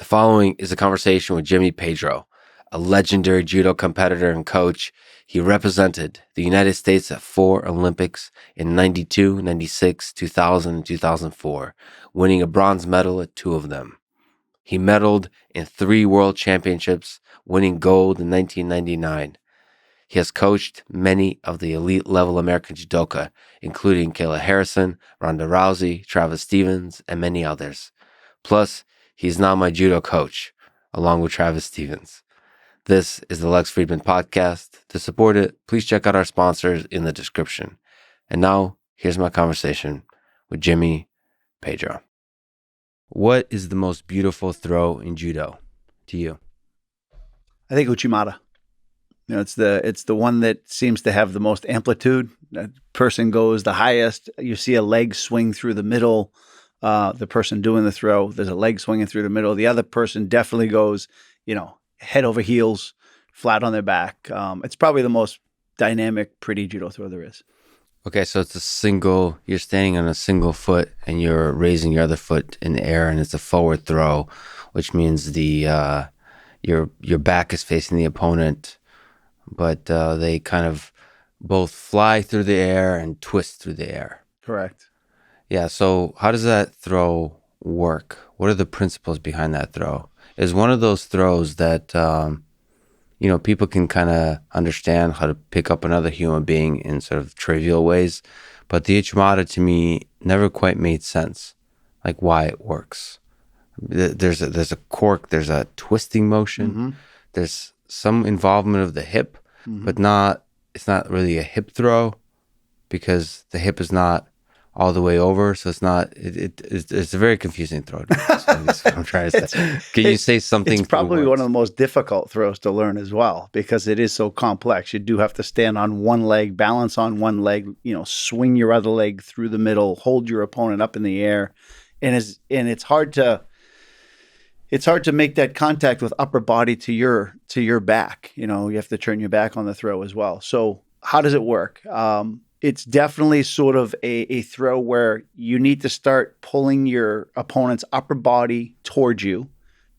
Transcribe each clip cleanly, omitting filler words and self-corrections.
following is a conversation with Jimmy Pedro, a legendary judo competitor and coach. He represented the United States at 4 Olympics in 92, 96, 2000, and 2004, winning a bronze medal at 2 of them. He medaled in 3 world championships, winning gold in 1999. He has coached many of the elite-level American judoka, including Kayla Harrison, Ronda Travis Stevens, and many others. Plus, he's now my judo coach, along with Travis Stevens. This is the Lex Fridman podcast. To support it, please check out our sponsors in the description. And now, here's my conversation with Jimmy Pedro. What is the most beautiful throw in judo to you? I think Uchimata. You know, it's the one that seems to have the most amplitude. That person goes the highest. You see a leg swing through the middle. The person doing the throw, there's a leg swinging through the middle. The other person definitely goes, head over heels, flat on their back. It's probably the most dynamic, pretty judo throw there is. Okay, so it's you're standing on a single foot and you're raising your other foot in the air, and it's a forward throw, which means your back is facing the opponent, but they kind of both fly through the air and twist through the air. Correct. Yeah, so how does that throw work? What are the principles behind that throw? Is one of those throws that, people can kind of understand how to pick up another human being in sort of trivial ways, but the Uchimata to me never quite made sense, like why it works. There's a cork, there's a twisting motion, there's some involvement of the hip, but it's not really a hip throw because the hip is not all the way over, so it's not. It's a very confusing throw. So that's what I'm trying to say. Can you say something? It's probably one of the most difficult throws to learn as well because it is so complex. You do have to stand on one leg, balance on one leg, swing your other leg through the middle, hold your opponent up in the air, and it's hard to make that contact with upper body to your back. You have to turn your back on the throw as well. So how does it work? It's definitely sort of a throw where you need to start pulling your opponent's upper body towards you,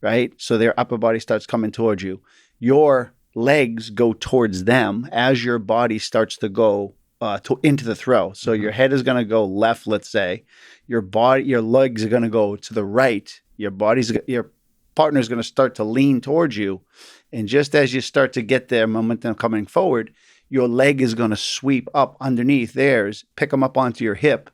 right? So their upper body starts coming towards you. Your legs go towards them as your body starts to go into the throw. So your head is going to go left, let's say. Your legs are going to go to the right. Your partner is going to start to lean towards you. And just as you start to get their momentum coming forward, your leg is going to sweep up underneath theirs, pick them up onto your hip,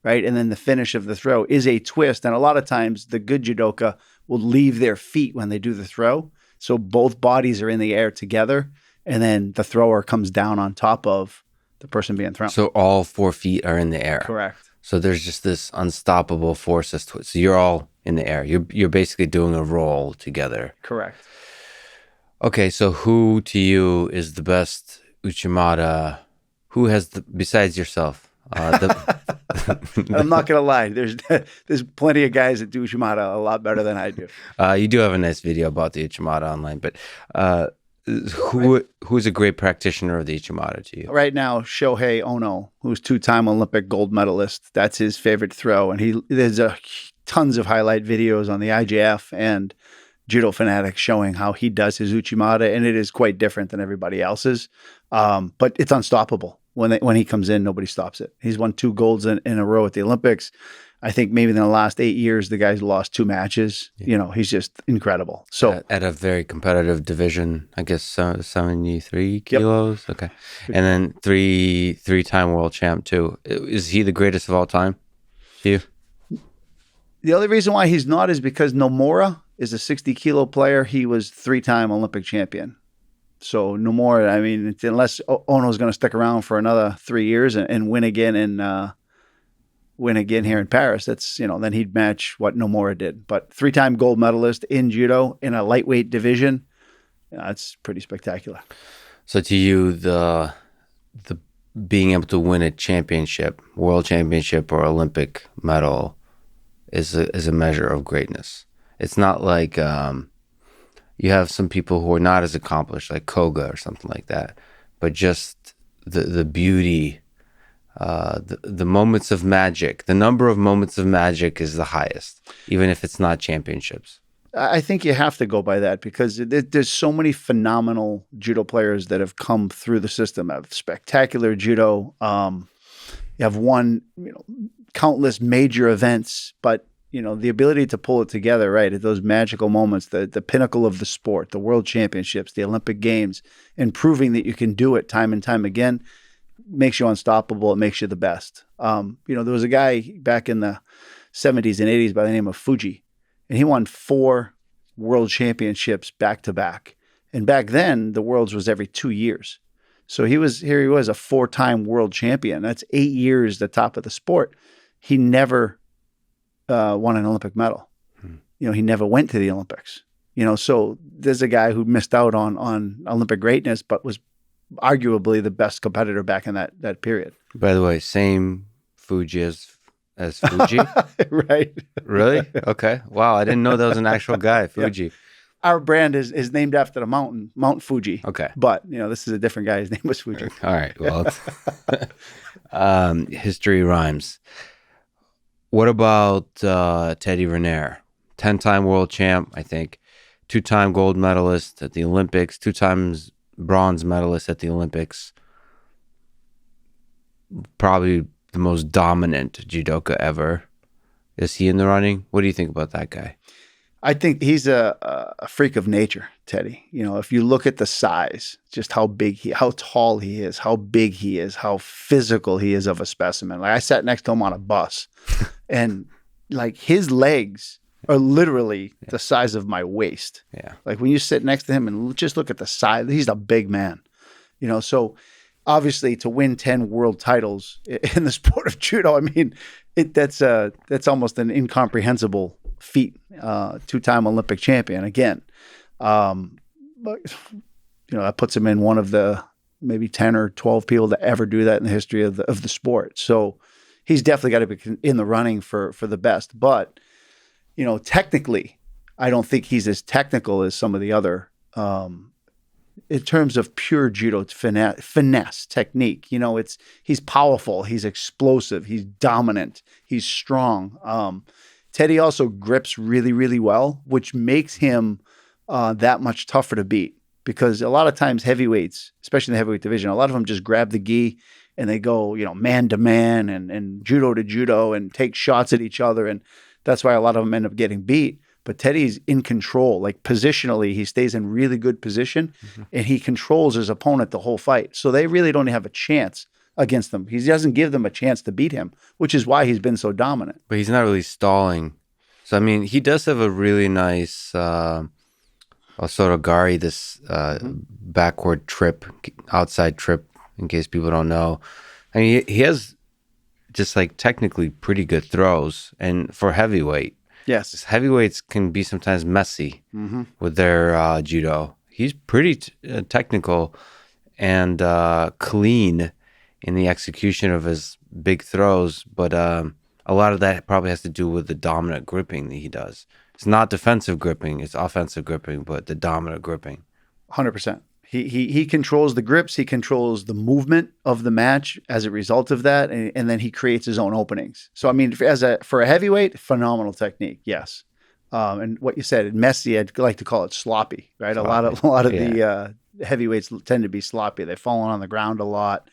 right? And then the finish of the throw is a twist. And a lot of times the good judoka will leave their feet when they do the throw. So both bodies are in the air together. And then the thrower comes down on top of the person being thrown. So all 4 feet are in the air. Correct. So there's just this unstoppable force as twist. So you're all in the air. You're basically doing a roll together. Correct. Okay, so who to you is the best Uchimata? Who has besides yourself? I'm not gonna lie. There's plenty of guys that do Uchimata a lot better than I do. You do have a nice video about the Uchimata online, but who's a great practitioner of the Uchimata to you? Right now, Shohei Ono, who's 2-time Olympic gold medalist. That's his favorite throw, and there's tons of highlight videos on the IJF and Judo Fanatics showing how he does his Uchimata, and it is quite different than everybody else's. But it's unstoppable. When he comes in, nobody stops it. He's won 2 golds in a row at the Olympics. I think maybe in the last 8 years, the guy's lost 2 matches. Yeah. He's just incredible. So at a very competitive division, I guess 73 kilos. Yep. Okay, and then three-time world champ too. Is he the greatest of all time to you? The only reason why he's not is because Nomura is a 60-kilo player. He was 3-time Olympic champion. So Nomura, I mean, unless Ono's going to stick around for another 3 years and win again here in Paris, that's, then he'd match what Nomura did. But 3-time gold medalist in judo in a lightweight division, that's pretty spectacular. So to you, the being able to win a championship, world championship or Olympic medal is a measure of greatness. It's not like you have some people who are not as accomplished, like Koga or something like that, but just the beauty, the moments of magic. The number of moments of magic is the highest, even if it's not championships. I think you have to go by that because there's so many phenomenal judo players that have come through the system. Have spectacular judo. You have won, countless major events, but the ability to pull it together, right, at those magical moments, the pinnacle of the sport, the World Championships, the Olympic Games, and proving that you can do it time and time again makes you unstoppable. It makes you the best. There was a guy back in the 70s and 80s by the name of Fuji, and he won 4 World Championships back to back. And back then, the Worlds was every 2 years. So he was a 4-time world champion. That's 8 years the top of the sport. He never won an Olympic medal. He never went to the Olympics. So there's a guy who missed out on Olympic greatness, but was arguably the best competitor back in that period. By the way, same Fuji as Fuji? Right. Really? Okay. Wow, I didn't know that was an actual guy, Fuji. Yeah. Our brand is named after the mountain, Mount Fuji. Okay. But, this is a different guy. His name was Fuji. All right. Well, history rhymes. What about Teddy Riner? 10-time world champ, I think. 2-time gold medalist at the Olympics. 2 times bronze medalist at the Olympics. Probably the most dominant judoka ever. Is he in the running? What do you think about that guy? I think he's a freak of nature, Teddy. If you look at the size, just how tall he is, how big he is, how physical he is of a specimen. Like I sat next to him on a bus and like his legs are literally the size of my waist. Yeah. Like when you sit next to him and just look at the size, he's a big man. So obviously to win 10 world titles in the sport of judo, I mean, that's almost an incomprehensible feat. 2-time Olympic champion again. But that puts him in one of the maybe 10 or 12 people to ever do that in the history of the sport. So he's definitely got to be in the running for the best. But technically, I don't think he's as technical as some of the other. In terms of pure judo finesse technique, he's powerful, he's explosive, he's dominant, he's strong. Teddy also grips really, really well, which makes him that much tougher to beat because a lot of times heavyweights, especially in the heavyweight division, a lot of them just grab the gi and they go, man to man and judo to judo and take shots at each other. And that's why a lot of them end up getting beat. But Teddy's in control, like positionally, he stays in really good position and he controls his opponent the whole fight. So they really don't have a chance against them. He doesn't give them a chance to beat him, which is why he's been so dominant. But he's not really stalling. So, I mean, he does have a really nice osotogari, this backward trip, outside trip, in case people don't know. I mean, he has just like technically pretty good throws. And for heavyweight, yes, heavyweights can be sometimes messy with their judo. He's pretty technical and clean in the execution of his big throws, but a lot of that probably has to do with the dominant gripping that he does. It's not defensive gripping, it's offensive gripping, but the dominant gripping. 100%. He controls the grips, he controls the movement of the match as a result of that, and then he creates his own openings. So, I mean, for a heavyweight, phenomenal technique, yes. And what you said, messy, I'd like to call it sloppy, right? Sloppy. A lot of the heavyweights tend to be sloppy. They've fallen on the ground a lot.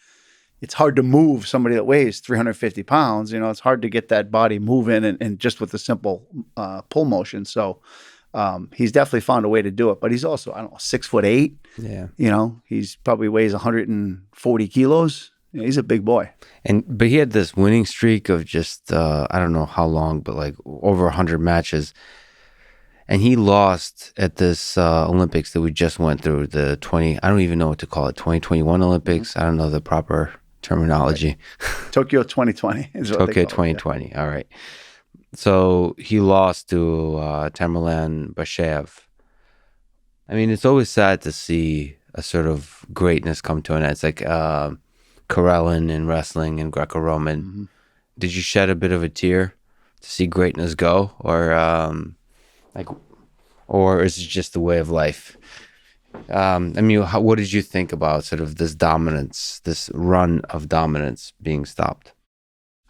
It's hard to move somebody that weighs 350 pounds. It's hard to get that body moving and just with a simple pull motion. So he's definitely found a way to do it. But he's also, 6'8". Yeah. He's probably weighs 140 kilos. He's a big boy. But he had this winning streak of just, I don't know how long, but like over 100 matches. And he lost at this Olympics that we just went through, I don't even know what to call it, 2021 Olympics. I don't know the proper terminology. Right. Tokyo 2020 is what Tokyo they call 2020. It, yeah. All right. So he lost to Tamerlan Bashev. I mean, it's always sad to see a sort of greatness come to an end. It's like Karelin in wrestling and Greco-Roman. Did you shed a bit of a tear to see greatness go? Or is it just the way of life? What did you think about sort of this dominance, this run of dominance being stopped?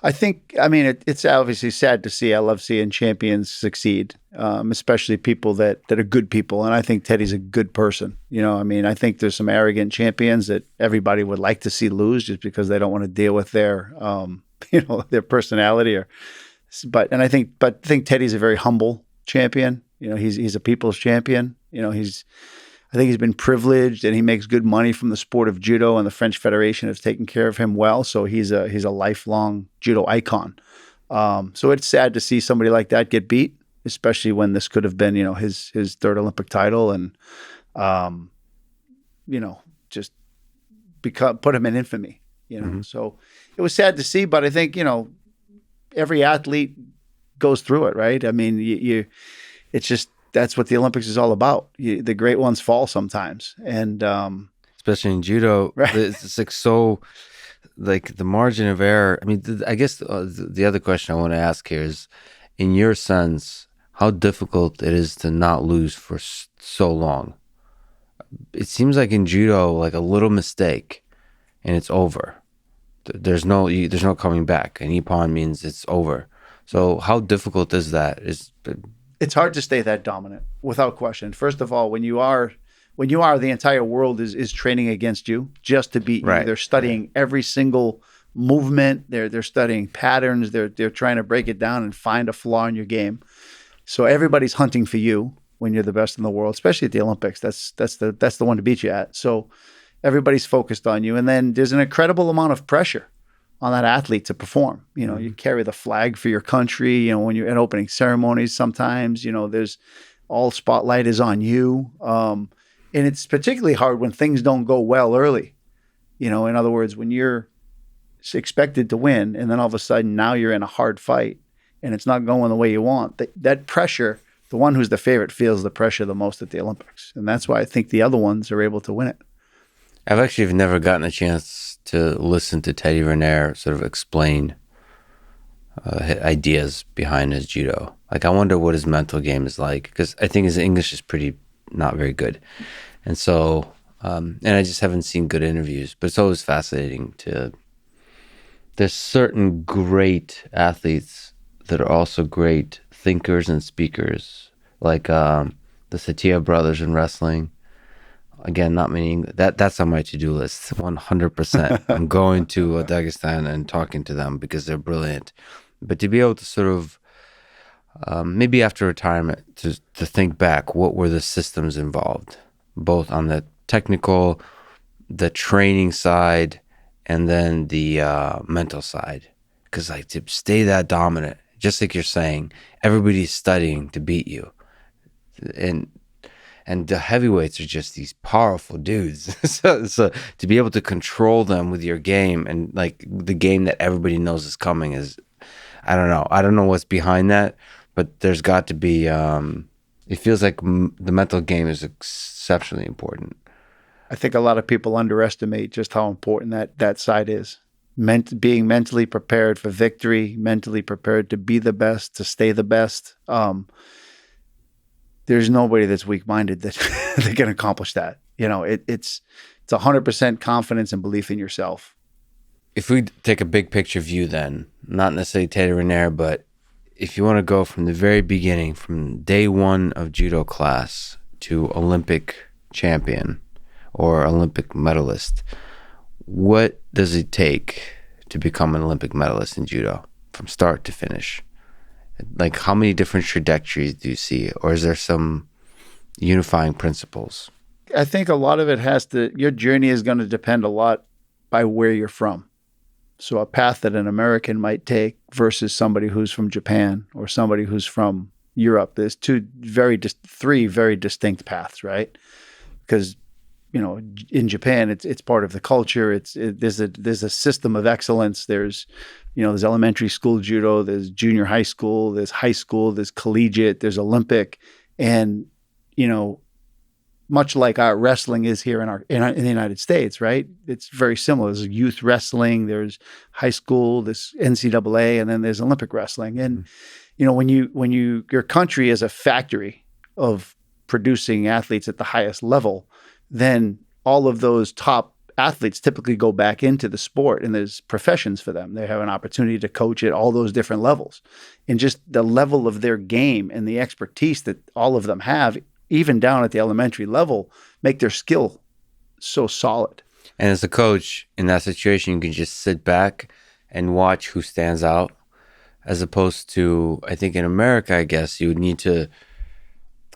I mean, it's obviously sad to see. I love seeing champions succeed, especially people that are good people. And I think Teddy's a good person. I mean, I think there's some arrogant champions that everybody would like to see lose just because they don't want to deal with their, their personality. But I think Teddy's a very humble champion. He's a people's champion. I think he's been privileged, and he makes good money from the sport of judo, and the French Federation has taken care of him well. So he's a lifelong judo icon. So it's sad to see somebody like that get beat, especially when this could have been, his third Olympic title, and just put him in infamy. So it was sad to see, but I think every athlete goes through it, right? I mean, it's just. That's what the Olympics is all about. The great ones fall sometimes, and especially in judo, right. It's like so, like the margin of error. I mean, I guess the other question I want to ask here is, in your sense, how difficult it is to not lose for so long. It seems like in judo, like a little mistake, and it's over. There's no coming back. An ippon means it's over. So how difficult is that? It's hard to stay that dominant, without question. First of all, when you are, the entire world is training against you just to beat you. Right. They're studying every single movement. They're studying patterns. They're trying to break it down and find a flaw in your game. So everybody's hunting for you when you're the best in the world, especially at the Olympics. That's the one to beat you at. So everybody's focused on you, and then there's an incredible amount of pressure on that athlete to perform. You carry the flag for your country, when you're at opening ceremonies, sometimes, there's all spotlight is on you. And it's particularly hard when things don't go well early. In other words, when you're expected to win and then all of a sudden now you're in a hard fight and it's not going the way you want, that pressure, the one who's the favorite feels the pressure the most at the Olympics. And that's why I think the other ones are able to win it. I've actually never gotten a chance to listen to Teddy Riner sort of explain ideas behind his judo. Like, I wonder what his mental game is like, because I think his English is not very good. And so, and I just haven't seen good interviews, but it's always fascinating there's certain great athletes that are also great thinkers and speakers, like the Satia brothers in wrestling. Again, not meaning that's on my to-do list, 100%. I'm going to Dagestan and talking to them because they're brilliant. But to be able to sort of, maybe after retirement, to think back, what were the systems involved, both on the technical, the training side, and then the mental side. Because like to stay that dominant, just like you're saying, everybody's studying to beat you. And the heavyweights are just these powerful dudes. so to be able to control them with your game, and like the game that everybody knows is coming, is, I don't know. I don't know what's behind that, but there's got to be, it feels like the mental game is exceptionally important. I think a lot of people underestimate just how important that side is. Being mentally prepared for victory, mentally prepared to be the best, to stay the best. There's nobody that's weak-minded that they can accomplish that. It's 100% confidence and belief in yourself. If we take a big picture view, then not necessarily Teddy Riner, but if you want to go from the very beginning, from day one of judo class to Olympic champion or Olympic medalist, what does it take to become an Olympic medalist in judo from start to finish? Like, how many different trajectories do you see? Or is there some unifying principles? I think a lot of it your journey is going to depend a lot by where you're from. So a path that an American might take versus somebody who's from Japan or somebody who's from Europe, there's three very distinct paths, right? Because, in Japan, it's part of the culture. There's a system of excellence. There's elementary school judo, there's junior high school, there's collegiate, there's Olympic, and much like our wrestling is here in the United States, right? It's very similar. There's youth wrestling, there's high school, there's NCAA, and then there's Olympic wrestling. And when your country is a factory of producing athletes at the highest level, then all of those top athletes typically go back into the sport, and there's professions for them. They have an opportunity to coach at all those different levels. And just the level of their game and the expertise that all of them have, even down at the elementary level, make their skill so solid. And as a coach in that situation, you can just sit back and watch who stands out, as opposed to, I think in America, I guess, you would need to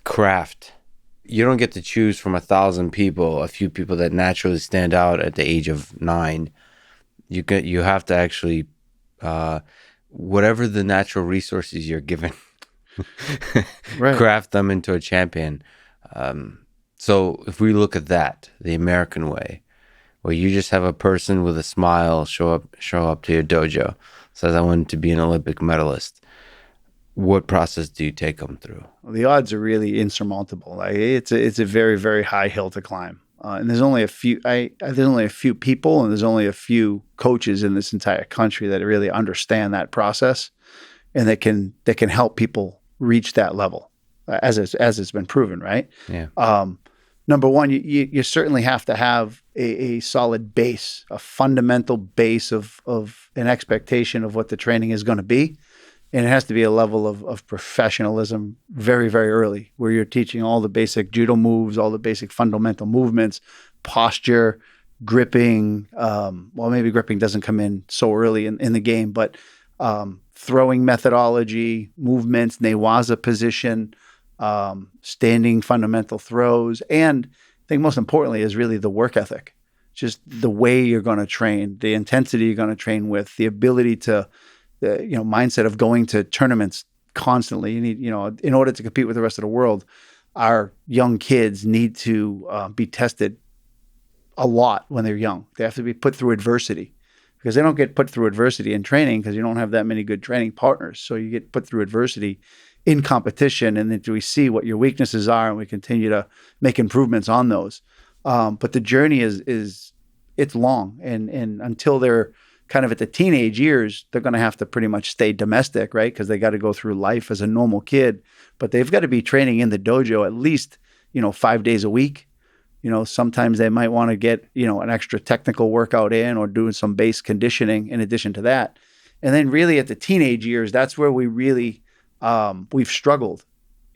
craft. You don't get to choose from 1,000 people, a few people that naturally stand out at the age of 9. You have to actually, whatever the natural resources you're given, Right. craft them into a champion. So if we look at that, the American way, where you just have a person with a smile show up to your dojo, says, I want to be an Olympic medalist. What process do you take them through? Well, the odds are really insurmountable. Like, it's a very, very high hill to climb. And there's only a few. There's only a few people, and there's only a few coaches in this entire country that really understand that process, and that can help people reach that level, as it's been proven, right? Yeah. Number one, you certainly have to have a solid base, a fundamental base of an expectation of what the training is going to be. And it has to be a level of professionalism very, very early, where you're teaching all the basic judo moves, all the basic fundamental movements, posture, gripping. Well, maybe gripping doesn't come in so early in the game, but throwing methodology, movements, newaza position, standing fundamental throws. And I think most importantly is really the work ethic, just the way you're going to train, the intensity you're going to train with, the ability to, the mindset of going to tournaments constantly. You need, in order to compete with the rest of the world, our young kids need to be tested a lot when they're young. They have to be put through adversity, because they don't get put through adversity in training because you don't have that many good training partners. So you get put through adversity in competition, and then we see what your weaknesses are, and we continue to make improvements on those. But the journey is it's long, and until they're kind of at the teenage years, they're going to have to pretty much stay domestic, right? Because they got to go through life as a normal kid, but they've got to be training in the dojo at least, 5 days a week. Sometimes they might want to get, an extra technical workout in, or doing some base conditioning in addition to that. And then really at the teenage years, that's where we really, we've struggled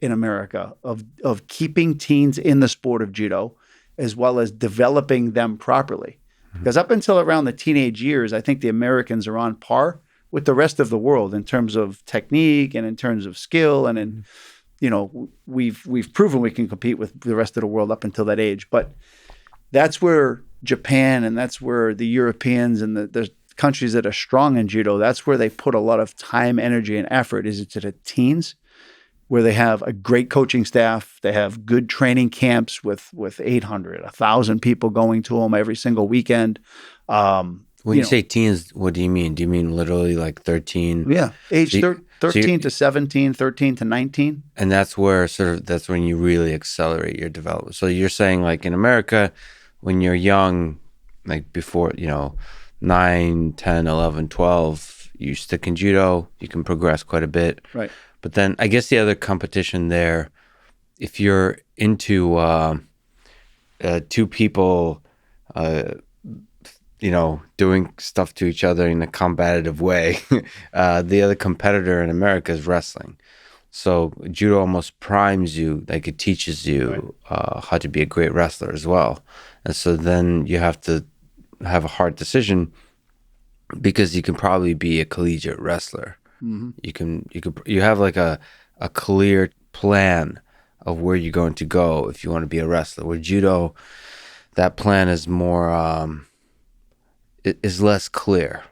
in America of keeping teens in the sport of judo, as well as developing them properly. Because up until around the teenage years, I think the Americans are on par with the rest of the world in terms of technique and in terms of skill. And we've proven we can compete with the rest of the world up until that age. But that's where Japan, and that's where the Europeans and the countries that are strong in judo, that's where they put a lot of time, energy, and effort, is to the teens, where they have a great coaching staff. They have good training camps with 800, 1,000 people going to them every single weekend. When you say teens, what do you mean? Do you mean literally like 13? Yeah, age 13 to 17, 13 to 19. And that's where that's when you really accelerate your development. So you're saying, like, in America, when you're young, like before, 9, 10, 11, 12, you stick in judo, you can progress quite a bit. Right. But then I guess the other competition there, if you're into two people, doing stuff to each other in a combative way, the other competitor in America is wrestling. So judo almost primes you, like it teaches you how to be a great wrestler as well. And so then you have to have a hard decision, because you can probably be a collegiate wrestler. Mm-hmm. You have like a clear plan of where you're going to go if you want to be a wrestler. With judo, that plan is more is less clear.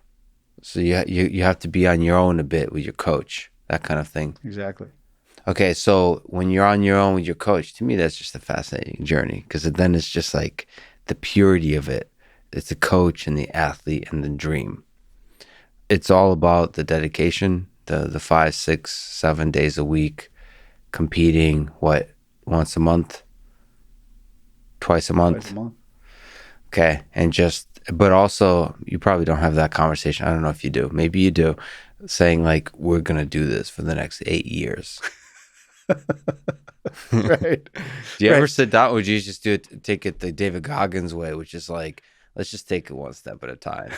So you have to be on your own a bit with your coach, that kind of thing. Exactly. Okay, so when you're on your own with your coach, to me that's just a fascinating journey, because then it's just like the purity of it. It's the coach and the athlete and the dream. It's all about the dedication, the 5, 6, 7 days a week, competing, once a month? Twice a month? Twice a month. Okay, but also, you probably don't have that conversation. I don't know if you do. Maybe you do, saying like, we're going to do this for the next 8 years. Right. Do you ever sit down, or do you just take it the David Goggins way, which is like, let's just take it one step at a time.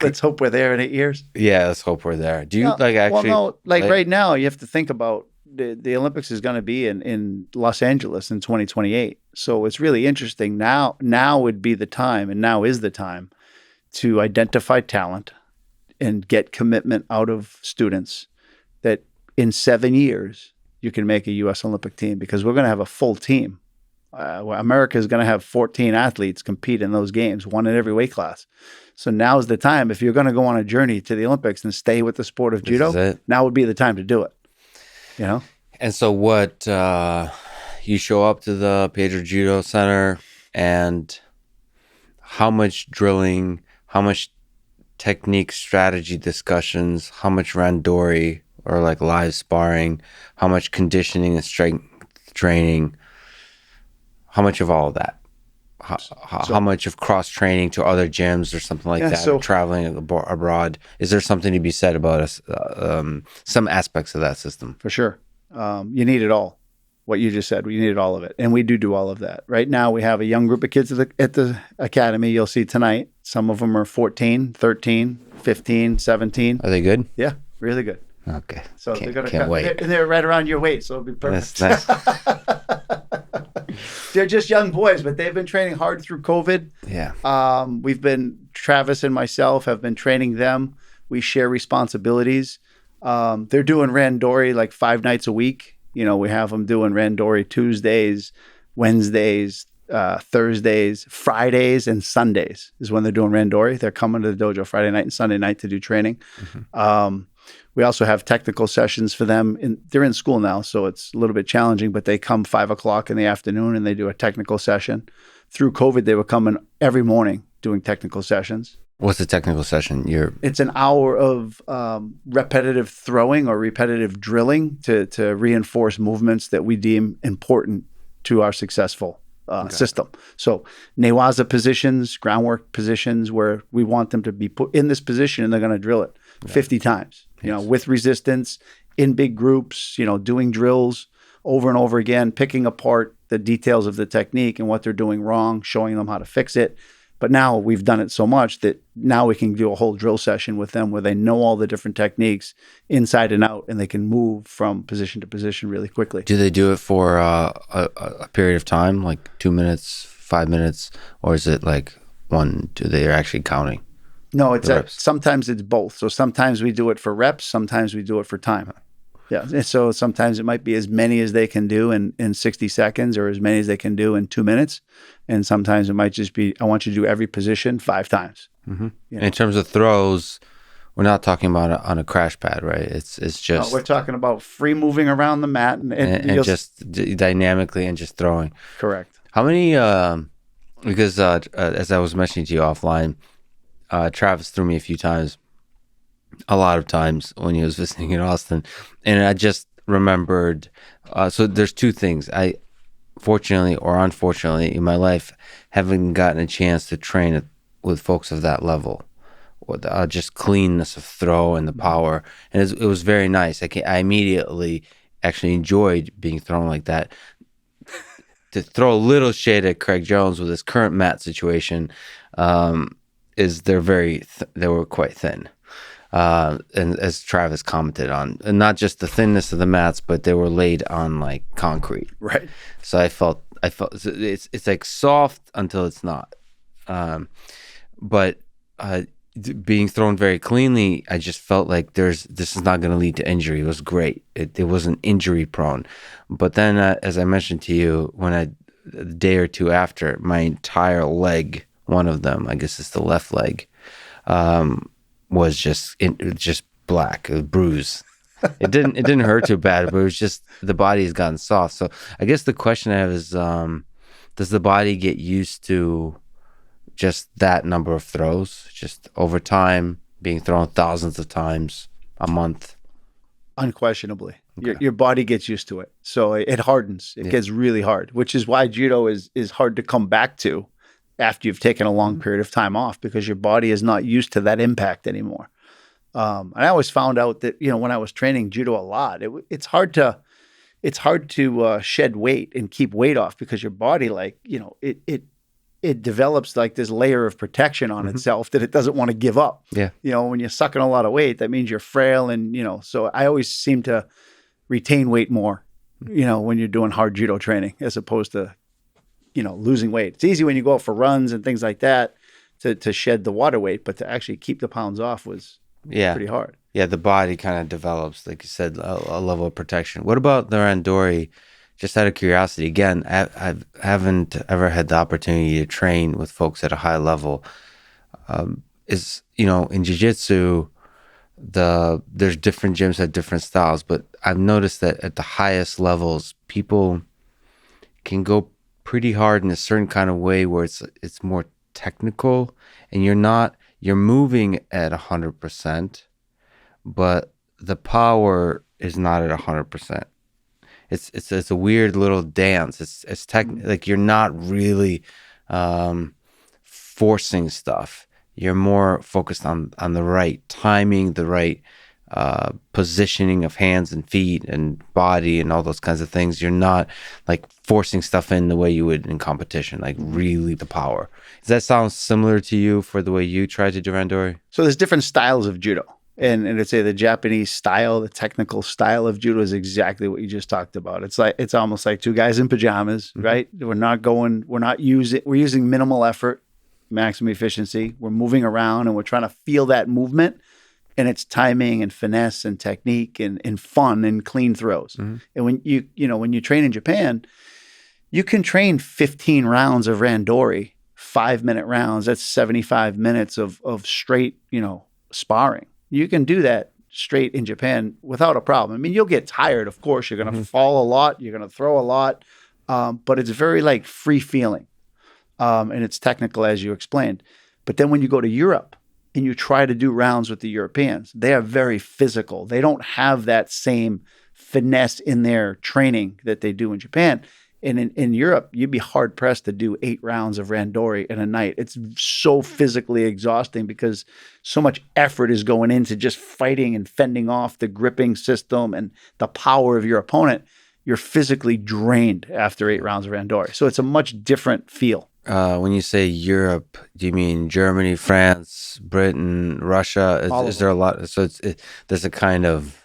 Let's hope we're there in 8 years. Yeah, let's hope we're there. Do you No, like actually? well, no, like right now, you have to think about the Olympics is going to be in Los Angeles in 2028. So it's really interesting. Now would be the time, and now is the time to identify talent and get commitment out of students that in 7 years you can make a U.S. Olympic team, because we're going to have a full team. America is going to have 14 athletes compete in those games, one in every weight class. So now is the time. If you're going to go on a journey to the Olympics and stay with the sport of judo, now would be the time to do it. You know? And so what, you show up to the Pedro Judo Center, and how much drilling, how much technique strategy discussions, how much randori or like live sparring, how much conditioning and strength training, how much of all of that? How much of cross training to other gyms or something like that, or traveling abroad? Is there something to be said about us, some aspects of that system? For sure. You need it all. What you just said, you needed all of it. And we do all of that. Right now, we have a young group of kids at the academy. You'll see tonight. Some of them are 14, 13, 15, 17. Are they good? Yeah, really good. Okay. So can't wait. They're right around your weight, so it'll be perfect. That's nice. They're just young boys, but they've been training hard through COVID. Yeah. Travis and myself have been training them. We share responsibilities. They're doing randori like 5 nights a week. You know, we have them doing randori Tuesdays, Wednesdays, Thursdays, Fridays, and Sundays is when they're doing randori. They're coming to the dojo Friday night and Sunday night to do training. Mm-hmm. We also have technical sessions for them. They're in school now, so it's a little bit challenging, but they come 5 o'clock in the afternoon and they do a technical session. Through COVID, they were coming every morning doing technical sessions. What's the technical session? It's an hour of repetitive throwing or repetitive drilling to reinforce movements that we deem important to our successful system. So newaza positions, groundwork positions, where we want them to be put in this position, and they're going to drill it 50 times, you know, with resistance, in big groups, you know, doing drills over and over again, picking apart the details of the technique and what they're doing wrong, showing them how to fix it. But now we've done it so much that now we can do a whole drill session with them where they know all the different techniques inside and out, and they can move from position to position really quickly. Do they do it for a period of time, like 2 minutes, 5 minutes, or is it like one? Do they actually counting? No, sometimes it's both. So sometimes we do it for reps, sometimes we do it for time. Yeah. And so sometimes it might be as many as they can do in 60 seconds, or as many as they can do in 2 minutes. And sometimes it might just be, I want you to do every position 5 times. Mm-hmm. You know? In terms of throws, we're not talking about on a crash pad, right? It's just... No, we're talking about free moving around the mat. And just dynamically and just throwing. Correct. How many, because as I was mentioning to you offline, Travis threw me a few times. A lot of times when he was visiting in Austin, and I just remembered. So there's 2 things. I, fortunately or unfortunately, in my life, haven't gotten a chance to train with folks of that level, with just cleanness of throw and the power, and it was very nice. I immediately actually enjoyed being thrown like that. To throw a little shade at Craig Jones with his current mat situation, is they were quite thin. And as Travis commented on, and not just the thinness of the mats, but they were laid on like concrete. Right. So I felt it's like soft until it's not. But being thrown very cleanly, I just felt like this is not going to lead to injury. It was great. It wasn't injury prone. But then, as I mentioned to you, a day or 2 after, my entire leg, one of them, I guess it's the left leg, was just black, a bruise. It didn't hurt too bad, but it was just the body has gotten soft. So I guess the question I have is, does the body get used to just that number of throws, just over time, being thrown thousands of times a month? Unquestionably. Okay. Your body gets used to it. So it hardens. It gets really hard, which is why judo is hard to come back to after you've taken a long period of time off, because your body is not used to that impact anymore. And I always found out that, you know, when I was training judo a lot, it's hard to shed weight and keep weight off, because your body, like, you know, it it develops like this layer of protection on itself that it doesn't want to give up. Yeah. When you're sucking a lot of weight, that means you're frail. And, so I always seem to retain weight more, when you're doing hard judo training as opposed to, losing weight. It's easy when you go out for runs and things like that to shed the water weight, but to actually keep the pounds off was pretty hard. Yeah, the body kind of develops, like you said, a level of protection. What about the randori? Just out of curiosity, again, I haven't ever had the opportunity to train with folks at a high level. In jiu-jitsu, there's different gyms that have different styles, but I've noticed that at the highest levels, people can go pretty hard in a certain kind of way where it's more technical, and you're moving at 100%, but the power is not at 100%. It's a weird little dance. It's like you're not really forcing stuff. You're more focused on the right timing, the right positioning of hands and feet and body and all those kinds of things. You're not like forcing stuff in the way you would in competition, like really the power. Does that sound similar to you for the way you try to do randori? So there's different styles of judo. And I'd say the Japanese style, the technical style of judo is exactly what you just talked about. It's almost like two guys in pajamas, right? We're using minimal effort, maximum efficiency. We're moving around and we're trying to feel that movement, and it's timing and finesse and technique and fun and clean throws. And when you train in Japan, you can train 15 rounds of randori, 5-minute rounds. That's 75 minutes of straight, sparring. You can do that straight in Japan without a problem. I mean, you'll get tired, of course. You're going to fall a lot. You're going to throw a lot. But it's very like free feeling. And it's technical, as you explained. But then when you go to Europe and you try to do rounds with the Europeans, they are very physical. They don't have that same finesse in their training that they do in Japan. And in Europe, you'd be hard-pressed to do 8 rounds of randori in a night. It's so physically exhausting because so much effort is going into just fighting and fending off the gripping system and the power of your opponent. You're physically drained after 8 rounds of randori. So it's a much different feel. When you say Europe, do you mean Germany, France, Britain, Russia? Is there a lot? So there's a kind of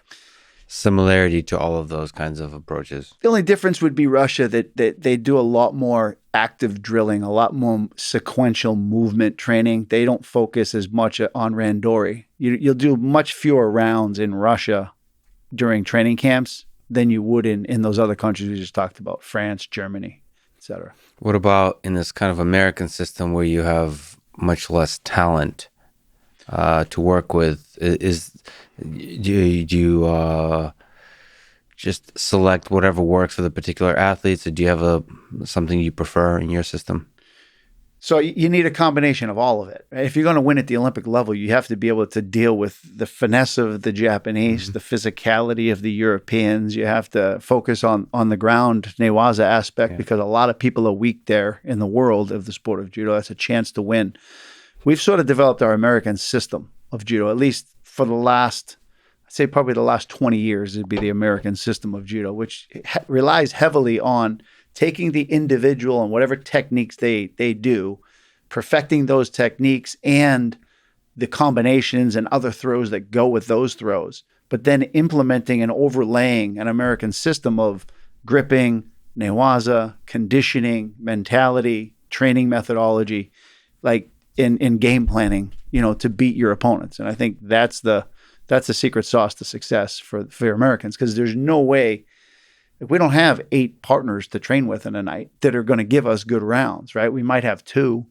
similarity to all of those kinds of approaches. The only difference would be Russia, that they do a lot more active drilling, a lot more sequential movement training. They don't focus as much on randori. You'll do much fewer rounds in Russia during training camps than you would in those other countries we just talked about, France, Germany, etc. What about in this kind of American system where you have much less talent to work with? Do you just select whatever works for the particular athletes, or do you have something you prefer in your system? So you need a combination of all of it. Right? If you're going to win at the Olympic level, you have to be able to deal with the finesse of the Japanese, the physicality of the Europeans. You have to focus on the ground newaza aspect because a lot of people are weak there in the world of the sport of judo. That's a chance to win. We've sort of developed our American system of judo, at least for the last, I'd say probably the last 20 years, it'd be the American system of judo, which relies heavily on taking the individual and whatever techniques they do, perfecting those techniques and the combinations and other throws that go with those throws, but then implementing and overlaying an American system of gripping, newaza, conditioning, mentality, training methodology, like in game planning, to beat your opponents. And I think that's the secret sauce to success for Americans, because there's no way, if we don't have 8 partners to train with in a night that are going to give us good rounds, right? We might have 2,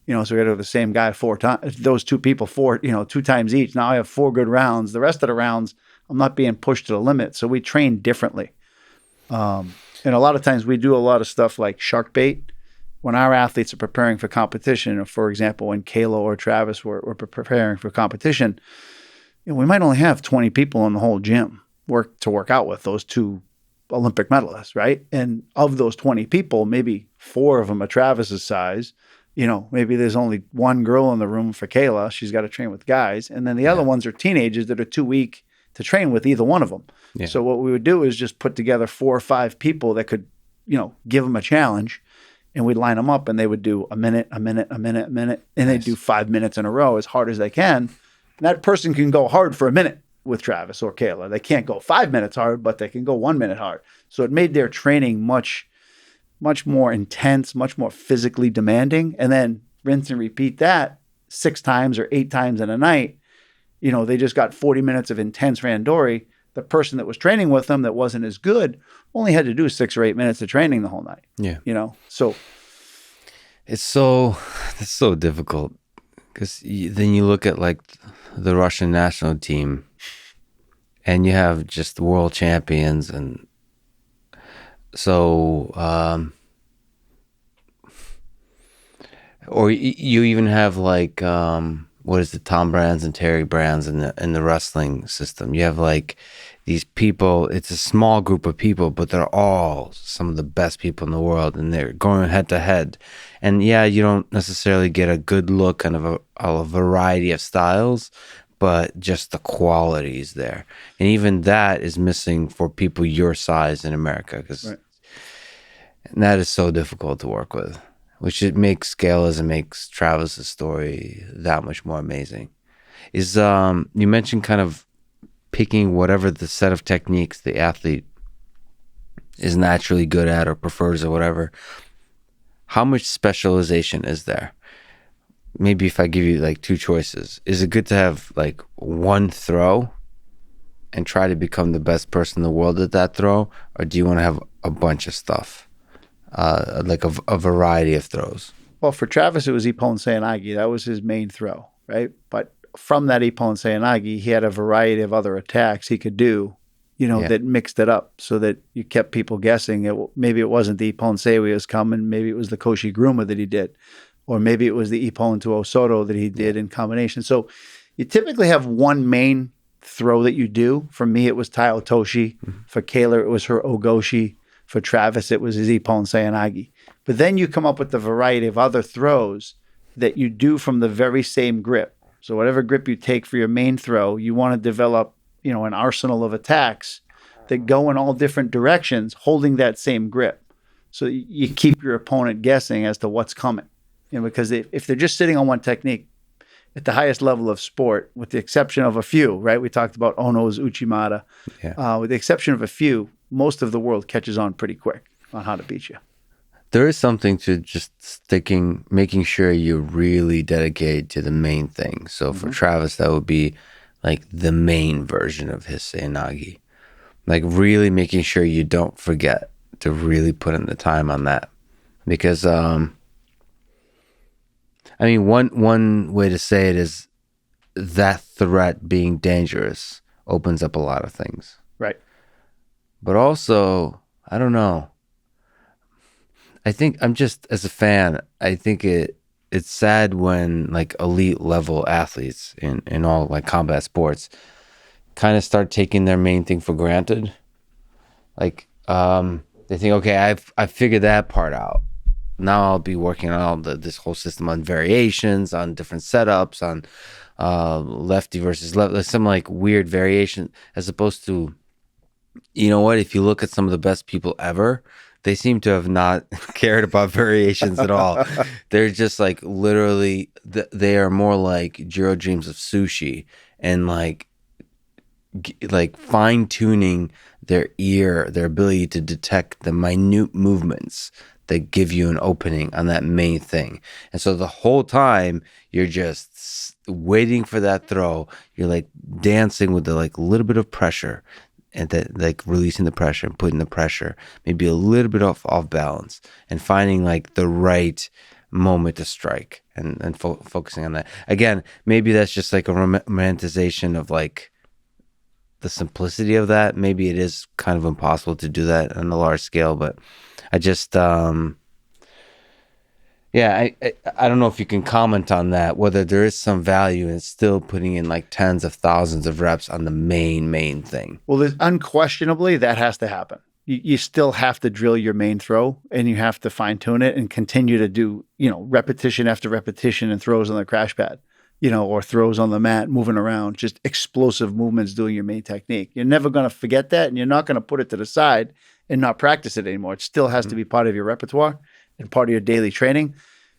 so we got to have the same guy 4 times, those 2 people 2 times each. Now I have 4 good rounds. The rest of the rounds, I'm not being pushed to the limit. So we train differently. And a lot of times we do a lot of stuff like shark bait. When our athletes are preparing for competition, or for example, when Kayla or Travis were preparing for competition, we might only have 20 people in the whole gym to work out with, those 2 Olympic medalists, right? And of those 20 people, maybe 4 of them are Travis's size. Maybe there's only 1 girl in the room for Kayla. She's got to train with guys. And then the other ones are teenagers that are too weak to train with either one of them. Yeah. So what we would do is just put together 4 or 5 people that could, give them a challenge and we'd line them up, and they would do a minute, a minute, a minute, a minute, and they'd Nice. do 5 minutes in a row as hard as they can. And that person can go hard for a minute with Travis or Kayla. They can't go 5 minutes hard, but they can go 1 minute hard. So it made their training much more intense, much more physically demanding. And then rinse and repeat that 6 times or 8 times in a night. You know, they just got 40 minutes of intense randori. The person that was training with them that wasn't as good only had to do 6 or 8 minutes of training the whole night. Yeah. You know, so It's so difficult because then you look at like the Russian national team, and you have just world champions, and so or you even have like what is it, Tom Brands and Terry Brands in the wrestling system. You have like these people. It's a small group of people, but they're all some of the best people in the world, and they're going head to head. And yeah, you don't necessarily get a good look and a variety of styles, but just the quality is there. And even that is missing for people your size in America, because right. and that is so difficult to work with, which it makes Kayla's and makes Travis's story that much more amazing. Is you mentioned kind of picking whatever the set of techniques the athlete is naturally good at or prefers or whatever. How much specialization is there? Maybe if I give you like 2 choices, is it good to have like one throw and try to become the best person in the world at that throw? Or do you want to have a bunch of stuff, like a variety of throws? Well, for Travis, it was Ippon Seoinage. That was his main throw, right? But from that Ippon Seoinage, he had a variety of other attacks he could do, you know, that mixed it up so that you kept people guessing. Maybe it wasn't the Ippon Seiwa was coming. Maybe it was the Koshi Gruma that he did. Or maybe it was the Ippon to Osoto that he did in combination. So you typically have one main throw that you do. For me, it was Tai Otoshi. Mm-hmm. For Kayla, it was her Ogoshi. For Travis, it was his Ippon Seoinage. But then you come up with the variety of other throws that you do from the very same grip. So whatever grip you take for your main throw, you want to develop, you know, an arsenal of attacks that go in all different directions, holding that same grip. So you keep your opponent guessing as to what's coming. You know, because if they're just sitting on one technique at the highest level of sport, with the exception of a few, right? We talked about Ono's Uchimata. Yeah. With the exception of a few, most of the world catches on pretty quick on how to beat you. There is something to just making sure you're really dedicated to the main thing. So for Travis, that would be like the main version of his Seoinage. Like really making sure you don't forget to really put in the time on that. Because, I mean, one way to say it is that threat being dangerous opens up a lot of things. Right. But also, I don't know. I think I'm just, as a fan, I think it's sad when like elite level athletes in all like combat sports kind of start taking their main thing for granted. Like they think, okay, I've figured that part out. Now I'll be working on all this whole system on variations, on different setups, on lefty versus left, some like weird variation, as opposed to, you know what, if you look at some of the best people ever, they seem to have not cared about variations at all. They're just like literally, they are more like Jiro Dreams of Sushi, and like fine tuning their ear, their ability to detect the minute movements that give you an opening on that main thing. And so the whole time you're just waiting for that throw. You're like dancing with the like little bit of pressure, and that like releasing the pressure and putting the pressure, maybe a little bit off balance, and finding like the right moment to strike and focusing on that. Again, maybe that's just like a romanticization of like the simplicity of that. Maybe it is kind of impossible to do that on a large scale, but I just, I don't know if you can comment on that, whether there is some value in still putting in like tens of thousands of reps on the main thing. Well, there's unquestionably that has to happen. You still have to drill your main throw, and you have to fine tune it and continue to do, you know, repetition after repetition and throws on the crash pad, you know, or throws on the mat, moving around, just explosive movements doing your main technique. You're never going to forget that, and you're not going to put it to the side and not practice it anymore. It still has to be part of your repertoire. and part of your daily training.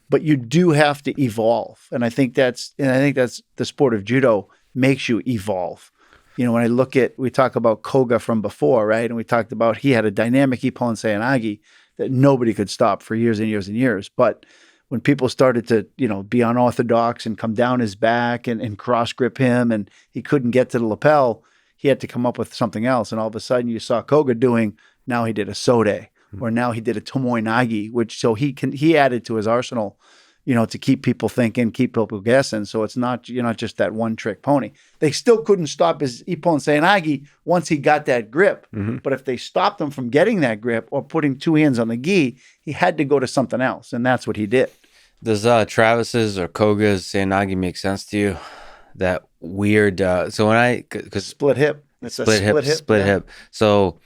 But you do have to evolve. And I think that's the sport of judo makes you evolve. When I look at, we talk about Koga from before, right? And we talked about he had a dynamic ippon seoi-nage that nobody could stop for years and years and years. But when people started to, be unorthodox and come down his back and cross grip him and he couldn't get to the lapel, he had to come up with something else. And all of a sudden you saw Koga doing, now he did a sode, or now he did a tomoe-nage, which so he added to his arsenal, to keep people thinking, keep people guessing. So it's not, you're not just that one trick pony. They still couldn't stop his ippon seoi-nage once he got that grip. But if they stopped him from getting that grip or putting two hands on the gi, he had to go to something else. And that's what he did. Does Travis's or Koga's seoi-nage make sense to you? That weird, so when because split hip. It's a split hip. So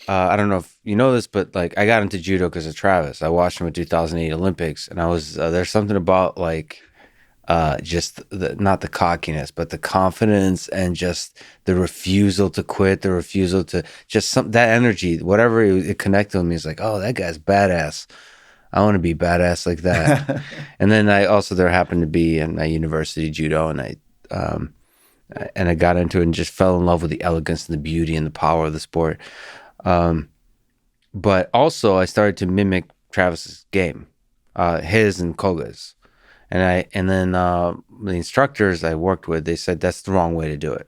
I don't know if you know this, but like I got into judo because of Travis. I watched him at 2008 Olympics, and I was there's something about like just not the cockiness, but the confidence and just the refusal to quit, the refusal to just that energy, whatever it connected with me. Is like, oh, that guy's badass. I want to be badass like that. And then there happened to be in my university judo, and I got into it and just fell in love with the elegance and the beauty and the power of the sport. But also I started to mimic Travis's game, his and Koga's. And then the instructors I worked with, they said that's the wrong way to do it.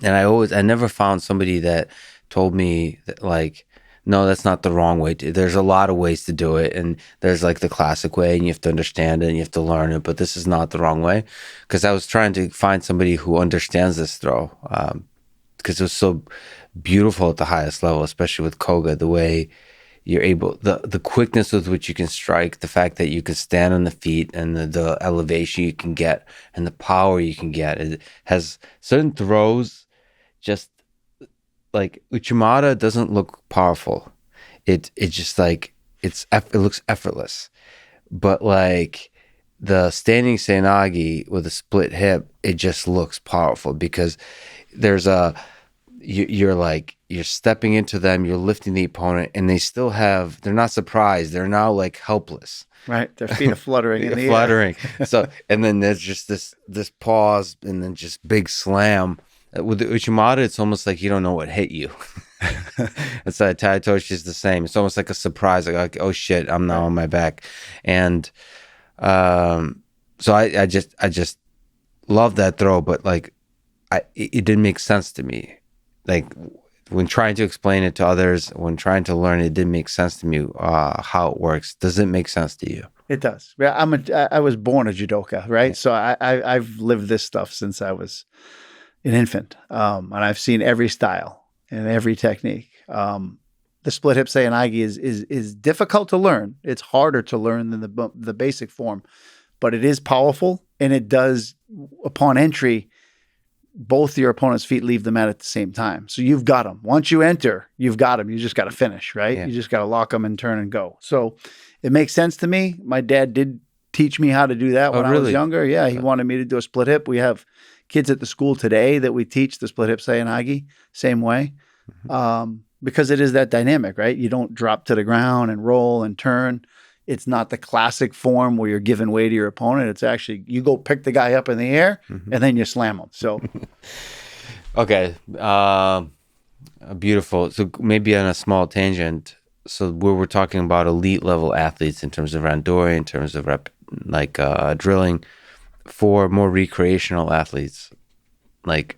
And I never found somebody that told me that, like, no, that's not the wrong way there's a lot of ways to do it, and there's like the classic way, and you have to understand it and you have to learn it, but this is not the wrong way. Because I was trying to find somebody who understands this throw, because it was so beautiful at the highest level, especially with Koga, the way you're able, the quickness with which you can strike, the fact that you can stand on the feet, and the elevation you can get, and the power you can get. It has certain throws, just like Uchimata doesn't look powerful. It just like it looks effortless. But like the standing seoi-nage with a split hip, it just looks powerful because there's you're stepping into them, you're lifting the opponent, and they're not surprised. They're now like helpless. Right. Their feet are fluttering in the fluttering. So, and then there's just this pause and then just big slam. With the Uchimata, it's almost like you don't know what hit you. It's like Taitoshi is the same. It's almost like a surprise, like oh shit, I'm now on my back. And so I just love that throw, but like it didn't make sense to me. Like when trying to explain it to others, when trying to learn it didn't make sense to me how it works. Does it make sense to you? It does. I was born a judoka, right? Yeah. So I've lived this stuff since I was an infant, and I've seen every style and every technique. The split hip seoi-nage is difficult to learn. It's harder to learn than the basic form, but it is powerful, and it does, upon entry, both your opponent's feet leave the mat at the same time. So you've got them. Once you enter, you've got them. You just got to finish, right? Yeah. You just got to lock them and turn and go. So it makes sense to me. My dad did teach me how to do that when I was younger. Yeah, he wanted me to do a split hip. We have kids at the school today that we teach the split hip seoi-nage, same way, because it is that dynamic, right? You don't drop to the ground and roll and turn. It's not the classic form where you're giving way to your opponent. It's actually, you go pick the guy up in the air and then you slam him. So, okay, beautiful. So maybe on a small tangent. So we're talking about elite level athletes in terms of randori, in terms of drilling. For more recreational athletes, like,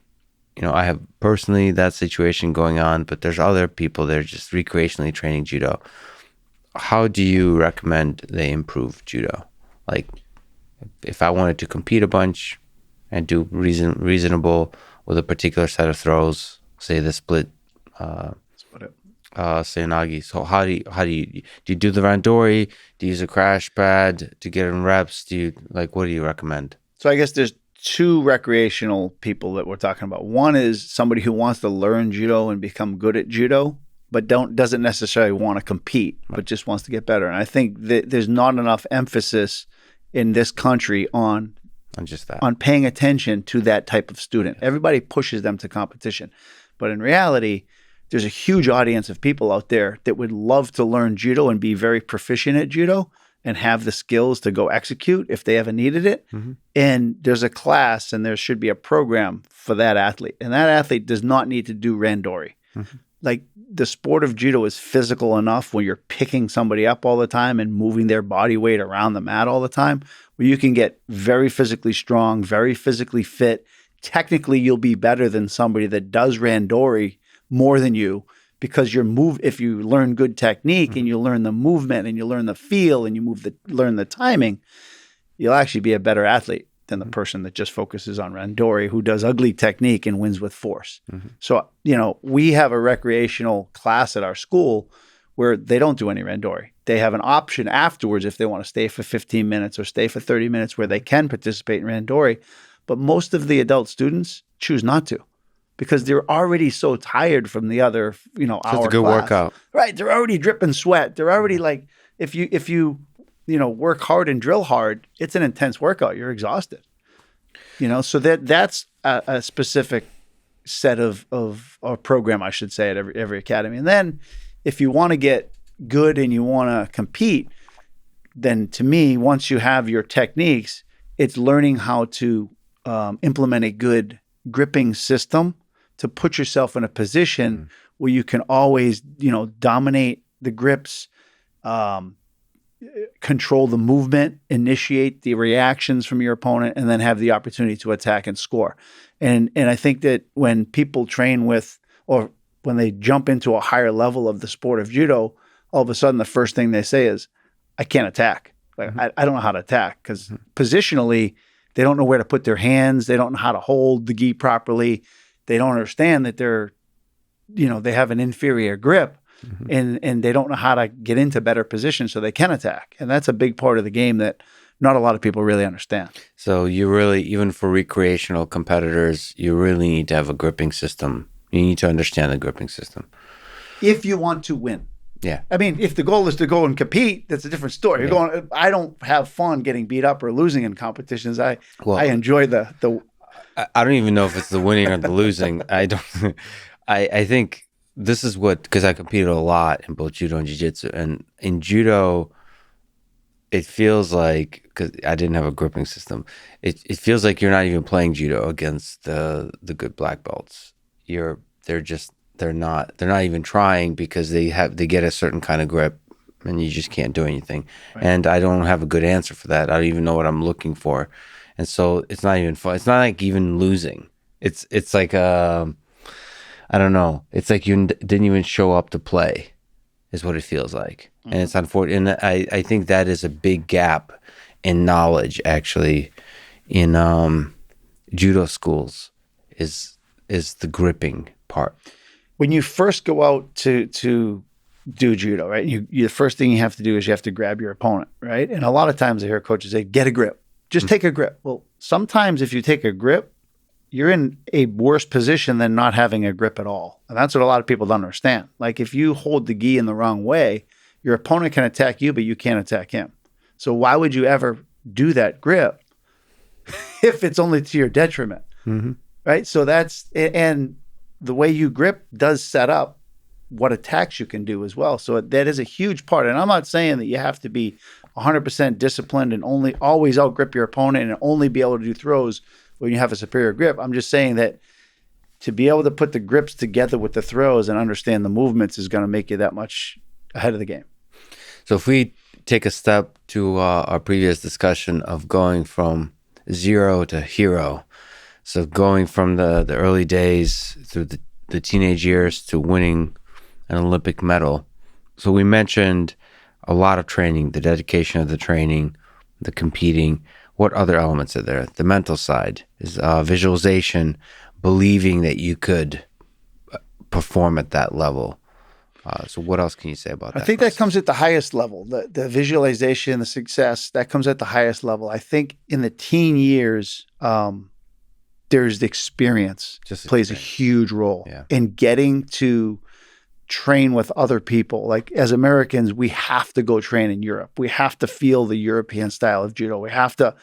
I have personally that situation going on, but there's other people that are just recreationally training judo. How do you recommend they improve judo? Like, if I wanted to compete a bunch and do reasonable with a particular set of throws, say the split seoi-nage. So how do you do the randori? Do you use a crash pad to get in reps? What do you recommend? So I guess there's two recreational people that we're talking about. One is somebody who wants to learn judo and become good at judo, but doesn't necessarily want to compete, but just wants to get better. And I think that there's not enough emphasis in this country on just that, on paying attention to that type of student. Everybody pushes them to competition, but in reality, there's a huge audience of people out there that would love to learn judo and be very proficient at judo and have the skills to go execute if they ever needed it. Mm-hmm. And there's a class and there should be a program for that athlete. And that athlete does not need to do randori. Mm-hmm. Like the sport of judo is physical enough when you're picking somebody up all the time and moving their body weight around the mat all the time, where you can get very physically strong, very physically fit. Technically, you'll be better than somebody that does randori more than you, because if you learn good technique and you learn the movement and you learn the feel and you learn the timing, you'll actually be a better athlete than the person that just focuses on randori, who does ugly technique and wins with force. Mm-hmm. So, we have a recreational class at our school where they don't do any randori. They have an option afterwards if they want to stay for 15 minutes or stay for 30 minutes where they can participate in randori. But most of the adult students choose not to, because they're already so tired from the other, hour class. It's a good workout. Right. They're already dripping sweat. They're already like, if you work hard and drill hard, it's an intense workout. You're exhausted. So that's a specific set of or program, I should say, at every academy. And then if you want to get good and you want to compete, then to me, once you have your techniques, it's learning how to implement a good gripping system to put yourself in a position where you can always, dominate the grips, control the movement, initiate the reactions from your opponent, and then have the opportunity to attack and score. And I think that when people train with, or when they jump into a higher level of the sport of judo, all of a sudden the first thing they say is, I can't attack. Like, I don't know how to attack, because positionally, they don't know where to put their hands. They don't know how to hold the gi properly. They don't understand that they have an inferior grip, and they don't know how to get into better positions so they can attack. And that's a big part of the game that not a lot of people really understand. So you really, even for recreational competitors, you really need to have a gripping system. You need to understand the gripping system. If you want to win. Yeah. I mean, if the goal is to go and compete, that's a different story. Yeah. I don't have fun getting beat up or losing in competitions. I enjoy the. I don't even know if it's the winning or the losing. I don't. I think this is because I competed a lot in both judo and jiu-jitsu, and in judo, it feels like, because I didn't have a gripping system, it feels like you're not even playing judo against the good black belts. They're not even trying, because they get a certain kind of grip and you just can't do anything. Right. And I don't have a good answer for that. I don't even know what I'm looking for. And so it's not even fun. It's not like even losing. It's like, I don't know. It's like you didn't even show up to play is what it feels like. Mm-hmm. And it's unfortunate. And I think that is a big gap in knowledge, actually, in judo schools is the gripping part. When you first go out to do judo, right? The first thing you have to do is you have to grab your opponent, right? And a lot of times I hear coaches say, get a grip. Just take a grip. Well, sometimes if you take a grip, you're in a worse position than not having a grip at all. And that's what a lot of people don't understand. Like, if you hold the gi in the wrong way, your opponent can attack you, but you can't attack him. So why would you ever do that grip if it's only to your detriment, right? So and the way you grip does set up what attacks you can do as well. So that is a huge part. And I'm not saying that you have to be 100% disciplined and always outgrip your opponent and only be able to do throws when you have a superior grip. I'm just saying that to be able to put the grips together with the throws and understand the movements is going to make you that much ahead of the game. So if we take a step to our previous discussion of going from zero to hero, so going from the early days through the teenage years to winning an Olympic medal. So we mentioned a lot of training, the dedication of the training, the competing. What other elements are there? The mental side is visualization, believing that you could perform at that level. So what else can you say about that? I think that comes at the highest level. The visualization, the success, that comes at the highest level. I think in the teen years, there's the experience plays a huge role in getting to train with other people. Like, as Americans, we have to go train in Europe. We have to feel the European style of judo. We have to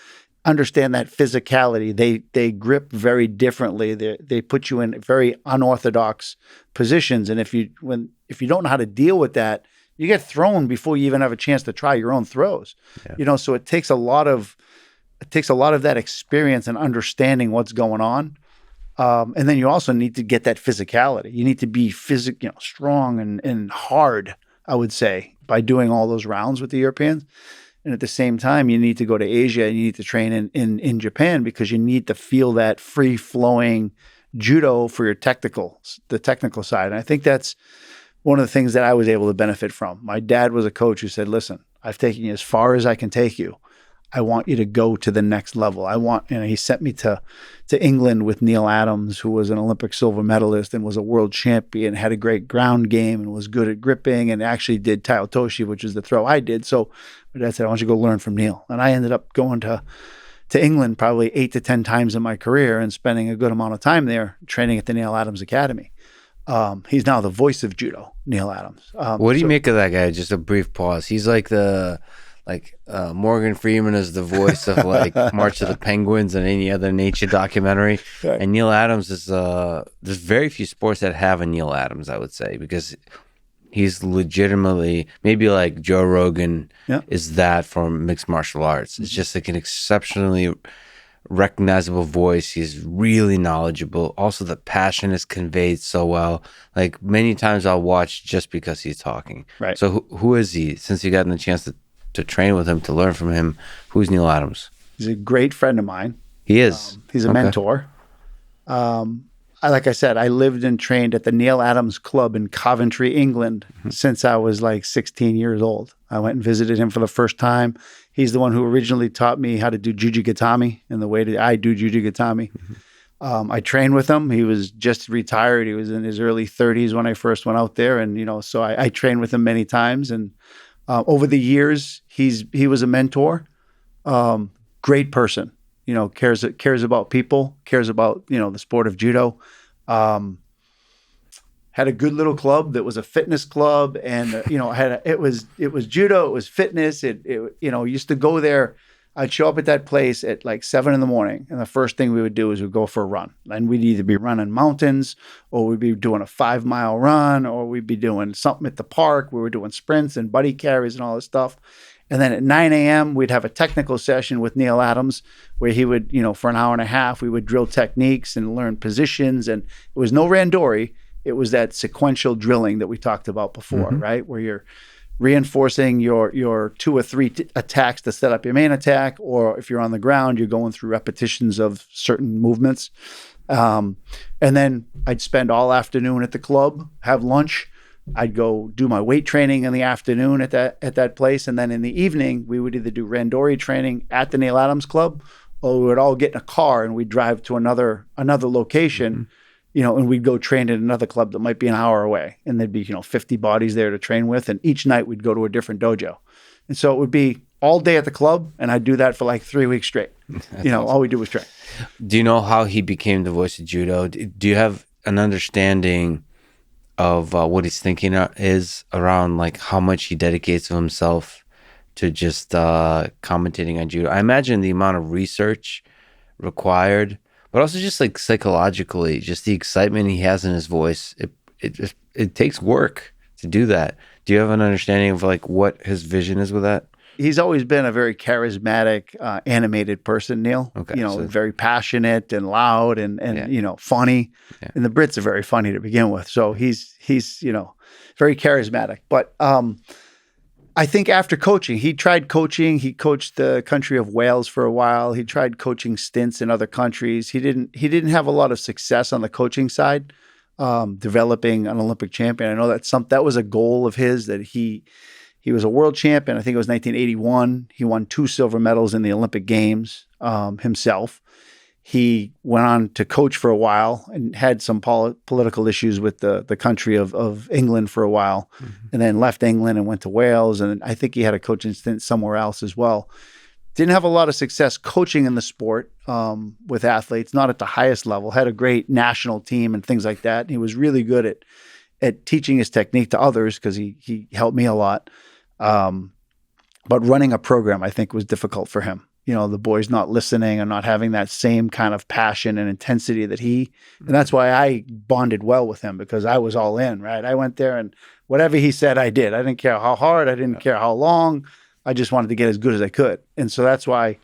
understand that physicality. They grip very differently. They put you in very unorthodox positions, and if you don't know how to deal with that, you get thrown before you even have a chance to try your own throws. Yeah. So it takes a lot of that experience and understanding what's going on. And then you also need to get that physicality. You need to be strong and hard, I would say, by doing all those rounds with the Europeans. And at the same time, you need to go to Asia and you need to train in Japan, because you need to feel that free-flowing judo for the technical side. And I think that's one of the things that I was able to benefit from. My dad was a coach who said, listen, I've taken you as far as I can take you. I want you to go to the next level. He sent me to England with Neil Adams, who was an Olympic silver medalist and was a world champion, had a great ground game and was good at gripping, and actually did Taiotoshi, which is the throw I did. So my dad said, I want you to go learn from Neil. And I ended up going to England probably 8 to 10 times in my career and spending a good amount of time there training at the Neil Adams Academy. He's now the voice of judo, Neil Adams. What do you make of that guy? Just a brief pause. He's like Morgan Freeman is the voice of like March of the Penguins and any other nature documentary. Right. And Neil Adams is there's very few sports that have a Neil Adams, I would say, because he's legitimately, maybe like Joe Rogan is that for mixed martial arts. It's just like an exceptionally recognizable voice. He's really knowledgeable. Also, the passion is conveyed so well. Like many times I'll watch just because he's talking. Right. So who is he? Since you gotten the chance to train with him, to learn from him, who's Neil Adams? He's a great friend of mine. He is. He's a mentor. Like I said, I lived and trained at the Neil Adams Club in Coventry, England, since I was like 16 years old. I went and visited him for the first time. He's the one who originally taught me how to do Jujigatami and the way that I do Jujigatami. I trained with him. He was just retired. He was in his early 30s when I first went out there. And, so I trained with him many times. And over the years, he was a mentor, great person, cares about people, cares about, the sport of judo. Had a good little club that was a fitness club, and it was judo, it was fitness. It used to go there. I'd show up at that place at like 7 a.m, and the first thing we would do is we'd go for a run. And we'd either be running mountains, or we'd be doing a 5-mile run, or we'd be doing something at the park. We were doing sprints and buddy carries and all this stuff. And then at 9 a.m, we'd have a technical session with Neil Adams, where he would, for an hour and a half, we would drill techniques and learn positions. And it was no randori. It was that sequential drilling that we talked about before, right? Where you're reinforcing your 2 or 3 attacks to set up your main attack, or if you're on the ground, you're going through repetitions of certain movements. And then I'd spend all afternoon at the club, have lunch. I'd go do my weight training in the afternoon at that place, and then in the evening we would either do randori training at the Neil Adams Club, or we would all get in a car and we'd drive to another location. And we'd go train at another club that might be an hour away, and there'd be 50 bodies there to train with, and each night we'd go to a different dojo. And so it would be all day at the club, and I'd do that for like 3 weeks straight. All we do was train. Do you know how he became the voice of judo? Do you have an understanding of what his thinking is around like how much he dedicates to himself to just commentating on judo? I imagine the amount of research required, but also just like psychologically, just the excitement he has in his voice. It takes work to do that. Do you have an understanding of like what his vision is with that? He's always been a very charismatic, animated person, Neil. Okay, very passionate and loud and funny. Yeah. And the Brits are very funny to begin with. So he's very charismatic. But I think after coaching, he tried coaching. He coached the country of Wales for a while. He tried coaching stints in other countries. He didn't have a lot of success on the coaching side, developing an Olympic champion. I know that was a goal of his, that he was a world champion. I think it was 1981. He won 2 silver medals in the Olympic Games himself. He went on to coach for a while and had some political issues with the country of England for a while, and then left England and went to Wales. And I think he had a coaching stint somewhere else as well. Didn't have a lot of success coaching in the sport with athletes, not at the highest level. Had a great national team and things like that. He was really good at teaching his technique to others, because he helped me a lot. But running a program, I think, was difficult for him. the boys not listening or not having that same kind of passion and intensity that and that's why I bonded well with him, because I was all in, right? I went there and whatever he said, I did. I didn't care how hard, I didn't care how long. I just wanted to get as good as I could. And so that's why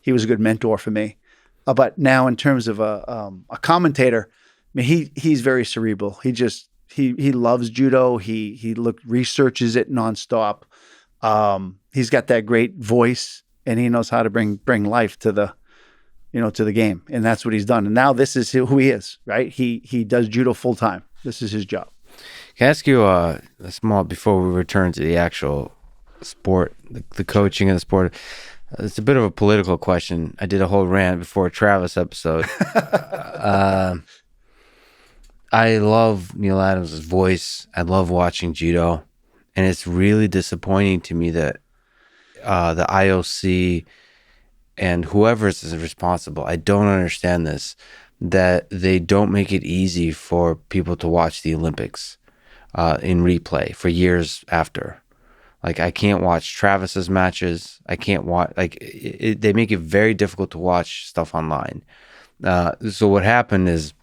he was a good mentor for me. But now in terms of a commentator, I mean, he's very cerebral. He loves judo. He researches it nonstop. He's got that great voice, and he knows how to bring life to the game, and that's what he's done. And now this is who he is, right? He does judo full time. This is his job. Can I ask you a small, before we return to the actual sport, the coaching of the sport? It's a bit of a political question. I did a whole rant before a Travis episode. I love Neil Adams' voice. I love watching judo. And it's really disappointing to me that the IOC and whoever is responsible, I don't understand this, that they don't make it easy for people to watch the Olympics in replay for years after. Like, I can't watch Travis's matches. I can't watch, they make it very difficult to watch stuff online. So what happened is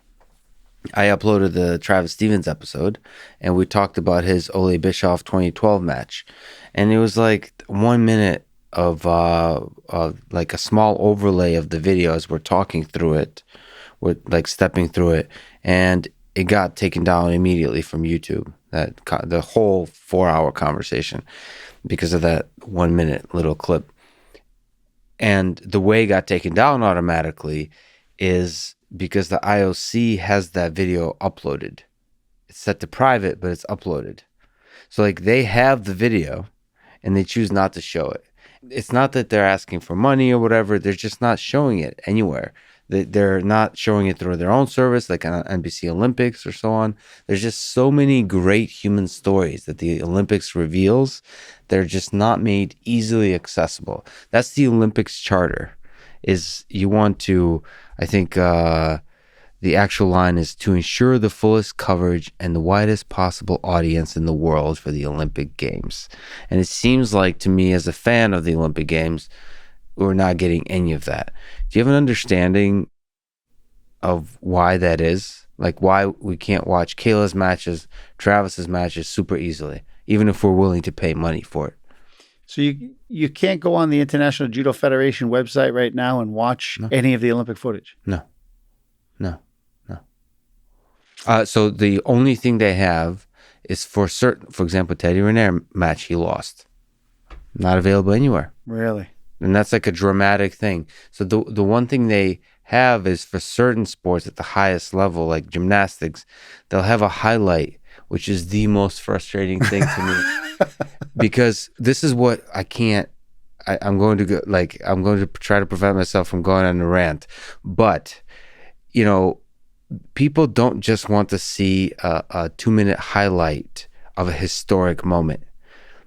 I uploaded the Travis Stevens episode, and we talked about his Ole Bischoff 2012 match. And it was like 1 minute of like a small overlay of the video as we're talking through it. We're like stepping through it. And it got taken down immediately from YouTube, the whole 4-hour conversation, because of that 1 minute little clip. And the way it got taken down automatically is because the IOC has that video uploaded. It's set to private, but it's uploaded. So like, they have the video and they choose not to show it. It's not that they're asking for money or whatever. They're just not showing it anywhere. They're not showing it through their own service, like on NBC Olympics or so on. There's just so many great human stories that the Olympics reveals. They're just not made easily accessible. That's the Olympics charter, is you want to, I think the actual line is to ensure the fullest coverage and the widest possible audience in the world for the Olympic Games. And it seems like, to me, as a fan of the Olympic Games, we're not getting any of that. Do you have an understanding of why that is? Like, why we can't watch Kayla's matches, Travis's matches super easily, even if we're willing to pay money for it? So you can't go on the International Judo Federation website right now and watch any of the Olympic footage? No. So the only thing they have is for example, Teddy Riner match, he lost. Not available anywhere. Really? And that's like a dramatic thing. So the one thing they have is for certain sports at the highest level, like gymnastics, they'll have a highlight, which is the most frustrating thing to me. Because this is what I'm going to try to prevent myself from going on a rant. But, people don't just want to see a 2-minute highlight of a historic moment.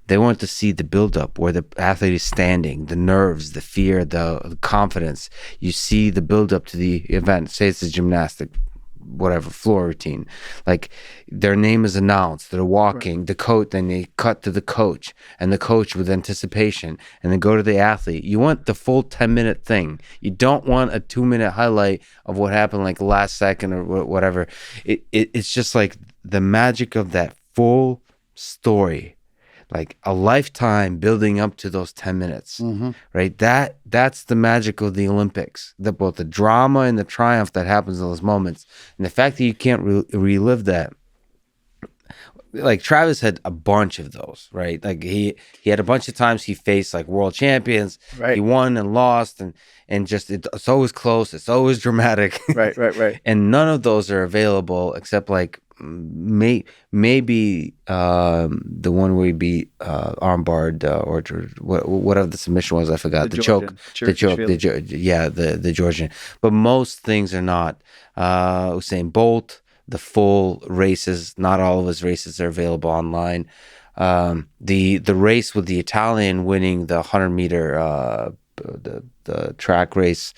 They want to see the buildup, where the athlete is standing, the nerves, the fear, the confidence. You see the buildup to the event. Say it's a gymnastic, whatever, floor routine. Like, their name is announced, they're walking, right. The coach, then they cut to the coach, and the coach with anticipation, and then go to the athlete. You want the full 10-minute thing. You don't want a 2-minute highlight of what happened like last second or whatever. It's just like the magic of that full story, like a lifetime building up to those 10 minutes, right? That's the magic of the Olympics, both the drama and the triumph that happens in those moments. And the fact that you can't relive that, like Travis had a bunch of those, right? Like he had a bunch of times he faced like world champions, right? He won and lost, and just it's always close, it's always dramatic, right. And none of those are available except like maybe the one where he beat armbarred or whatever the submission was, I forgot. The Georgian. But most things are not. Usain Bolt, the full races, not all of his races are available online. The race with the Italian winning the 100-meter the track race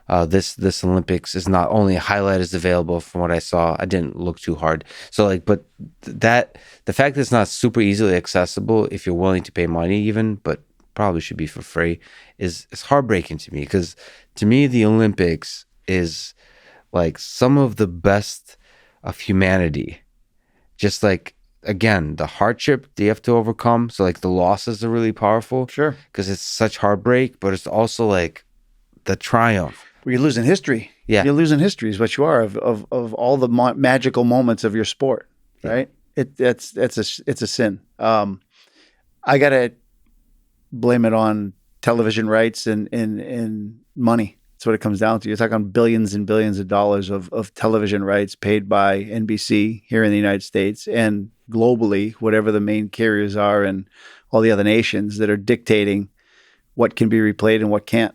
this Olympics is not only a highlight is available from what I saw. I didn't look too hard. So like, but the fact that it's not super easily accessible if you're willing to pay money even, but probably should be for free, is heartbreaking to me, because to me the Olympics is like some of the best of humanity. Just like, again, the hardship they have to overcome. So like the losses are really powerful. Sure. Because it's such heartbreak, but it's also like the triumph. Well, you're losing history. Yeah. You're losing history is what you are of all the magical moments of your sport, right? It's a sin. I gotta blame it on television rights and money. That's what it comes down to. You're talking billions and billions of dollars of television rights paid by NBC here in the United States and globally, whatever the main carriers are, and all the other nations that are dictating what can be replayed and what can't.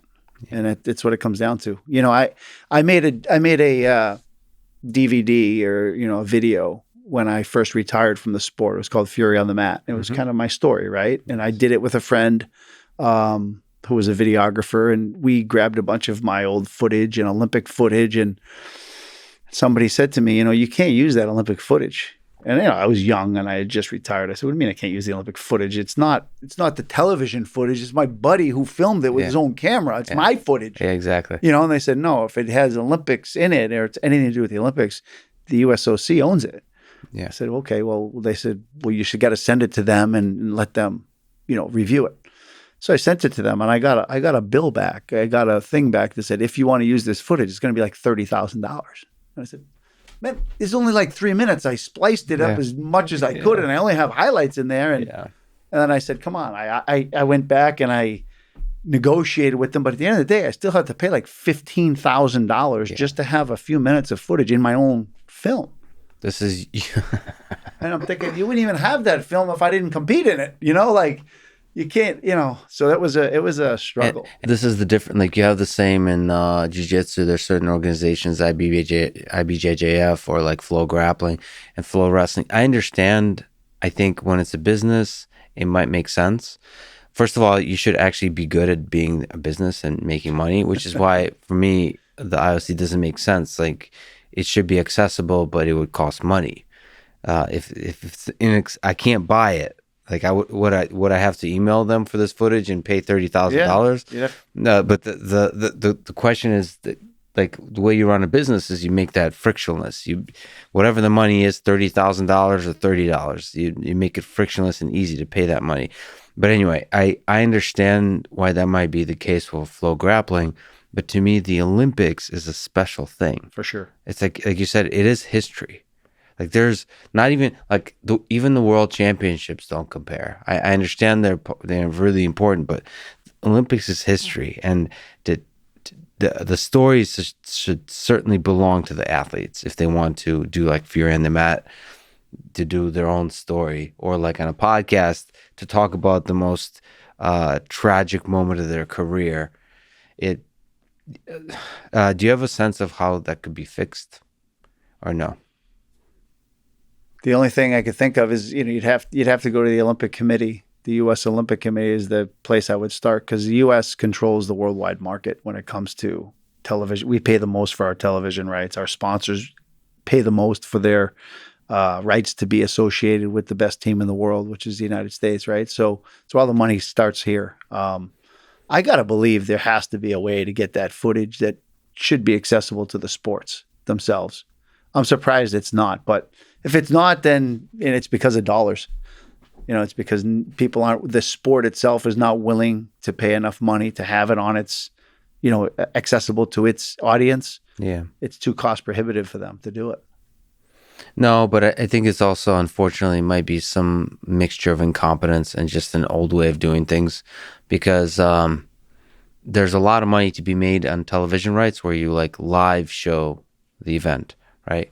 And it's what it comes down to. You know, I made a DVD or, you know, a video when I first retired from the sport. It was called Fury on the Mat. It was kind of my story, right? And I did it with a friend who was a videographer, and we grabbed a bunch of my old footage and Olympic footage. And somebody said to me, you know, you can't use that Olympic footage. And you know, I was young and I had just retired. I said, "What do you mean I can't use the Olympic footage? It's not the television footage. It's my buddy who filmed it with his own camera. It's my footage." Yeah, exactly. You know, and they said, "No, if it has Olympics in it or it's anything to do with the Olympics, the USOC owns it." Yeah. I said, "Okay." Well, they said, "Well, you should got to send it to them and let them, you know, review it." So I sent it to them, and I got a bill back. I got a thing back that said, "If you want to use this footage, it's going to be like $30,000." And I said, "Man, it's only like 3 minutes. I spliced it up as much as I could, and I only have highlights in there." And then I said, "Come on." I went back and I negotiated with them, but at the end of the day, I still had to pay like $15,000 just to have a few minutes of footage in my own film. This is, and I'm thinking, you wouldn't even have that film if I didn't compete in it. You know, like you can't. You know, so it was a struggle. And this is the different. Like you have the same in jiu-jitsu. There's certain organizations, IBJJF, or like Flow Grappling and Flow Wrestling. I understand. I think when it's a business, it might make sense. First of all, you should actually be good at being a business and making money, which is why, for me, the IOC doesn't make sense. Like, it should be accessible, but it would cost money. If it's I can't buy it. Like, would I have to email them for this footage and pay $30,000? Yeah. No, but the question is that, like, the way you run a business is you make that frictionless. Whatever the money is, $30,000 or $30, you make it frictionless and easy to pay that money. But anyway, I understand why that might be the case with Flow Grappling, but to me, the Olympics is a special thing. For sure. It's like you said, it is history. Like, there's not even like even the World Championships don't compare. I understand they're really important, but Olympics is history, and the stories should certainly belong to the athletes if they want to do like Fury on the Mat, to do their own story, or like on a podcast to talk about the most tragic moment of their career. Do you have a sense of how that could be fixed, or no? The only thing I could think of is, you know, you'd have to go to the Olympic Committee. The U.S. Olympic Committee is the place I would start, because the U.S. controls the worldwide market when it comes to television. We pay the most for our television rights. Our sponsors pay the most for their rights to be associated with the best team in the world, which is the United States, right? So all the money starts here. I got to believe there has to be a way to get that footage that should be accessible to the sports themselves. I'm surprised it's not, but if it's not, then it's because of dollars. You know, it's because the sport itself is not willing to pay enough money to have it on its, you know, accessible to its audience. Yeah. It's too cost prohibitive for them to do it. No, but I think it's also, unfortunately, might be some mixture of incompetence and just an old way of doing things, because there's a lot of money to be made on television rights where you like live show the event, right?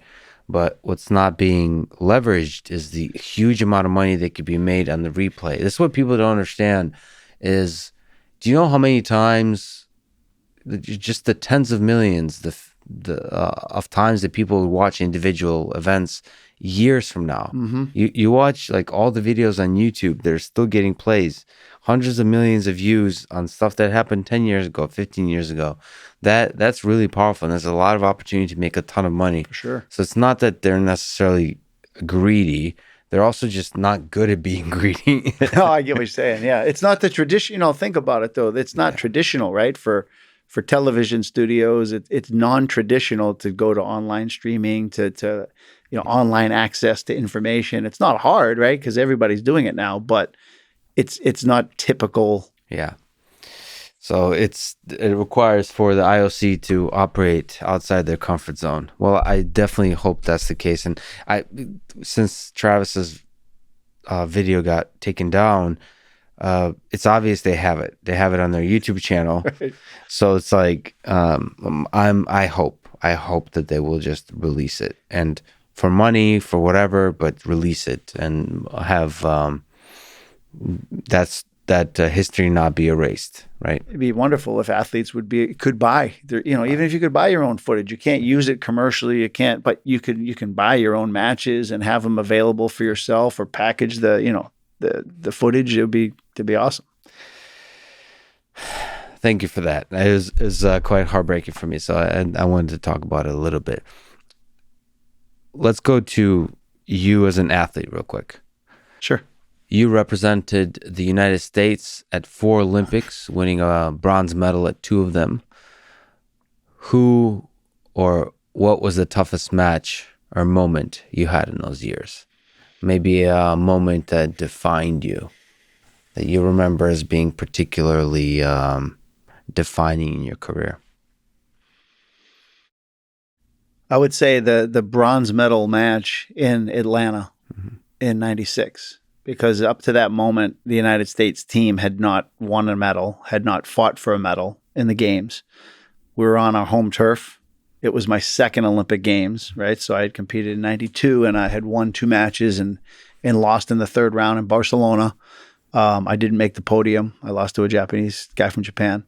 But what's not being leveraged is the huge amount of money that could be made on the replay. This is what people don't understand is, do you know how many times, just the tens of millions, of times that people would watch individual events years from now? Mm-hmm. You watch like all the videos on YouTube, they're still getting plays, hundreds of millions of views on stuff that happened 10 years ago, 15 years ago. That's really powerful, and there's a lot of opportunity to make a ton of money. For sure. So it's not that they're necessarily greedy. they're also just not good at being greedy. No, I get what you're saying. Yeah, it's not the tradition. Think about it though. It's not traditional, right? For television studios, it's non-traditional to go to online streaming, to online access to information. It's not hard, right? Because everybody's doing it now, but it's not typical. Yeah. So it requires for the IOC to operate outside their comfort zone. Well, I definitely hope that's the case. And since Travis's video got taken down, it's obvious they have it. They have it on their YouTube channel. Right. So it's like I hope that they will just release it, and for money, for whatever, but release it and have that history not be erased, right? It'd be wonderful if athletes could buy their, even if you could buy your own footage. You can't use it commercially, but you can buy your own matches and have them available for yourself, or package the footage. It'd be awesome. Thank you for that. It was quite heartbreaking for me, so I wanted to talk about it a little bit. Let's go to you as an athlete real quick. Sure. You represented the United States at 4 Olympics, winning a bronze medal at 2 of them. Who or what was the toughest match or moment you had in those years? Maybe a moment that defined you, that you remember as being particularly defining in your career. I would say the bronze medal match in Atlanta in '96. Because up to that moment, the United States team had not won a medal, had not fought for a medal in the games. We were on our home turf. It was my second Olympic Games, right? So I had competed in '92, and I had won 2 matches and lost in the 3rd round in Barcelona. I didn't make the podium. I lost to a Japanese guy from Japan.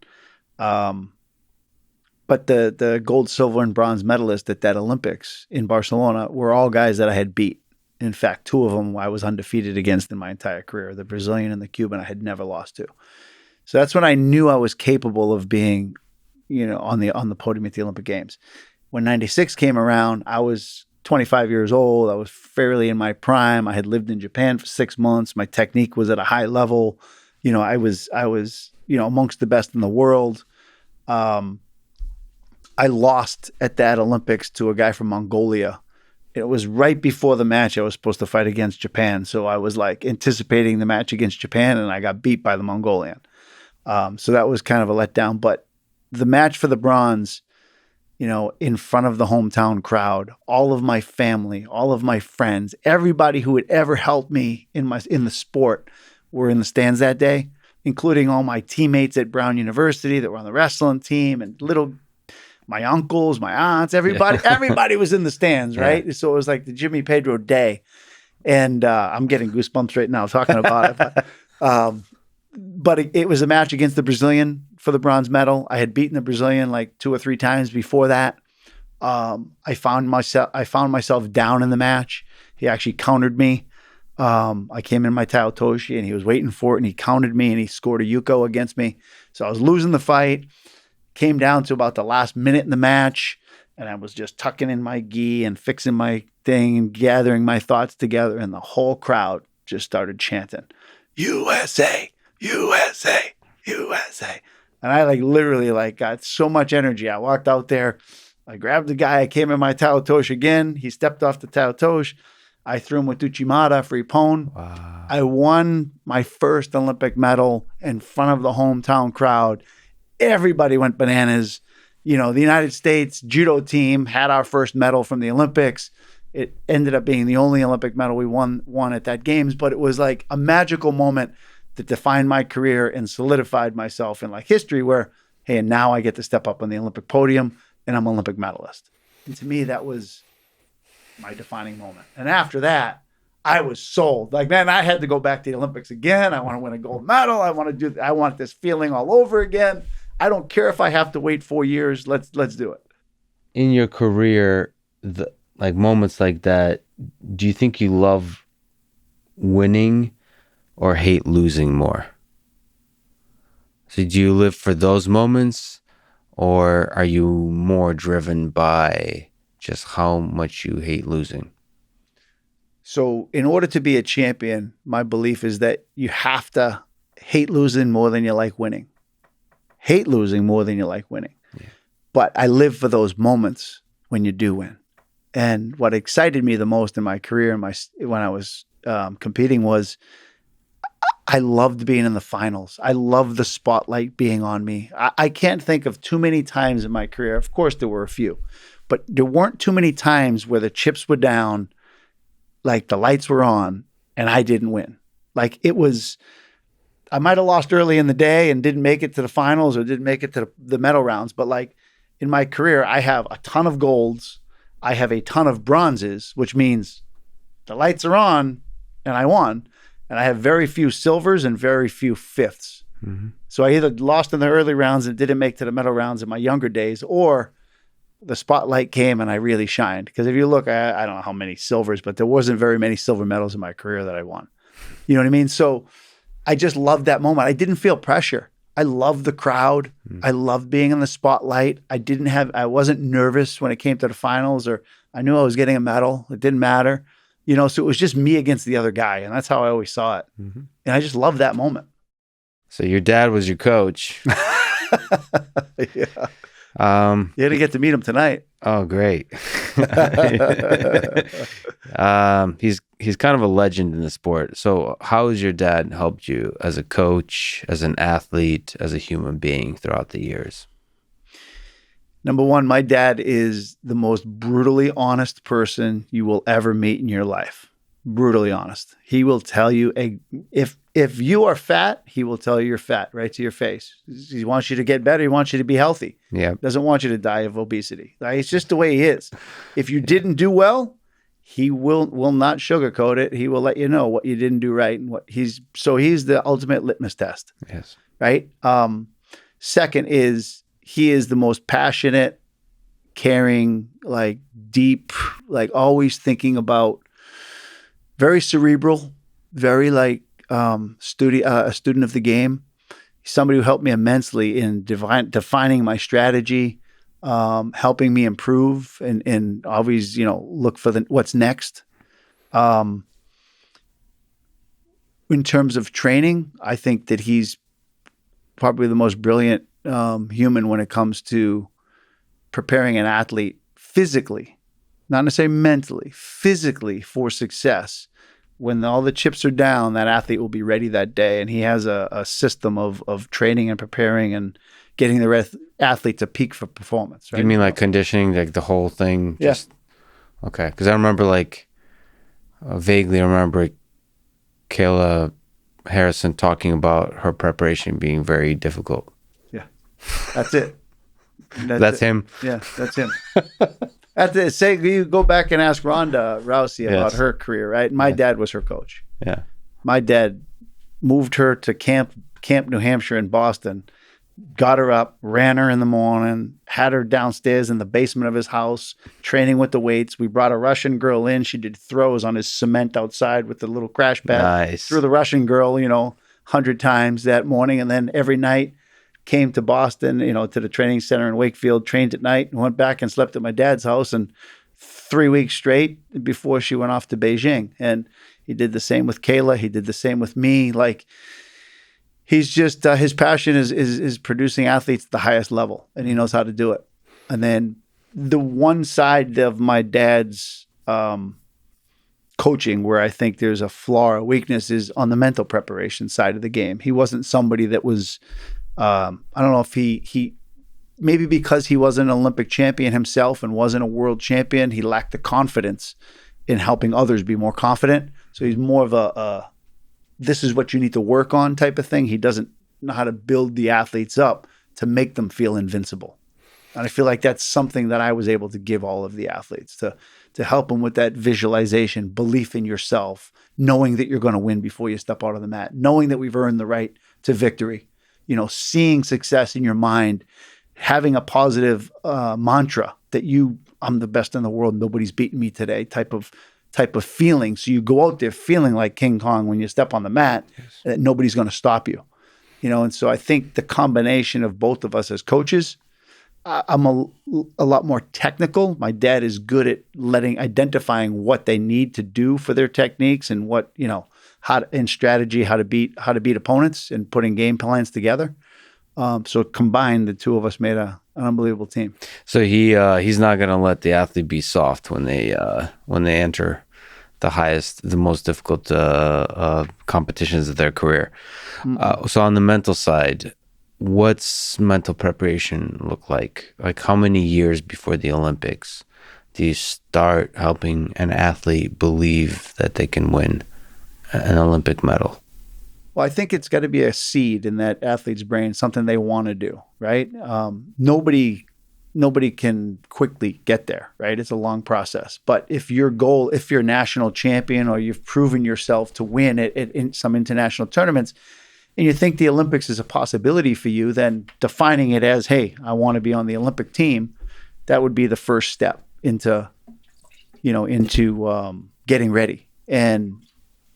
But the gold, silver, and bronze medalists at that Olympics in Barcelona were all guys that I had beat. In fact, 2 of them I was undefeated against in my entire career. The Brazilian and the Cuban I had never lost to. So that's when I knew I was capable of being, on the podium at the Olympic Games. When '96 came around, I was 25 years old. I was fairly in my prime. I had lived in Japan for 6 months. My technique was at a high level. I was amongst the best in the world. I lost at that Olympics to a guy from Mongolia. It was right before the match I was supposed to fight against Japan. So I was like anticipating the match against Japan, and I got beat by the Mongolian. So that was kind of a letdown. But the match for the bronze, in front of the hometown crowd, all of my family, all of my friends, everybody who had ever helped me in the sport were in the stands that day, including all my teammates at Brown University that were on the wrestling team, and my uncles, my aunts, everybody was in the stands, right? Yeah. So it was like the Jimmy Pedro day. And I'm getting goosebumps right now talking about it. But it was a match against the Brazilian for the bronze medal. I had beaten the Brazilian like 2 or 3 times before that. I found myself down in the match. He actually countered me. I came in my Taotoshi, and he was waiting for it, and he countered me, and he scored a Yuko against me. So I was losing the fight. Came down to about the last minute in the match, and I was just tucking in my gi and fixing my thing and gathering my thoughts together, and the whole crowd just started chanting, USA, USA, USA. And I literally got so much energy. I walked out there, I grabbed the guy, I came in my Taotosh again. He stepped off the Taotosh. I threw him with Uchimata for Ippon. Wow. I won my first Olympic medal in front of the hometown crowd. Everybody went bananas. The United States judo team had our first medal from the Olympics. It ended up being the only Olympic medal we won at that games, but it was like a magical moment that defined my career and solidified myself in history where, hey, and now I get to step up on the Olympic podium and I'm an Olympic medalist. And to me, that was my defining moment. And after that, I was sold. Man, I had to go back to the Olympics again. I want to win a gold medal. I want this feeling all over again. I don't care if I have to wait 4 years. Let's do it. In your career, moments like that, do you think you love winning or hate losing more? So do you live for those moments, or are you more driven by just how much you hate losing? So in order to be a champion, my belief is that you have to hate losing more than you like winning. Hate losing more than you like winning. Yeah. But I live for those moments when you do win. And what excited me the most in my career when I was competing was I loved being in the finals. I loved the spotlight being on me. I can't think of too many times in my career. Of course, there were a few. But there weren't too many times where the chips were down, like the lights were on, and I didn't win. Like it was, I might have lost early in the day and didn't make it to the finals or didn't make it to the medal rounds. But like in my career, I have a ton of golds. I have a ton of bronzes, which means the lights are on and I won. And I have very few silvers and very few fifths. Mm-hmm. So I either lost in the early rounds and didn't make to the medal rounds in my younger days, or the spotlight came and I really shined. Because if you look, I don't know how many silvers, but there wasn't very many silver medals in my career that I won. You know what I mean? So I just loved that moment. I didn't feel pressure. I loved the crowd. I loved being in the spotlight. I wasn't nervous when it came to the finals, or I knew I was getting a medal. It didn't matter. You know, so it was just me against the other guy. And that's how I always saw it. Mm-hmm. And I just loved that moment. So your dad was your coach. Yeah. You had to get to meet him tonight. Oh, great. He's kind of a legend in the sport. So how has your dad helped you as a coach, as an athlete, as a human being throughout the years? Number one, my dad is the most brutally honest person you will ever meet in your life. Brutally honest. He will tell you, if you are fat, he will tell you you're fat right to your face. He wants you to get better. He wants you to be healthy. Yeah. Doesn't want you to die of obesity. It's just the way he is. If you didn't do well, he will not sugarcoat it. He will let you know what you didn't do right and he's the ultimate litmus test. Yes. Right? Second is, he is the most passionate, caring, like deep, like always thinking about, very cerebral, very like a student of the game. Somebody who helped me immensely in defining my strategy, helping me improve and always, look for what's next. In terms of training, I think that he's probably the most brilliant human when it comes to preparing an athlete physically, not necessarily mentally, physically for success. When all the chips are down, that athlete will be ready that day. And he has a system of training and preparing and getting the athlete to peak for performance. Right? You mean like conditioning, like the whole thing? Yes. Yeah. Okay. Because I remember vaguely remember Kayla Harrison talking about her preparation being very difficult. Yeah. That's it. That's him? Yeah, that's him. You go back and ask Ronda Rousey about her career, right? My dad was her coach. Yeah. My dad moved her to Camp New Hampshire in Boston, got her up, ran her in the morning, had her downstairs in the basement of his house, training with the weights. We brought a Russian girl in. She did throws on his cement outside with the little crash pad. Nice. Threw the Russian girl, 100 times that morning. And then every night, came to Boston, to the training center in Wakefield, trained at night, and went back and slept at my dad's house and 3 weeks straight before she went off to Beijing. And he did the same with Kayla. He did the same with me. Like, he's just, his passion is producing athletes at the highest level, and he knows how to do it. And then the one side of my dad's coaching where I think there's a flaw or weakness is on the mental preparation side of the game. He wasn't somebody that was... I don't know if he maybe because he wasn't an Olympic champion himself and wasn't a world champion, he lacked the confidence in helping others be more confident. So he's more of a this is what you need to work on type of thing. He doesn't know how to build the athletes up to make them feel invincible. And I feel like that's something that I was able to give all of the athletes to help them with that visualization, belief in yourself, knowing that you're going to win before you step out of the mat, knowing that we've earned the right to victory. Seeing success in your mind, having a positive mantra that I'm the best in the world, nobody's beaten me today type of feeling. So you go out there feeling like King Kong when you step on the mat, that nobody's going to stop you. And so I think the combination of both of us as coaches I'm a lot more technical. My dad is good at identifying what they need to do for their techniques and what, in strategy, how to beat opponents and putting game plans together. So combined, the two of us made an unbelievable team. So he's not going to let the athlete be soft when they enter the most difficult competitions of their career. So on the mental side, what's mental preparation look like? Like how many years before the Olympics do you start helping an athlete believe that they can win an Olympic medal? Well, I think it's got to be a seed in that athlete's brain, something they want to do, right? Nobody can quickly get there, right? It's a long process. But if you're national champion or you've proven yourself to win in some international tournaments, and you think the Olympics is a possibility for you, then defining it as, hey, I want to be on the Olympic team, that would be the first step into getting ready. And,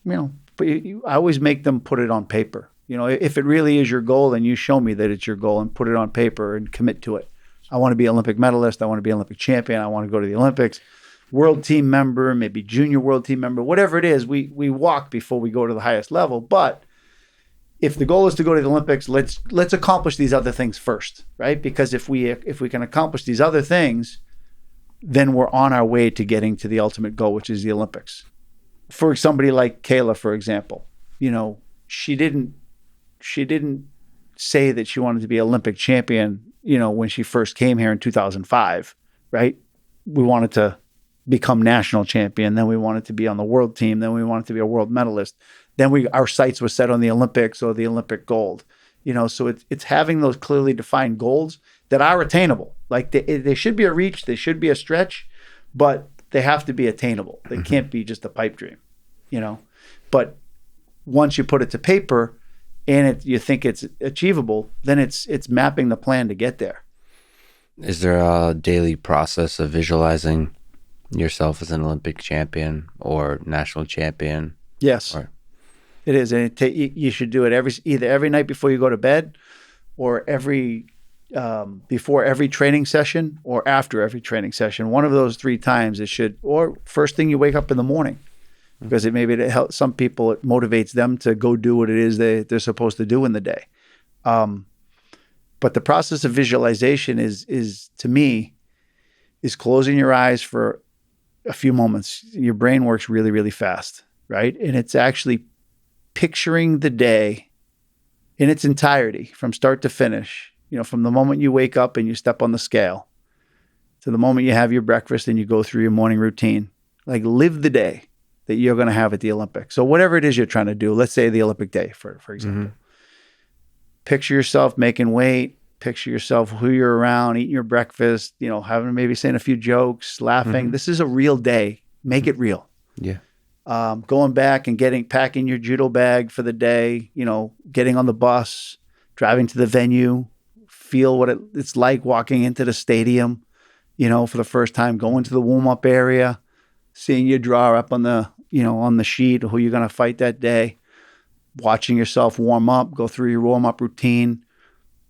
but I always make them put it on paper. If it really is your goal, then you show me that it's your goal and put it on paper and commit to it. I want to be an Olympic medalist. I want to be an Olympic champion. I want to go to the Olympics. World team member, maybe junior world team member, whatever it is, we walk before we go to the highest level. But if the goal is to go to the Olympics, let's accomplish these other things first, right? Because if we can accomplish these other things, then we're on our way to getting to the ultimate goal, which is the Olympics. For somebody like Kayla, for example, she didn't say that she wanted to be Olympic champion, when she first came here in 2005, right? We wanted to become national champion. Then we wanted to be on the world team. Then we wanted to be a world medalist. Then our sights were set on the Olympics or the Olympic gold, so it's having those clearly defined goals that are attainable. Like they should be a reach, they should be a stretch, but they have to be attainable. They can't be just a pipe dream, but once you put it to paper and you think it's achievable, then it's mapping the plan to get there. Is there a daily process of visualizing yourself as an Olympic champion or national champion? Yes. It is, and you should do it either every night before you go to bed, or before every training session, or after every training session. One of those 3 times or first thing you wake up in the morning, because it helps some people. It motivates them to go do what it is they're supposed to do in the day. But the process of visualization is to me is closing your eyes for a few moments. Your brain works really, really fast, right? And it's actually picturing the day in its entirety from start to finish, from the moment you wake up and you step on the scale to the moment you have your breakfast and you go through your morning routine. Like, live the day that you're going to have at the Olympics. So whatever it is you're trying to do, let's say the Olympic day, for example. Picture yourself making weight, picture yourself who you're around, eating your breakfast, saying a few jokes, laughing. This is a real day. Make it real. Yeah. Going back and packing your judo bag for the day, getting on the bus, driving to the venue, feel what it's like walking into the stadium, for the first time, going to the warm-up area, seeing your draw up on the sheet, who you're going to fight that day, watching yourself warm up, go through your warm-up routine,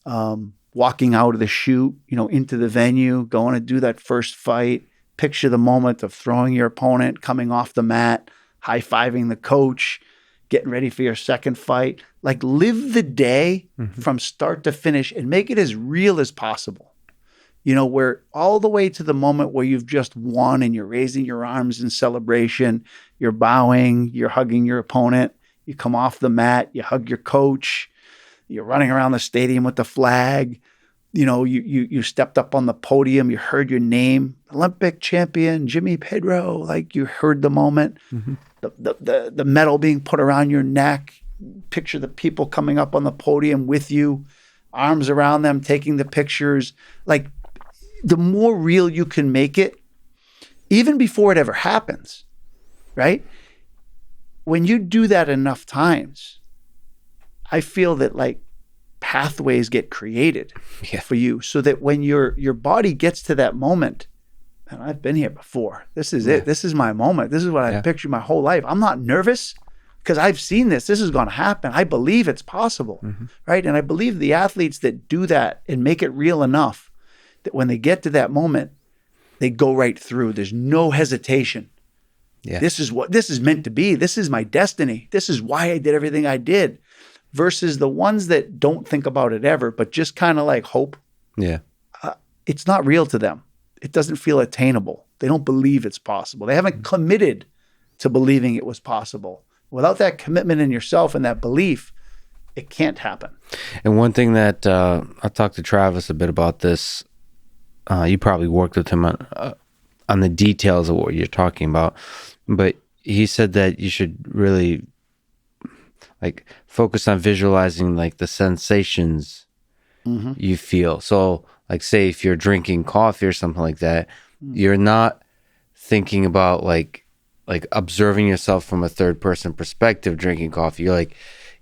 walking out of the chute, into the venue, going to do that first fight, picture the moment of throwing your opponent, coming off the mat, high-fiving the coach, getting ready for your second fight. Like, live the day from start to finish and make it as real as possible. Where all the way to the moment where you've just won and you're raising your arms in celebration, you're bowing, you're hugging your opponent, you come off the mat, you hug your coach, you're running around the stadium with the flag, you stepped up on the podium, you heard your name, Olympic champion, Jimmy Pedro, like you heard the moment, the medal being put around your neck, picture the people coming up on the podium with you, arms around them, taking the pictures. Like, the more real you can make it, even before it ever happens, right? When you do that enough times, I feel that like pathways get created for you, so that when your body gets to that moment, and I've been here before. This is it. This is my moment. This is what I've pictured my whole life. I'm not nervous because I've seen this. This is going to happen. I believe it's possible, right? And I believe the athletes that do that and make it real enough, that when they get to that moment, they go right through. There's no hesitation. Yeah. This is meant to be. This is my destiny. This is why I did everything I did. Versus the ones that don't think about it ever, but just kind of like hope. Yeah. It's not real to them. It doesn't feel attainable. They don't believe it's possible. They haven't committed to believing it was possible. Without that commitment in yourself and that belief, it can't happen. And one thing that I talked to Travis a bit about this. You probably worked with him on the details of what you're talking about, but he said that you should really like focus on visualizing like the sensations you feel. So like say if you're drinking coffee or something like that, you're not thinking about like observing yourself from a third person perspective drinking coffee.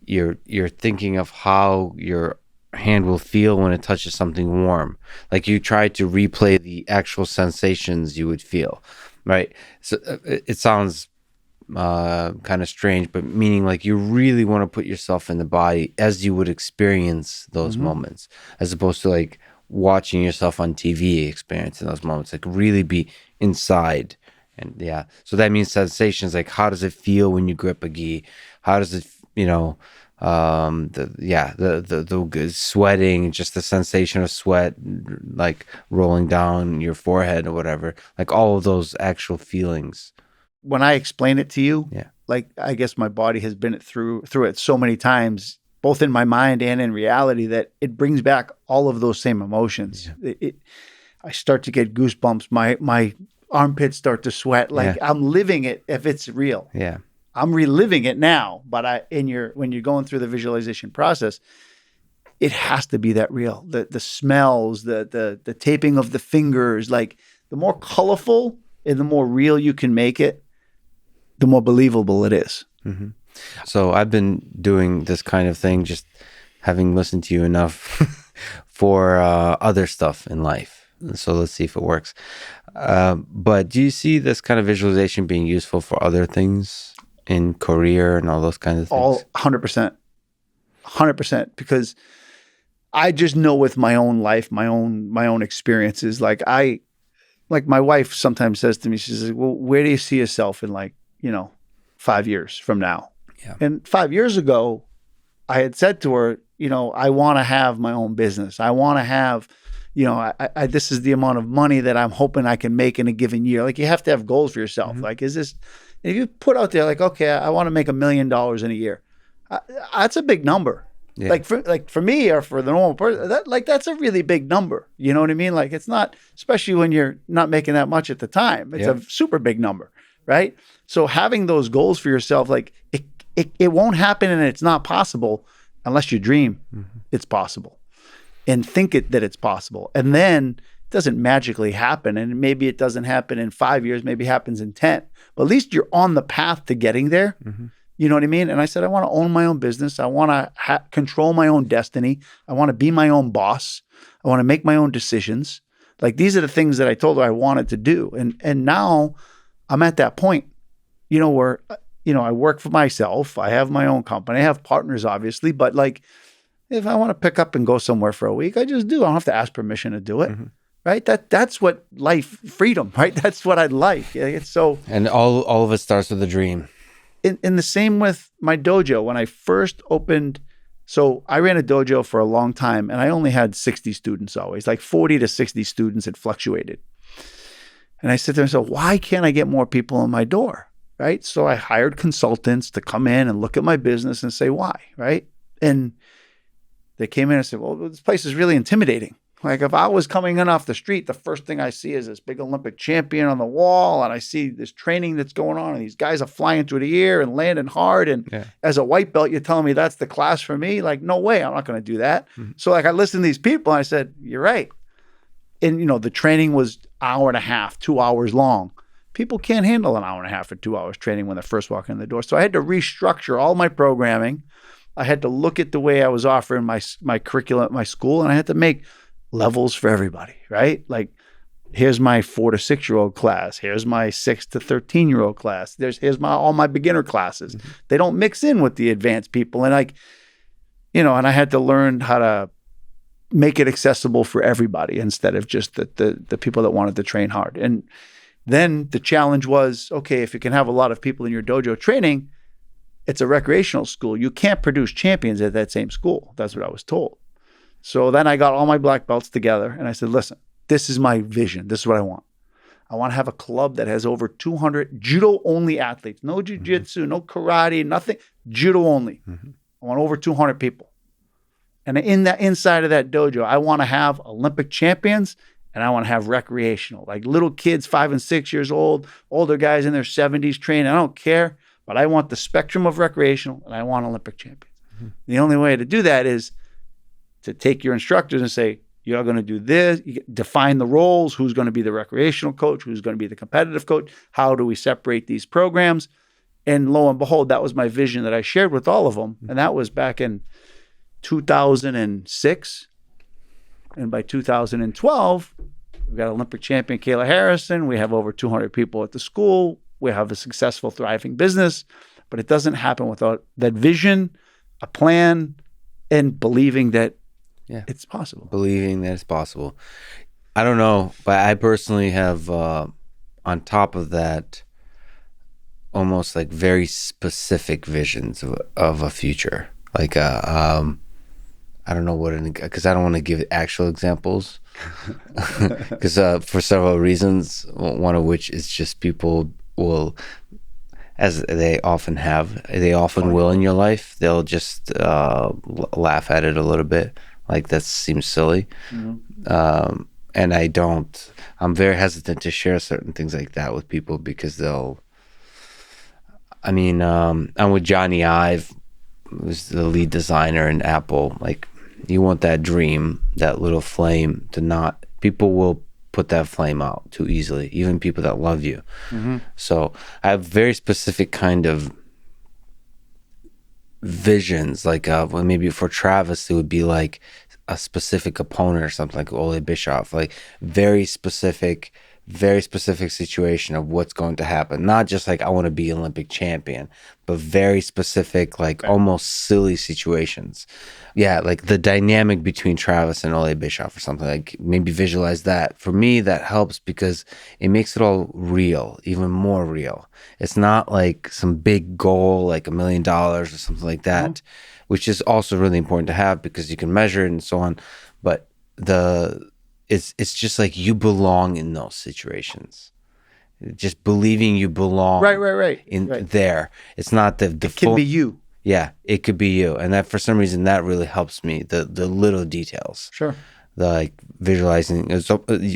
You're thinking of how your hand will feel when it touches something warm. Like you try to replay the actual sensations you would feel, right? So it sounds kind of strange, but meaning like you really want to put yourself in the body as you would experience those moments, as opposed to like watching yourself on TV experiencing those moments. Like really be inside. And yeah, so that means sensations. Like how does it feel when you grip a gi? How does it, the sweating, just the sensation of sweat like rolling down your forehead or whatever, like all of those actual feelings. When I explain it to you, Yeah. like I guess my body has been through it so many times, both in my mind and in reality, that it brings back all of those same emotions. Yeah. I start to get goosebumps. My armpits start to sweat. Like I'm living it if it's real. Yeah. I'm reliving it now, but when you're going through the visualization process, it has to be that real. The smells, the taping of the fingers, like the more colorful and the more real you can make it, the more believable it is. Mm-hmm. So I've been doing this kind of thing, just having listened to you enough for other stuff in life. So let's see if it works. But do you see this kind of visualization being useful for other things in career and all those kinds of things? All 100%, because I just know with my own life, my own experiences, like my wife sometimes says to me, she says, well, where do you see yourself in 5 years from now? Yeah. And 5 years ago, I had said to her, I want to have my own business. I want to have, this is the amount of money that I'm hoping I can make in a given year. Like you have to have goals for yourself. Mm-hmm. Like, if you put out there like, okay, I want to make $1 million in a year. That's a big number. Yeah. Like for me or for the normal person, that's a really big number. You know what I mean? Like it's not, especially when you're not making that much at the time. It's a super big number, right? So having those goals for yourself, like it won't happen and it's not possible unless you dream it's possible and think that it's possible. And then it doesn't magically happen. And maybe it doesn't happen in 5 years, maybe it happens in 10. But at least you're on the path to getting there. Mm-hmm. You know what I mean? And I said, I want to own my own business. I want to control my own destiny. I want to be my own boss. I want to make my own decisions. Like these are the things that I told her I wanted to do. And now I'm at that point, where, I work for myself. I have my own company. I have partners, obviously. But like, if I want to pick up and go somewhere for a week, I just do. I don't have to ask permission to do it. Mm-hmm. Right? That's what life, freedom, right? That's what I'd like. It's so. And all of it starts with a dream. In the same with my dojo, when I first opened, so I ran a dojo for a long time and I only had 60 students always, like 40 to 60 students. It fluctuated. And I said to myself, why can't I get more people in my door? Right? So I hired consultants to come in and look at my business and say, why? Right? And they came in and said, well, this place is really intimidating. Like if I was coming in off the street, the first thing I see is this big Olympic champion on the wall, and I see this training that's going on, and these guys are flying through the air and landing hard. And as a white belt, you're telling me that's the class for me? Like, no way, I'm not going to do that. Mm-hmm. So like I listened to these people, and I said, you're right. And the training was hour and a half, 2 hours long. People can't handle an hour and a half or 2 hours training when they're first walking in the door. So I had to restructure all my programming. I had to look at the way I was offering my curriculum at my school, and I had to make levels for everybody, right? Like, here's my 4 to 6 year old class. Here's my 6 to 13 year old class. Here's all my beginner classes. Mm-hmm. They don't mix in with the advanced people. And and I had to learn how to, make it accessible for everybody instead of just the people that wanted to train hard. And then the challenge was, okay, if you can have a lot of people in your dojo training, it's a recreational school. You can't produce champions at that same school. That's what I was told. So then I got all my black belts together and I said, listen, this is my vision. This is what I want. I want to have a club that has over 200 judo-only athletes. No jiu-jitsu, no karate, nothing. Judo only. I want over 200 people. And in that inside of that dojo, I want to have Olympic champions and I want to have recreational. Like little kids, 5 and 6 years old, older guys in their 70s training. I don't care. But I want the spectrum of recreational and I want Olympic champions. The only way to do that is to take your instructors and say, you're going to do this, you define the roles, who's going to be the recreational coach, who's going to be the competitive coach, how do we separate these programs? And lo and behold, that was my vision that I shared with all of them. And that was back in 2006. And by 2012, we've got Olympic champion Kayla Harrison. We have over 200 people at the school. We have a successful, thriving business. But it doesn't happen without that vision, a plan, and believing that it's possible. Believing that it's possible. I don't know, but I personally have, on top of that, almost like very specific visions of a future. Like, I don't know what, because I don't want to give actual examples, because for several reasons, one of which is just people will, as they often will in your life, they'll just laugh at it a little bit. Like, that seems silly. And I'm very hesitant to share certain things like that with people because I'm with Johnny Ive, who's the lead designer in Apple. Like, you want that dream, that little flame people will put that flame out too easily, even people that love you. So I have very specific kind of visions, like maybe for Travis it would be like a specific opponent or something, like Ole Bischoff, like very specific situation of what's going to happen, not just like I want to be Olympic champion, but very specific, like almost silly situations. Like the dynamic between Travis and Ole Bischoff or something, like maybe visualize that. For me, that helps because it makes it all real, even more real. It's not like some big goal, like $1 million or something like that, which is also really important to have because you can measure it and so on. But it's just like you belong in those situations. Just believing you belong there. It's not the it can be you. Yeah, it could be you. And that, for some reason, that really helps me. The little details. Sure. The like visualizing.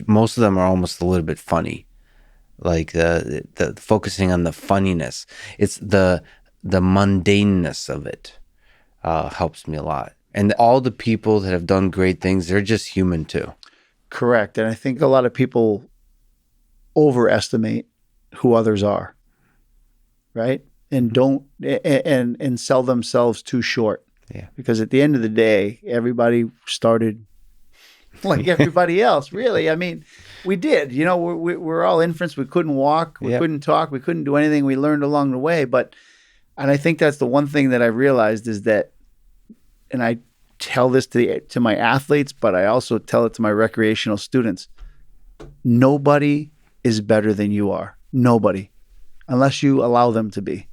Most of them are almost a little bit funny. Like the focusing on the funniness. It's the mundaneness of it helps me a lot. And all the people that have done great things, they're just human too. Correct. And I think a lot of people overestimate who others are, right? And don't and sell themselves too short. Yeah. Because at the end of the day, everybody started like everybody else, really. I mean, we did. You know, we're all infants. We couldn't walk. We couldn't talk. We couldn't do anything. We learned along the way. And I think that's the one thing that I realized is that, and I tell this to my athletes, but I also tell it to my recreational students. Nobody is better than you are. Nobody. Unless you allow them to be.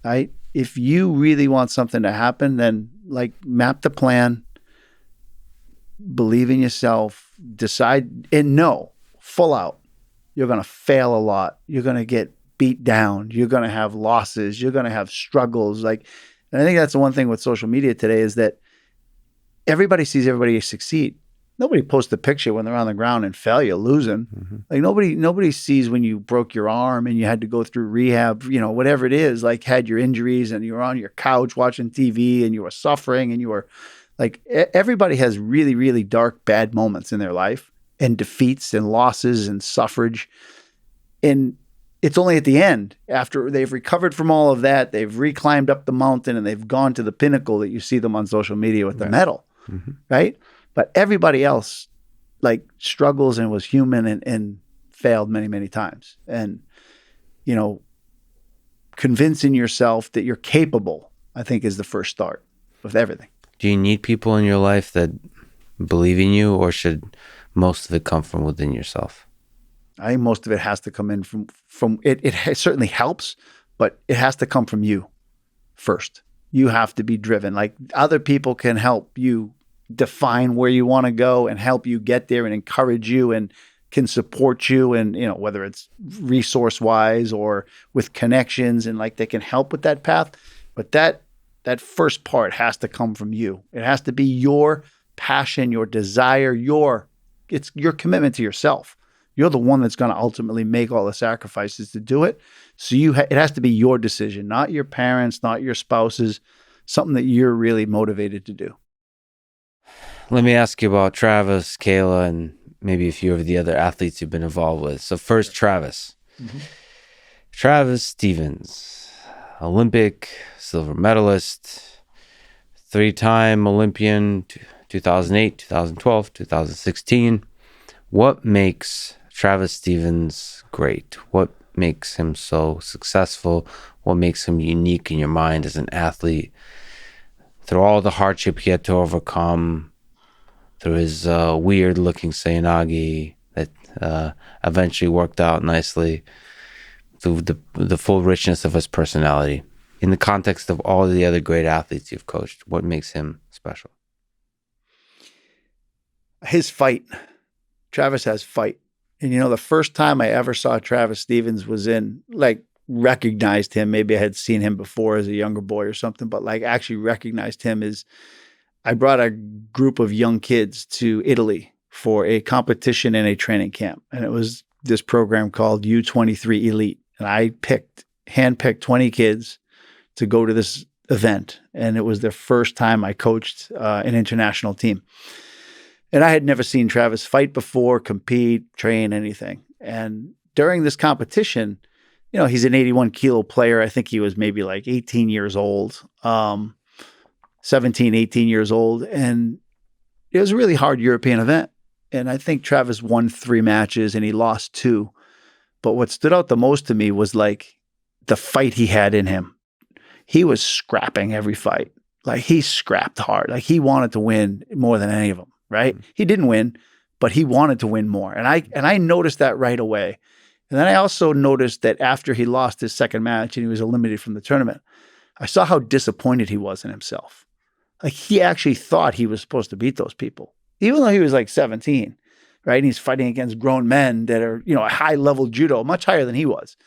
Right? If you really want something to happen, then like map the plan, believe in yourself, decide, and know full out. You're going to fail a lot. You're going to get beat down. You're going to have losses. You're going to have struggles. And I think that's the one thing with social media today is that everybody sees everybody succeed. Nobody posts a picture when they're on the ground and failure, losing. Like nobody sees when you broke your arm and you had to go through rehab, whatever it is, like had your injuries and you were on your couch watching TV and you were suffering and you were like, everybody has really, really dark, bad moments in their life and defeats and losses and suffrage. And it's only at the end, after they've recovered from all of that, they've reclimbed up the mountain and they've gone to the pinnacle that you see them on social media with the medal, right? But everybody else like struggles and was human and failed many, many times. And, convincing yourself that you're capable, I think is the first start with everything. Do you need people in your life that believe in you, or should most of it come from within yourself? I think most of it has to come in from it. It certainly helps, but it has to come from you first. You have to be driven. Like, other people can help you define where you want to go and help you get there and encourage you and can support you, and whether it's resource wise or with connections, and like they can help with that path. But that first part has to come from you. It has to be your passion, your desire, it's your commitment to yourself. You're the one that's going to ultimately make all the sacrifices to do it. So it has to be your decision, not your parents, not your spouses, something that you're really motivated to do. Let me ask you about Travis, Kayla, and maybe a few of the other athletes you've been involved with. So first, Travis. Mm-hmm. Travis Stevens, Olympic silver medalist, 3-time Olympian, 2008, 2012, 2016. What makes Travis Stevens great? What makes him so successful? What makes him unique in your mind as an athlete? Through all the hardship he had to overcome, through his weird-looking seoinage that eventually worked out nicely, through the full richness of his personality. In the context of all the other great athletes you've coached, what makes him special? His fight. Travis has fight. And the first time I ever saw Travis Stevens was recognized him. Maybe I had seen him before as a younger boy or something, but actually recognized him is I brought a group of young kids to Italy for a competition and a training camp. And it was this program called U23 Elite. And I handpicked 20 kids to go to this event. And it was the first time I coached an international team. And I had never seen Travis fight before, compete, train, anything. And during this competition, he's an 81 kilo player. I think he was maybe 18 years old, 17, 18 years old. And it was a really hard European event. And I think Travis won 3 matches and he lost 2. But what stood out the most to me was the fight he had in him. He was scrapping every fight. He scrapped hard. He wanted to win more than any of them. Right? Mm-hmm. He didn't win, but he wanted to win more. And I noticed that right away. And then I also noticed that after he lost his second match and he was eliminated from the tournament, I saw how disappointed he was in himself. He actually thought he was supposed to beat those people, even though he was 17, right? And he's fighting against grown men that are, a high level judo, much higher than he was.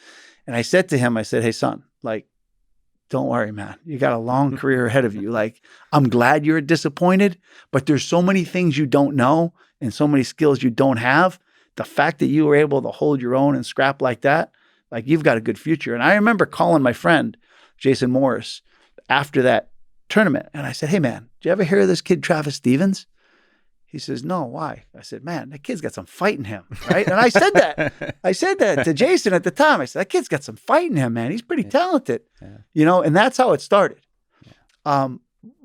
And I said to him, hey son, don't worry, man. You got a long career ahead of you. I'm glad you're disappointed, but there's so many things you don't know and so many skills you don't have. The fact that you were able to hold your own and scrap like that, you've got a good future. And I remember calling my friend, Jason Morris, after that tournament. And I said, hey, man, did you ever hear of this kid, Travis Stevens? He says, no, why? I said, man, that kid's got some fight in him, right? And I said that to Jason at the time. I said, that kid's got some fight in him, man. He's pretty talented, and that's how it started. Yeah.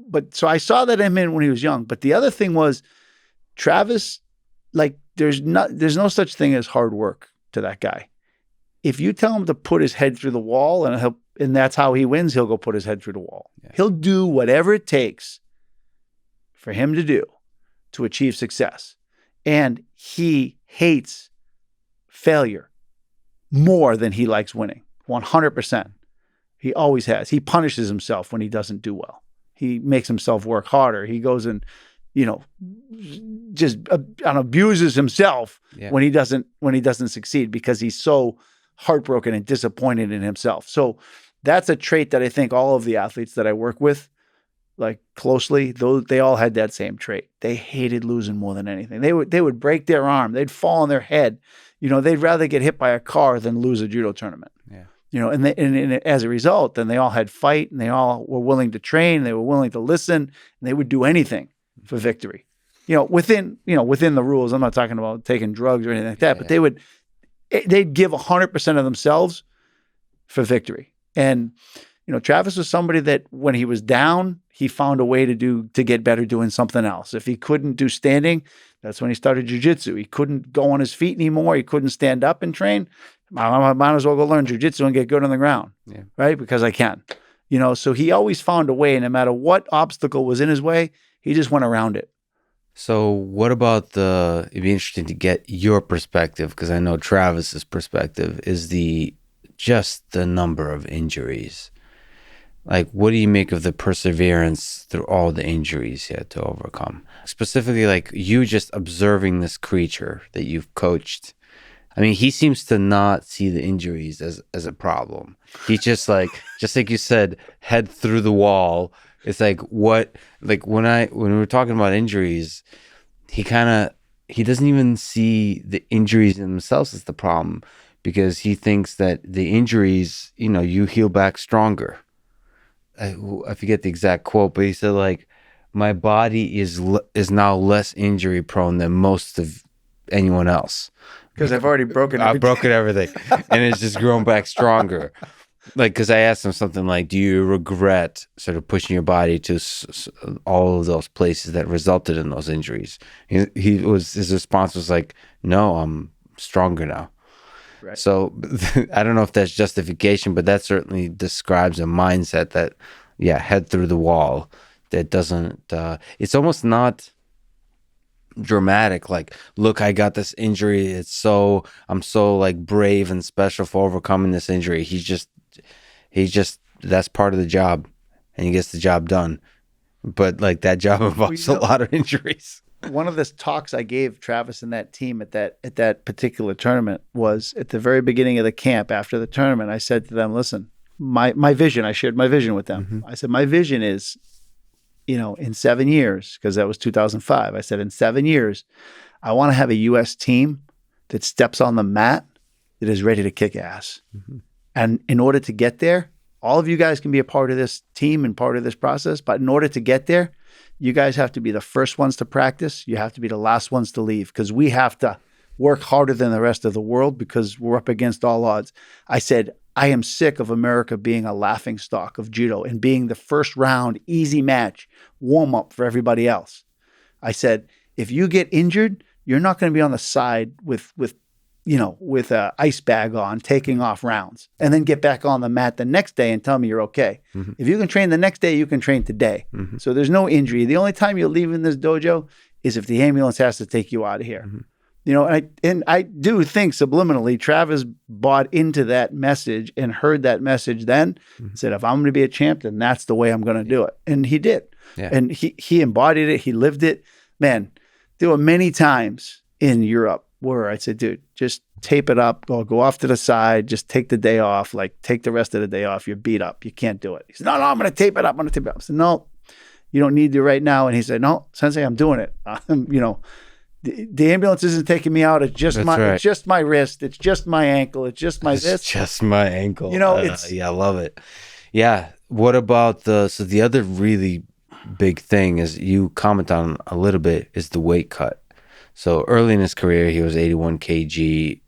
But so I saw that in him when he was young. But the other thing was Travis, there's no such thing as hard work to that guy. If you tell him to put his head through the wall and that's how he wins, he'll go put his head through the wall. Yeah. He'll do whatever it takes for him to do to achieve success. And he hates failure more than he likes winning. 100%. He always has. He punishes himself when he doesn't do well. He makes himself work harder. He goes and, just abuses himself when he doesn't succeed because he's so heartbroken and disappointed in himself. So that's a trait that I think all of the athletes that I work with closely, they all had that same trait. They hated losing more than anything. They would break their arm. They'd fall on their head. They'd rather get hit by a car than lose a judo tournament. Yeah. And as a result, then they all had fight and they all were willing to train. They were willing to listen and they would do anything for victory. Within the rules. I'm not talking about taking drugs or anything like that, but they'd give 100% of themselves for victory. And, Travis was somebody that when he was down, he found a way to get better doing something else. If he couldn't do standing, that's when he started jiu-jitsu. He couldn't go on his feet anymore. He couldn't stand up and train. I might as well go learn jiu-jitsu and get good on the ground, right? Because I can. So he always found a way, no matter what obstacle was in his way, he just went around it. So what about it'd be interesting to get your perspective, because I know Travis's perspective is just the number of injuries. Like, what do you make of the perseverance through all the injuries he had to overcome? Specifically, like you just observing this creature that you've coached. I mean, he seems to not see the injuries as a problem. He's just like you said, head through the wall. It's like when we were talking about injuries, he doesn't even see the injuries themselves as the problem, because he thinks that the injuries, you heal back stronger. I forget the exact quote, but he said like, my body is now less injury prone than most of anyone else. Because I've already broken everything. I've broken everything. And it's just grown back stronger. Like, because I asked him something like, do you regret sort of pushing your body to all of those places that resulted in those injuries? His response was like, no, I'm stronger now. Right. So I don't know if that's justification, but that certainly describes a mindset that, head through the wall. That doesn't, it's almost not dramatic, like, look, I got this injury, I'm so like brave and special for overcoming this injury. He's just that's part of the job, and he gets the job done. But like, that job involves a lot of injuries. One of the talks I gave Travis and that team at that particular tournament was at the very beginning of the camp. After the tournament, I said to them, listen, my vision, I shared my vision with them. Mm-hmm. I said, my vision is, in 7 years, because that was 2005. I said, in 7 years, I want to have a U.S. team that steps on the mat that is ready to kick ass. Mm-hmm. And in order to get there, all of you guys can be a part of this team and part of this process. But in order to get there, you guys have to be the first ones to practice. You have to be the last ones to leave, because we have to work harder than the rest of the world because we're up against all odds. I said, I am sick of America being a laughing stock of judo and being the first round, easy match, warm up for everybody else. I said, if you get injured, you're not going to be on the side with an ice bag on, taking off rounds, and then get back on the mat the next day and tell me you're okay. Mm-hmm. If you can train the next day, you can train today. Mm-hmm. So there's no injury. The only time you're leaving this dojo is if the ambulance has to take you out of here. Mm-hmm. And I do think subliminally, Travis bought into that message and heard that message then, said, if I'm going to be a champ, then that's the way I'm going to do it. And he did. Yeah. And he embodied it. He lived it. Man, there were many times in Europe where I said, dude, just tape it up, go off to the side, just take the day off, like take the rest of the day off. You're beat up. You can't do it. He said, no, I'm going to tape it up. I said, no, you don't need to right now. And he said, no, Sensei, I'm doing it. The ambulance isn't taking me out. It's just It's just my wrist. It's just my ankle. It's just my this. It's just my ankle. I love it. Yeah. What about the other really big thing is you comment on a little bit is the weight cut. So early in his career, he was 81 kg,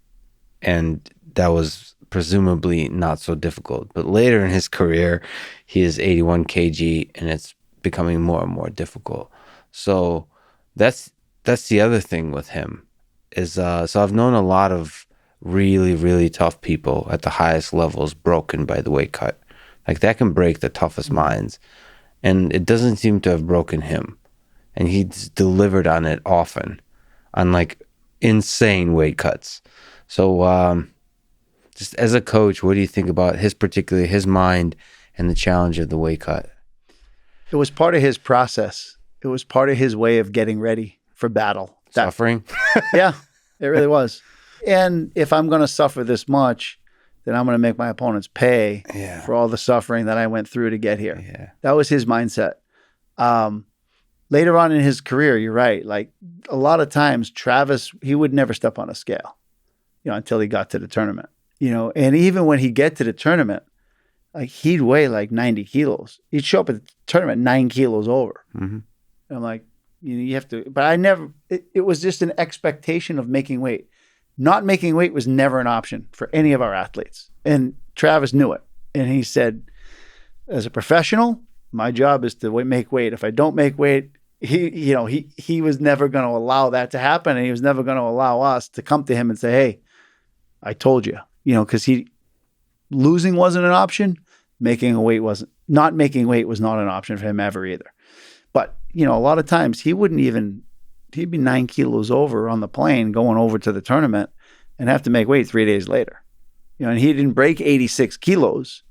and that was presumably not so difficult. But later in his career, he is 81 kg, and it's becoming more and more difficult. So that's the other thing with him is, so I've known a lot of really, really tough people at the highest levels broken by the weight cut. Like, that can break the toughest minds. And it doesn't seem to have broken him. And he's delivered on it often, on like insane weight cuts. So just as a coach, what do you think about particularly his mind and the challenge of the weight cut? It was part of his process. It was part of his way of getting ready for battle. Suffering? Yeah, it really was. And if I'm going to suffer this much, then I'm going to make my opponents pay for all the suffering that I went through to get here. Yeah. That was his mindset. Later on in his career, you're right. Like, a lot of times, Travis, he would never step on a scale, until he got to the tournament. And even when he'd get to the tournament, like, he'd weigh like 90 kilos. He'd show up at the tournament 9 kilos over. Mm-hmm. And I'm like, you have to, but I never, it was just an expectation of making weight. Not making weight was never an option for any of our athletes. And Travis knew it. And he said, as a professional, my job is to make weight. If I don't make weight, he was never going to allow that to happen. And he was never going to allow us to come to him and say, hey, I told you, because losing wasn't an option. Not making weight was not an option for him ever either. But, a lot of times he wouldn't even he'd be 9 kilos over on the plane going over to the tournament and have to make weight 3 days later. And he didn't break 86 kilos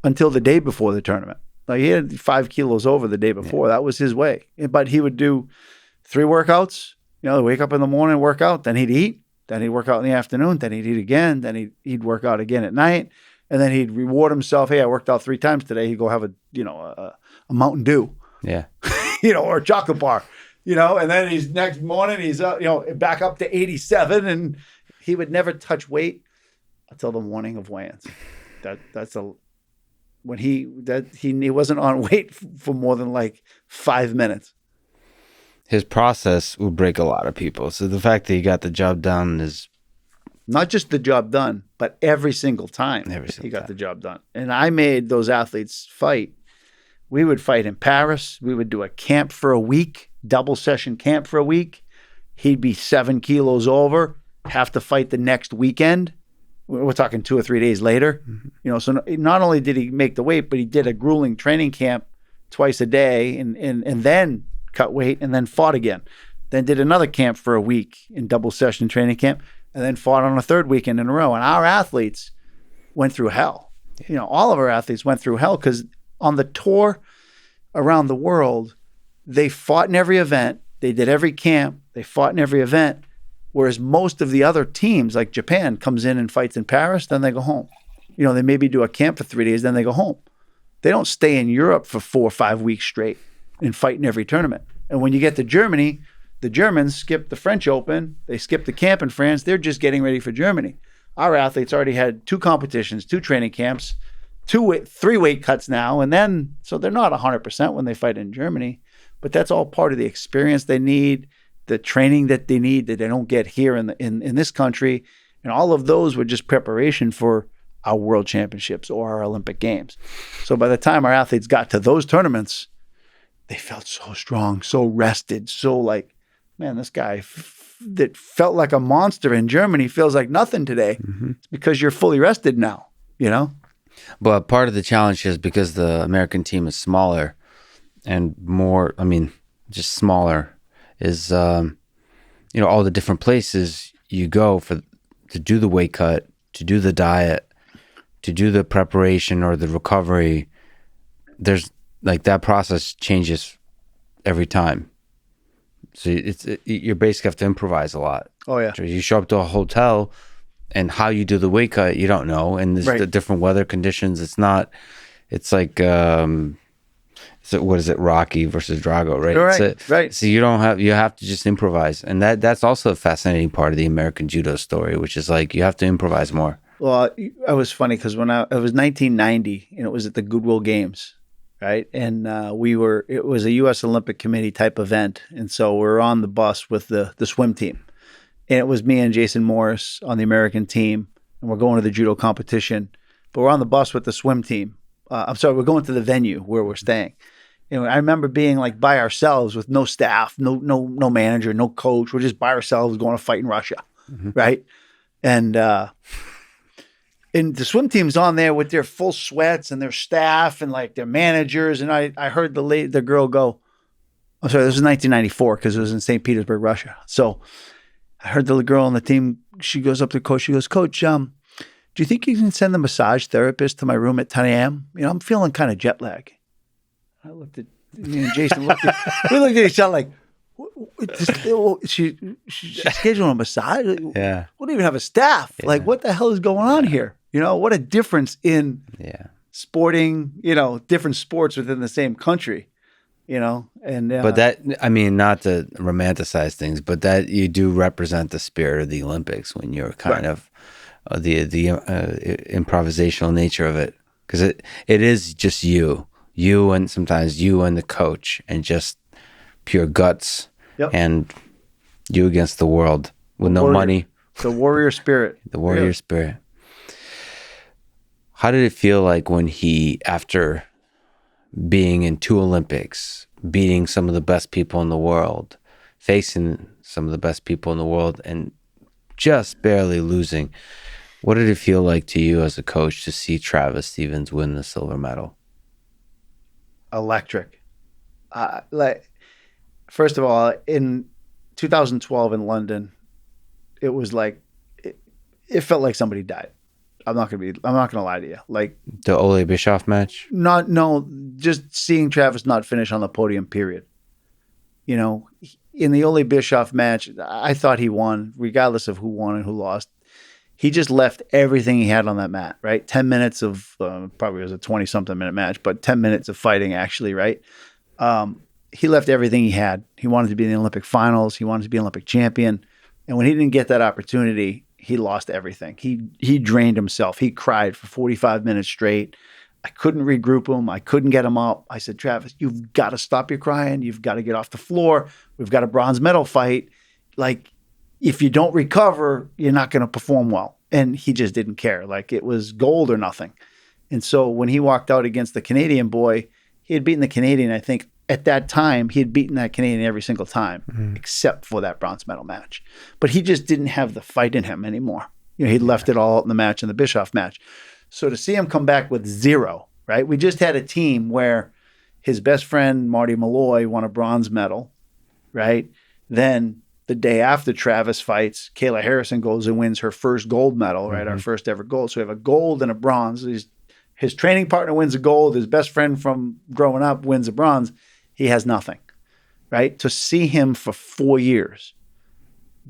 until the day before the tournament. Like he had 5 kilos over the day before. That was his way. But he would do 3 workouts. Wake up in the morning, work out, then he'd eat, then he'd work out in the afternoon, then he'd eat again, then he'd work out again at night, and then he'd reward himself. Hey, I worked out 3 times today. He'd go have a Mountain Dew, Yeah. or a chocolate bar, and then he's next morning he's back up to 87, and he would never touch weight until the morning of weigh-ins. When he wasn't on weight for more than like 5 minutes. His process will break a lot of people. So the fact that he got the job done is not just the job done, but every single time he got the job done. And I made those athletes fight. We would fight in Paris. We would do a camp for a week, double session camp for a week. He'd be 7 kilos over, have to fight the next weekend. We're talking 2 or 3 days later. Mm-hmm. So not only did he make the weight, but he did a grueling training camp twice a day and then cut weight and then fought again. Then did another camp for a week in double session training camp and then fought on a 3rd weekend in a row. And our athletes went through hell. All of our athletes went through hell because on the tour around the world, they fought in every event. They did every camp. They fought in every event. Whereas most of the other teams, like Japan, comes in and fights in Paris, then they go home. They maybe do a camp for 3 days, then they go home. They don't stay in Europe for 4 or 5 weeks straight and fight in every tournament. And when you get to Germany, the Germans skip the French Open. They skip the camp in France. They're just getting ready for Germany. Our athletes already had 2 competitions, 2 training camps, 3 weight cuts now. And then, so they're not 100% when they fight in Germany, but that's all part of the experience they need, the training that they need that they don't get here in this country. And all of those were just preparation for our world championships or our Olympic games. So by the time our athletes got to those tournaments, they felt so strong, so rested, so like, man, this guy that felt like a monster in Germany feels like nothing today. Mm-hmm. It's because you're fully rested now, But part of the challenge is because the American team is smaller and more, just smaller, is, all the different places you go to do the weight cut, to do the diet, to do the preparation or the recovery. There's like that process changes every time. So you basically have to improvise a lot. Oh yeah. So you show up to a hotel and how you do the weight cut, you don't know. And there's the different weather conditions. It's like, what is it? Rocky versus Drago, right? Right. So you have to just improvise. And that's also a fascinating part of the American judo story, which is like, you have to improvise more. Well, it was funny because when it was 1990 and it was at the Goodwill Games, right? And it was a U.S. Olympic Committee type event. And so we're on the bus with the swim team. And it was me and Jason Morris on the American team. And we're going to the judo competition. But we're on the bus with the swim team. We're going to the venue where we're staying. I remember being like by ourselves with no staff, no manager, no coach. We're just by ourselves going to fight in Russia, mm-hmm. right? And the swim team's on there with their full sweats and their staff and like their managers. And I heard the girl go, I'm sorry, this was 1994 because it was in St. Petersburg, Russia. So I heard the girl on the team, she goes up to the coach. She goes, Coach, do you think you can send the massage therapist to my room at 10 a.m.? I'm feeling kind of jet lag. I looked at me and Jason. We looked at each other like, she's scheduling a massage? Yeah. We don't even have a staff. Yeah. Like, what the hell is going on here? What a difference in sporting, different sports within the same country, and but that, not to romanticize things, but that you do represent the spirit of the Olympics when you're kind of the improvisational nature of it, because it is just you and sometimes you and the coach and just pure guts and you against the world with no money. The warrior spirit. The warrior spirit. How did it feel like when he, after being in 2 Olympics, beating some of the best people in the world, facing some of the best people in the world and just barely losing, what did it feel like to you as a coach to see Travis Stevens win the silver medal? Electric. First of all, 2012 in London, it was like it felt like somebody died. I'm not gonna lie to you. Like The Ole Bischoff match? just seeing Travis not finish on the podium, period. You know, in the Ole Bischoff match, I thought he won, regardless of who won and who lost. He just left everything he had on that mat, right? 10 minutes of, probably was a 20-something minute match, but 10 minutes of fighting, actually, right? He left everything he had. He wanted to be in the Olympic finals. He wanted to be an Olympic champion. And when he didn't get that opportunity, he lost everything. He drained himself. He cried for 45 minutes straight. I couldn't regroup him. I couldn't get him up. I said, Travis, you've got to stop your crying. You've got to get off the floor. We've got a bronze medal fight. Like, if you don't recover, you're not going to perform well. And he just didn't care. Like, it was gold or nothing. And so when he walked out against the Canadian boy, he had beaten the Canadian. I think at that time, he had beaten that Canadian every single time, except for that bronze medal match. But he just didn't have the fight in him anymore. You know, he'd left it all out in the match, in the Bischoff match. So to see him come back with 0, right? We just had a team where his best friend, Marty Malloy, won a bronze medal, right? Then the day after Travis fights, Kayla Harrison goes and wins her first gold medal, right? Our first ever gold. So we have a gold and a bronze. His training partner wins a gold. His best friend from growing up wins a bronze. He has nothing, right? To see him for 4 years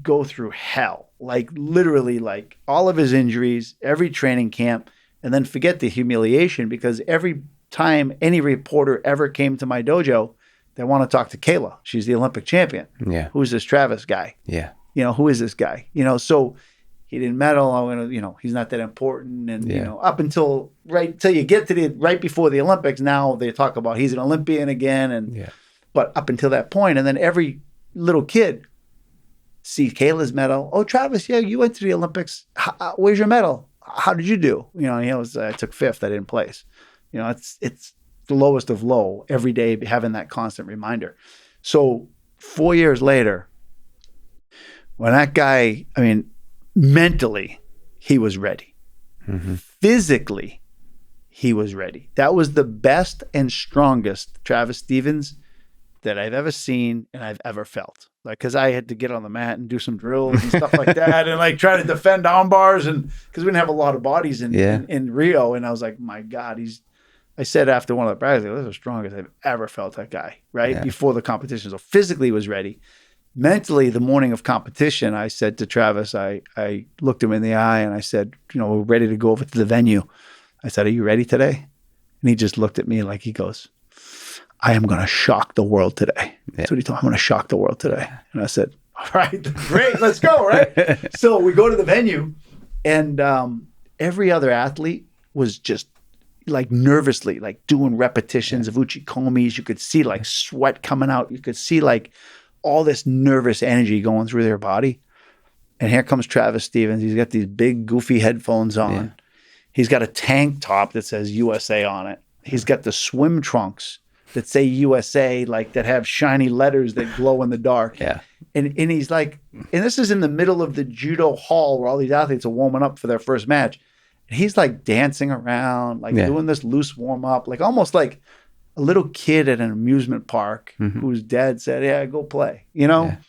go through hell, like literally like all of his injuries, every training camp, and then forget the humiliation, because every time any reporter ever came to my dojo, they want to talk to Kayla. She's the Olympic champion. Yeah. Who's this Travis guy? Yeah. You know, who is this guy? You know, so he didn't medal. He's not that important. And, up until you get to right before the Olympics, now they talk about he's an Olympian again. But up until that point, and then every little kid sees Kayla's medal. Oh, Travis, yeah, you went to the Olympics. Where's your medal? How did you do? I took 5th. I didn't place. It's the lowest of low every day, having that constant reminder. So 4 years later, when that guy, mentally, he was ready. Physically, he was ready. That was the best and strongest Travis Stevens that I've ever seen and I've ever felt. Like, because I had to get on the mat and do some drills and stuff like that, and like try to defend arm bars, and because we didn't have a lot of bodies in Rio, and I was like, my God, I said after one of the practices, this is the strongest I've ever felt that guy, right? Before the competition. So physically he was ready. Mentally, the morning of competition, I said to Travis, I looked him in the eye and I said, we're ready to go over to the venue. I said, are you ready today? And he just looked at me like, he goes, I am going to shock the world today. That's what he told me. I'm going to shock the world today. And I said, all right, great, let's go, right? So we go to the venue, and every other athlete was just like nervously, like doing repetitions of uchikomis. You could see like sweat coming out. You could see like all this nervous energy going through their body. And here comes Travis Stevens. He's got these big goofy headphones on. Yeah. He's got a tank top that says USA on it. He's got the swim trunks that say USA, like that have shiny letters that glow in the dark. Yeah. And he's like, and this is in the middle of the judo hall where all these athletes are warming up for their first match. And he's like dancing around, like doing this loose warm up, like almost like a little kid at an amusement park whose dad said, yeah, go play, And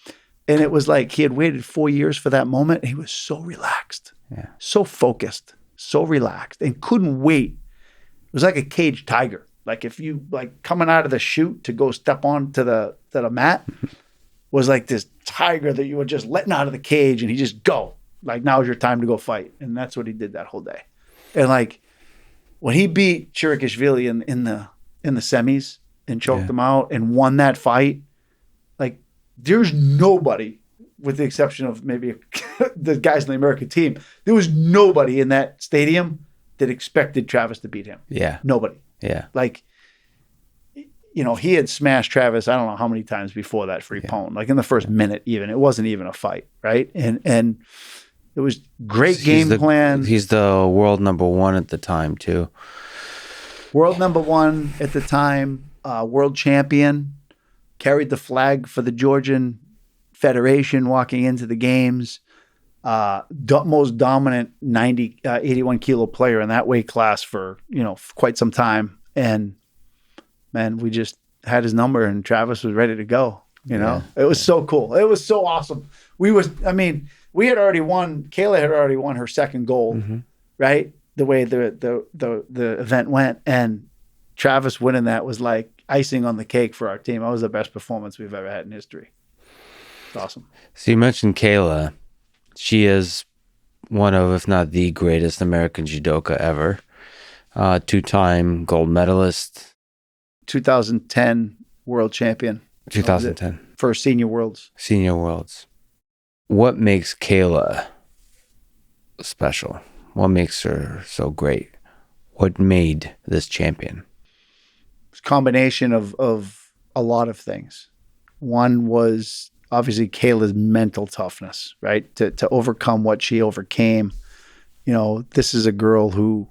it was like he had waited 4 years for that moment. And he was so relaxed, so focused, so relaxed, and couldn't wait. It was like a caged tiger. Like if you like coming out of the chute to go step on to the mat was like this tiger that you were just letting out of the cage, and he just go. Like, now's your time to go fight. And that's what he did that whole day. And like when he beat Chirikishvili in the semis and choked him out and won that fight, like there's nobody, with the exception of maybe the guys in the American team, there was nobody in that stadium that expected Travis to beat him. Yeah. Nobody. Yeah. Like, he had smashed Travis, I don't know how many times before that free pwn, like in the first minute even. It wasn't even a fight, right? And it was great game plan. He's the world number 1 at the time, too. World number 1 at the time, world champion, carried the flag for the Georgian Federation walking into the games. Most dominant 81 kilo player in that weight class for quite some time. And man, we just had his number, and Travis was ready to go. You know, it was so cool. It was so awesome. We had already won. Kayla had already won her second gold, right? The way the event went, and Travis winning that was like icing on the cake for our team. That was the best performance we've ever had in history. It's awesome. So you mentioned Kayla. She is one of, if not the greatest American judoka ever. 2-time gold medalist. 2010 world champion. 2010. For senior worlds. Senior worlds. What makes Kayla special? What makes her so great? What made this champion? It's a combination of a lot of things. One was obviously Kayla's mental toughness, right? To overcome what she overcame. You know, this is a girl who,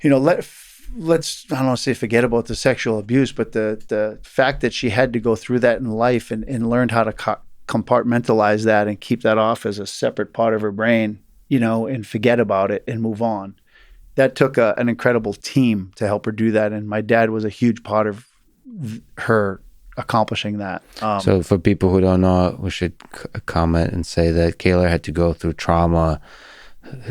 you know, let's, I don't want to say forget about the sexual abuse, but the fact that she had to go through that in life and learned how to compartmentalize that and keep that off as a separate part of her brain, you know, and forget about it and move on. That took an incredible team to help her do that. And my dad was a huge part of her accomplishing that. So for people who don't know, we should comment and say that Kayla had to go through trauma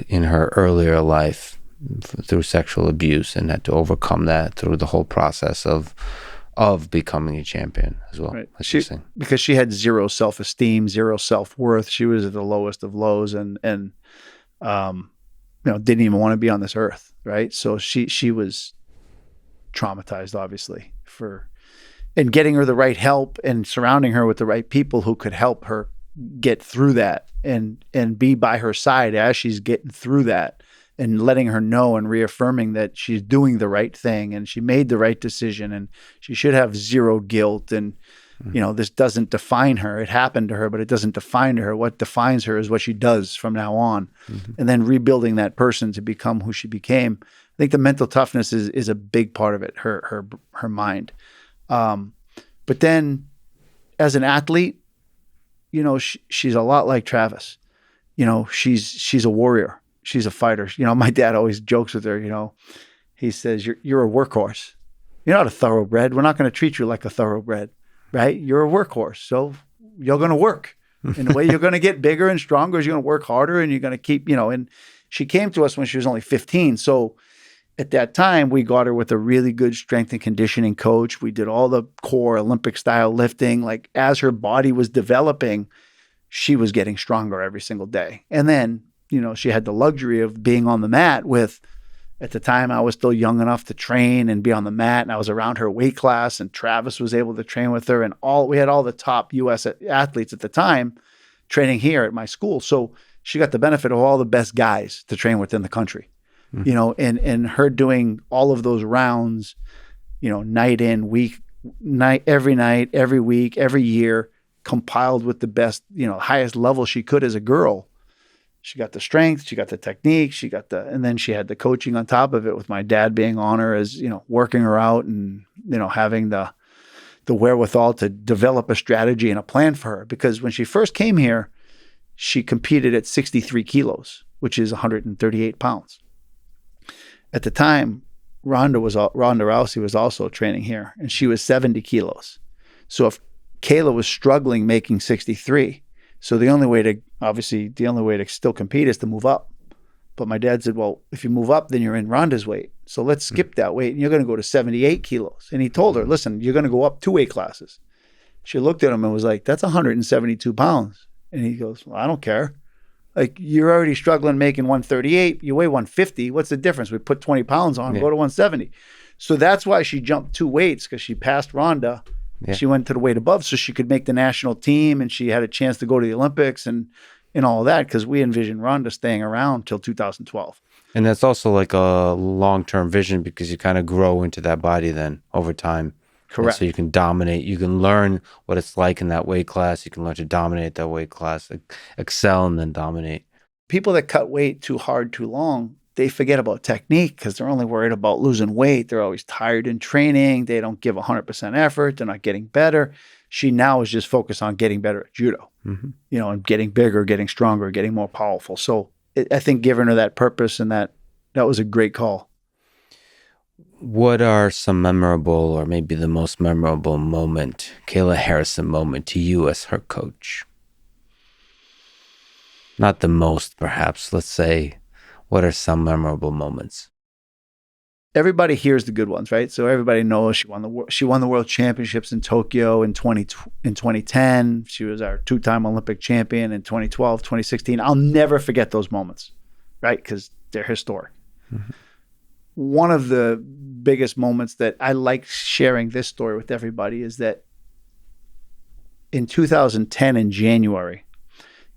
in her earlier life through sexual abuse and had to overcome that through the whole process of becoming a champion as well. Right. Because she had zero self-esteem, zero self-worth. She was at the lowest of lows and you know, didn't even want to be on this earth. Right. So she was traumatized, obviously, and getting her the right help and surrounding her with the right people who could help her get through that and be by her side as she's getting through that and letting her know and reaffirming that she's doing the right thing and she made the right decision and she should have zero guilt. And, you know, this doesn't define her. It happened to her, but it doesn't define her. What defines her is what she does from now on. And then rebuilding that person to become who she became. I think the mental toughness is a big part of it, her mind. But then as an athlete, you know, she's a lot like Travis. You know, she's a warrior. She's a fighter. You know, my dad always jokes with her, you know, he says, you're a workhorse. You're not a thoroughbred. We're not going to treat you like a thoroughbred, right? You're a workhorse. So you're going to work. And the way you're going to get bigger and stronger is you're going to work harder and you're going to keep, you know, and she came to us when she was only 15. So at that time, we got her with a really good strength and conditioning coach. We did all the core Olympic style lifting. Like as her body was developing, she was getting stronger every single day. And then, you know, she had the luxury of being on the mat with, at the time I was still young enough to train and be on the mat, and I was around her weight class, and Travis was able to train with her, and we had all the top US athletes at the time training here at my school. So she got the benefit of all the best guys to train within the country. You know, and her doing all of those rounds, you know, night, every week, every year, compiled with the best, you know, highest level she could as a girl. She got the strength, she got the technique, and then she had the coaching on top of it with my dad being on her as, you know, working her out and, you know, having the wherewithal to develop a strategy and a plan for her. Because when she first came here, she competed at 63 kilos, which is 138 pounds. At the time, Ronda Rousey was also training here, and she was 70 kilos. So if Kayla was struggling making 63, so the only way to still compete is to move up. But my dad said, well, if you move up, then you're in Ronda's weight. So let's skip that weight, and you're going to go to 78 kilos. And he told her, listen, you're going to go up 2 weight classes. She looked at him and was like, that's 172 pounds. And he goes, well, I don't care. Like, you're already struggling making 138. You weigh 150. What's the difference? We put 20 pounds on, go to 170. So that's why she jumped 2 weights, because she passed Ronda. Yeah. She went to the weight above so she could make the national team, and she had a chance to go to the Olympics and all of that, because we envisioned Ronda staying around till 2012. And that's also like a long-term vision, because you kind of grow into that body then over time. Correct. And so you can dominate. You can learn what it's like in that weight class. You can learn to dominate that weight class, excel, and then dominate. People that cut weight too hard, too long, they forget about technique because they're only worried about losing weight. They're always tired in training. They don't give 100% effort. They're not getting better. She now is just focused on getting better at judo, you know, and getting bigger, getting stronger, getting more powerful. So I think giving her that purpose and that was a great call. what are some memorable, or maybe the most memorable moment, Kayla Harrison moment to you as her coach? Not the most, perhaps. Let's say, what are some memorable moments? Everybody hears the good ones, right? So everybody knows she won the world championships in Tokyo in 2010. She was our 2-time Olympic champion in 2012, 2016. I'll never forget those moments, right? Because they're historic. Mm-hmm. One of the biggest moments that I like sharing this story with everybody is that in 2010 in January,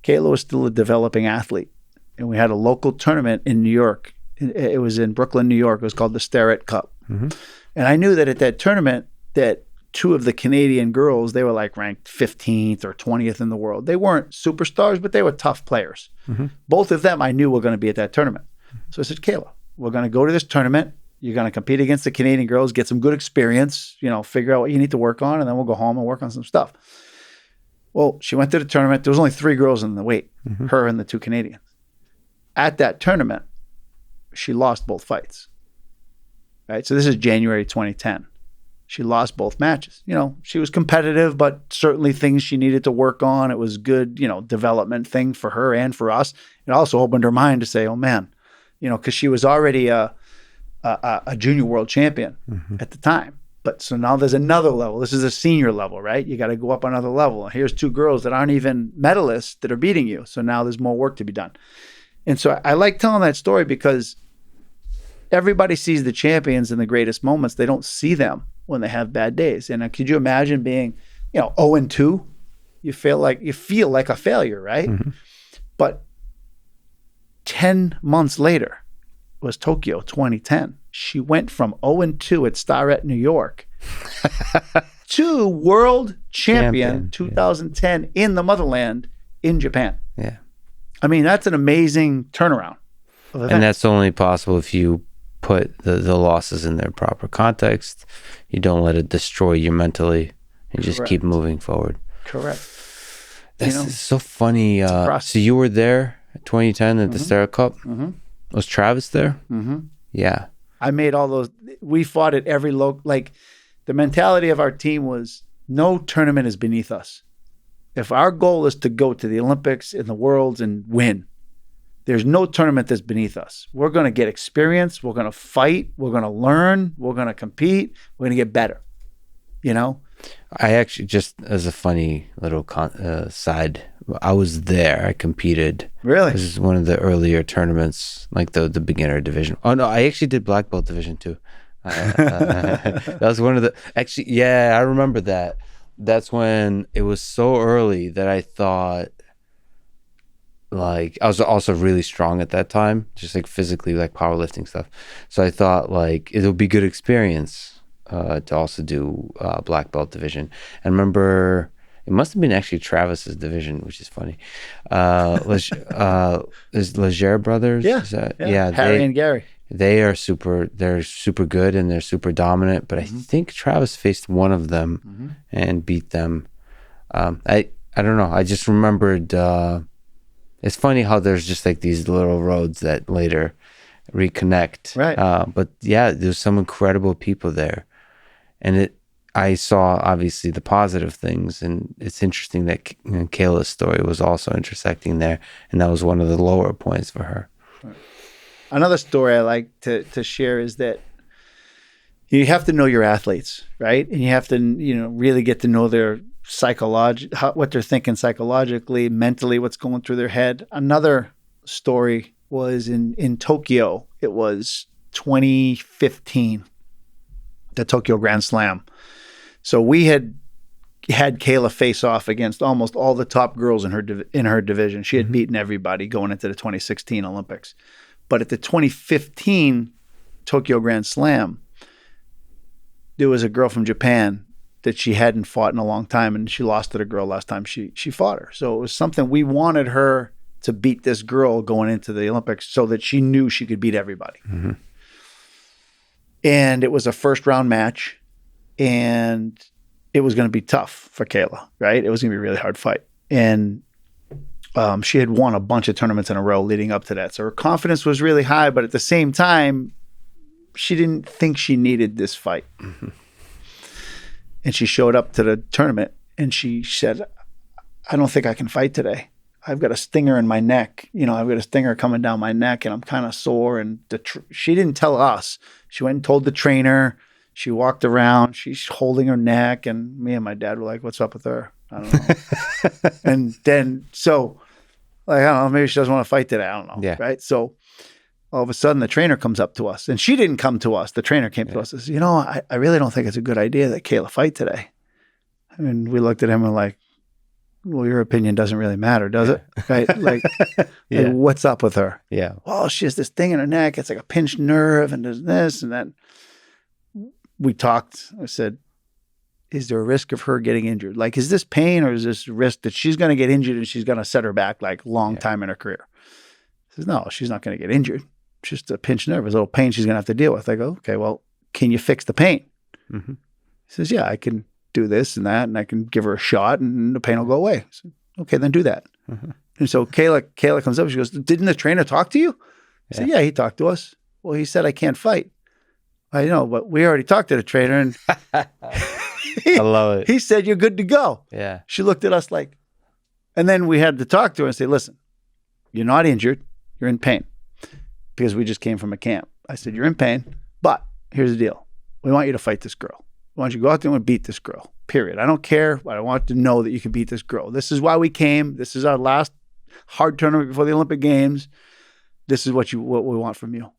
Kayla was still a developing athlete, and we had a local tournament in New York. It was in Brooklyn, New York. It was called the Starrett Cup. Mm-hmm. And I knew that at that tournament that 2 of the Canadian girls, they were like ranked 15th or 20th in the world. They weren't superstars, but they were tough players. Mm-hmm. Both of them I knew were going to be at that tournament. So I said, Kayla, we're going to go to this tournament. You're going to compete against the Canadian girls, get some good experience, figure out what you need to work on, and then we'll go home and work on some stuff. Well, she went to the tournament. There was only 3 girls in the weight, mm-hmm. her and the 2 Canadians. At that tournament, she lost both fights, right? So this is January 2010. She lost both matches. She was competitive, but certainly things she needed to work on. It was good, development thing for her and for us. It also opened her mind to say, oh man, because she was already a junior world champion mm-hmm. at the time. But so now there's another level. This is a senior level, right? You got to go up another level. Here's 2 girls that aren't even medalists that are beating you. So now there's more work to be done. And so I like telling that story because everybody sees the champions in the greatest moments. They don't see them when they have bad days. And could you imagine being, 0-2? You feel like a failure, right? Mm-hmm. But 10 months later was Tokyo 2010. She went from 0-2 at Starrett, New York to world champion 2010 in the motherland in Japan. Yeah. I mean, that's an amazing turnaround. And that's only possible if you put the losses in their proper context. You don't let it destroy you mentally, and just keep moving forward. Correct. That's so funny. So you were there in 2010 at mm-hmm. the Starrett Cup? Mm-hmm. Was Travis there? Mm-hmm. Yeah. I made all those. We fought at every the mentality of our team was no tournament is beneath us. If our goal is to go to the Olympics and the Worlds and win, there's no tournament that's beneath us. We're going to get experience. We're going to fight. We're going to learn. We're going to compete. We're going to get better. I actually, just as a funny little side, I was there. I competed. Really? This is one of the earlier tournaments, like the beginner division. Oh, no, I actually did black belt division too. That was one of the, actually, yeah, I remember that. That's when it was so early that I thought, I was also really strong at that time, just physically, powerlifting stuff. So I thought it'll be good experience to also do black belt division. And remember, it must have been actually Travis's division, which is funny. Is Leger brothers? Yeah. Harry and Gary. They're super good and they're super dominant. But mm-hmm. I think Travis faced one of them mm-hmm. and beat them. I don't know. I just remembered. It's funny how there's just these little roads that later reconnect. Right. But yeah, there's some incredible people there. And I saw obviously the positive things, and it's interesting that Kayla's story was also intersecting there, and that was one of the lower points for her. Another story I like to share is that you have to know your athletes, right? And you have to really get to know their what they're thinking psychologically, mentally, what's going through their head. Another story was in Tokyo. It was 2015, the Tokyo Grand Slam. So we had Kayla face off against almost all the top girls in her division. She had mm-hmm. beaten everybody going into the 2016 Olympics. But at the 2015 Tokyo Grand Slam, there was a girl from Japan that she hadn't fought in a long time, and she lost to the girl last time she fought her. So it was something we wanted her to beat this girl going into the Olympics so that she knew she could beat everybody. Mm-hmm. And it was a first round match, and it was going to be tough for Kayla, right? It was going to be a really hard fight. And she had won a bunch of tournaments in a row leading up to that. So her confidence was really high, but at the same time, she didn't think she needed this fight. And she showed up to the tournament and she said, I don't think I can fight today. I've got a stinger in my neck. I've got a stinger coming down my neck and I'm kind of sore. And she didn't tell us. She went and told the trainer. She walked around. She's holding her neck. And me and my dad were like, what's up with her? I don't know. And then, so, like, I don't know, maybe she doesn't want to fight today. I don't know. Yeah. Right? So all of a sudden the trainer comes up to us. And she didn't come to us. The trainer came to us and said, I really don't think it's a good idea that Kayla fight today. And we looked at him and were like, well, your opinion doesn't really matter, does it? Right? Like, like, what's up with her? Yeah. Well, she has this thing in her neck. It's like a pinched nerve and there's this and that. We talked. I said, is there a risk of her getting injured? Like, is this pain or is this risk that she's going to get injured and she's going to set her back like long time in her career? He says, no, she's not going to get injured. It's just a pinched nerve, a little pain she's going to have to deal with. I go, okay, well, can you fix the pain? Mm-hmm. He says, yeah, I can do this and that, and I can give her a shot and the pain will go away. I said, okay, then do that. Mm-hmm. And so Kayla comes up, she goes, didn't the trainer talk to you? I said, yeah, he talked to us. Well, he said I can't fight. I know, but we already talked to the trainer and I love it. He said, you're good to go. Yeah. She looked at us like, and then we had to talk to her and say, listen, you're not injured, you're in pain. Because we just came from a camp. I said, you're in pain, but here's the deal. We want you to fight this girl. We want you to go out there and beat this girl, period. I don't care. I want to know that you can beat this girl. This is why we came. This is our last hard tournament before the Olympic Games. This is what we want from you.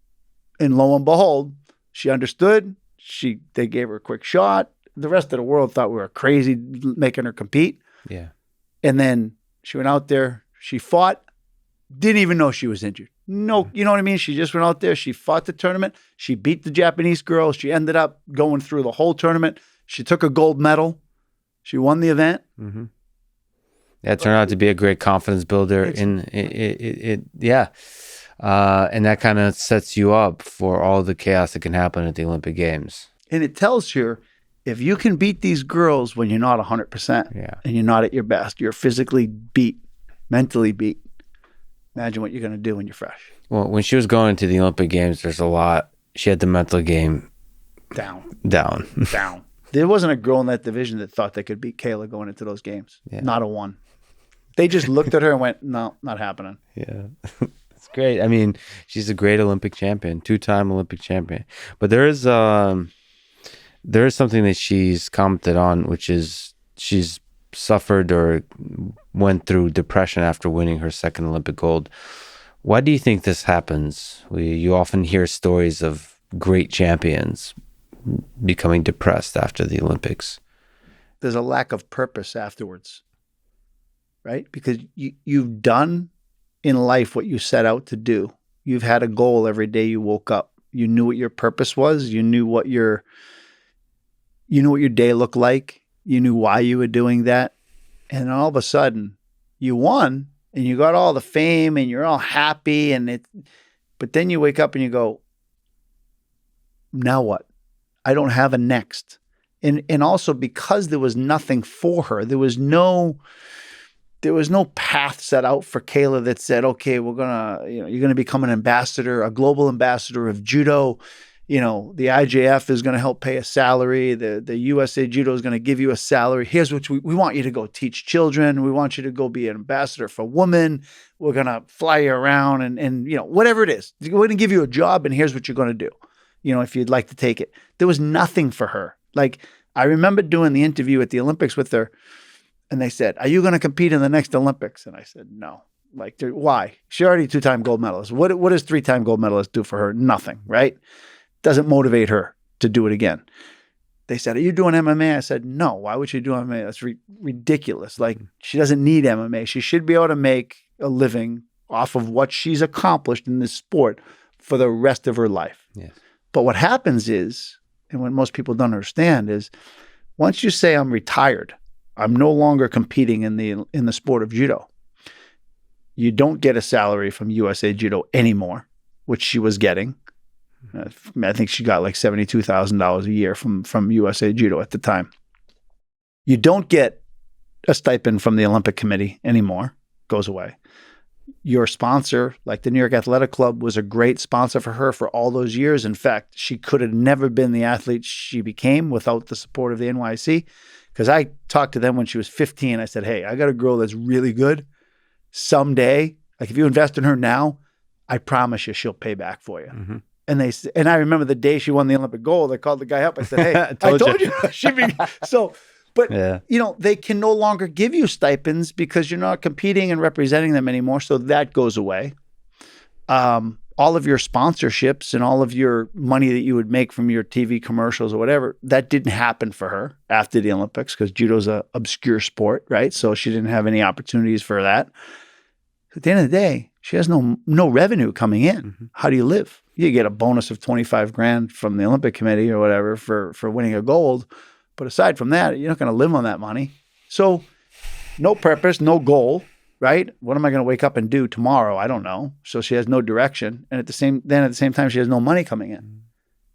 And lo and behold, she understood. They gave her a quick shot. The rest of the world thought we were crazy making her compete. Yeah. And then she went out there. She fought. Didn't even know she was injured. No, you know what I mean? She just went out there. She fought the tournament. She beat the Japanese girl. She ended up going through the whole tournament. She took a gold medal. She won the event. Mm-hmm. That turned out to be a great confidence builder. And that kind of sets you up for all the chaos that can happen at the Olympic Games. And it tells you, if you can beat these girls when you're not 100% and you're not at your best, you're physically beat, mentally beat. Imagine what you're going to do when you're fresh. Well, when she was going to the Olympic Games, there's a lot. She had the mental game down. There wasn't a girl in that division that thought they could beat Kayla going into those games. Yeah. Not a one. They just looked at her and went, no, not happening. Yeah. It's great. I mean, she's a great Olympic champion, 2-time Olympic champion. But there is something that she's commented on, which is she's suffered or went through depression after winning her second Olympic gold. Why do you think this happens? You often hear stories of great champions becoming depressed after the Olympics. There's a lack of purpose afterwards, right? Because you've done in life what you set out to do. You've had a goal every day you woke up. You knew what your purpose was. You knew what your day looked like. You knew why you were doing that. And all of a sudden you won and you got all the fame and you're all happy but then you wake up and you go, now what? I don't have a next. And also because there was nothing for her, there was no path set out for Kayla that said, okay, you're going to become an ambassador, a global ambassador of judo. The IJF is going to help pay a salary. The USA Judo is going to give you a salary. Here's what we want you to go teach children. We want you to go be an ambassador for women. We're going to fly you around and whatever it is. We're going to give you a job and here's what you're going to do, if you'd like to take it. There was nothing for her. Like, I remember doing the interview at the Olympics with her and they said, are you going to compete in the next Olympics? And I said, no. Like, why? She already 2-time gold medalist. What does 3-time gold medalist do for her? Nothing, right? Doesn't motivate her to do it again. They said, are you doing MMA? I said, no. Why would she do MMA? That's ridiculous. Like, she doesn't need MMA. She should be able to make a living off of what she's accomplished in this sport for the rest of her life. Yes. But what happens is, and what most people don't understand is, once you say I'm retired, I'm no longer competing in the sport of judo, you don't get a salary from USA Judo anymore, which she was getting. I think she got like $72,000 a year from USA Judo at the time. You don't get a stipend from the Olympic Committee anymore. Goes away. your sponsor, like the New York Athletic Club, was a great sponsor for her for all those years. In fact, she could have never been the athlete she became without the support of the NYC. Because I talked to them when she was 15. I said, hey, I got a girl that's really good. Someday, like if you invest in her now, I promise you she'll pay back for you. Mm-hmm. And I remember the day she won the Olympic gold, I called the guy up. I said, hey, I told you. But they can no longer give you stipends because you're not competing and representing them anymore. So that goes away. All of your sponsorships and all of your money that you would make from your TV commercials or whatever, that didn't happen for her after the Olympics because judo's a obscure sport, right? So she didn't have any opportunities for that. At the end of the day, she has no revenue coming in. Mm-hmm. How do you live? You get a bonus of $25,000 from the Olympic Committee or whatever for winning a gold. But aside from that, you're not going to live on that money. So no purpose, no goal, right? What am I going to wake up and do tomorrow? I don't know. So she has no direction. And at the same time, she has no money coming in.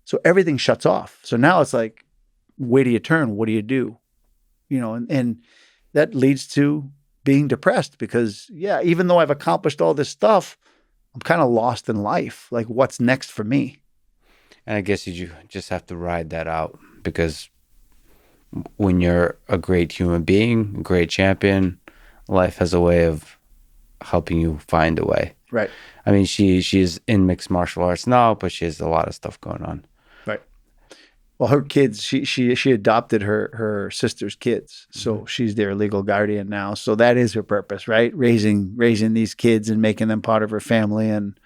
So everything shuts off. So now it's like, where do you turn? What do you do? And that leads to being depressed because, even though I've accomplished all this stuff, I'm kind of lost in life. Like, what's next for me? And I guess you just have to ride that out because when you're a great human being, a great champion, life has a way of helping you find a way. Right. I mean, she's in mixed martial arts now, but she has a lot of stuff going on. Right. Well, her kids, she adopted her sister's kids. So she's their legal guardian now. So that is her purpose, right? Raising these kids and making them part of her family. And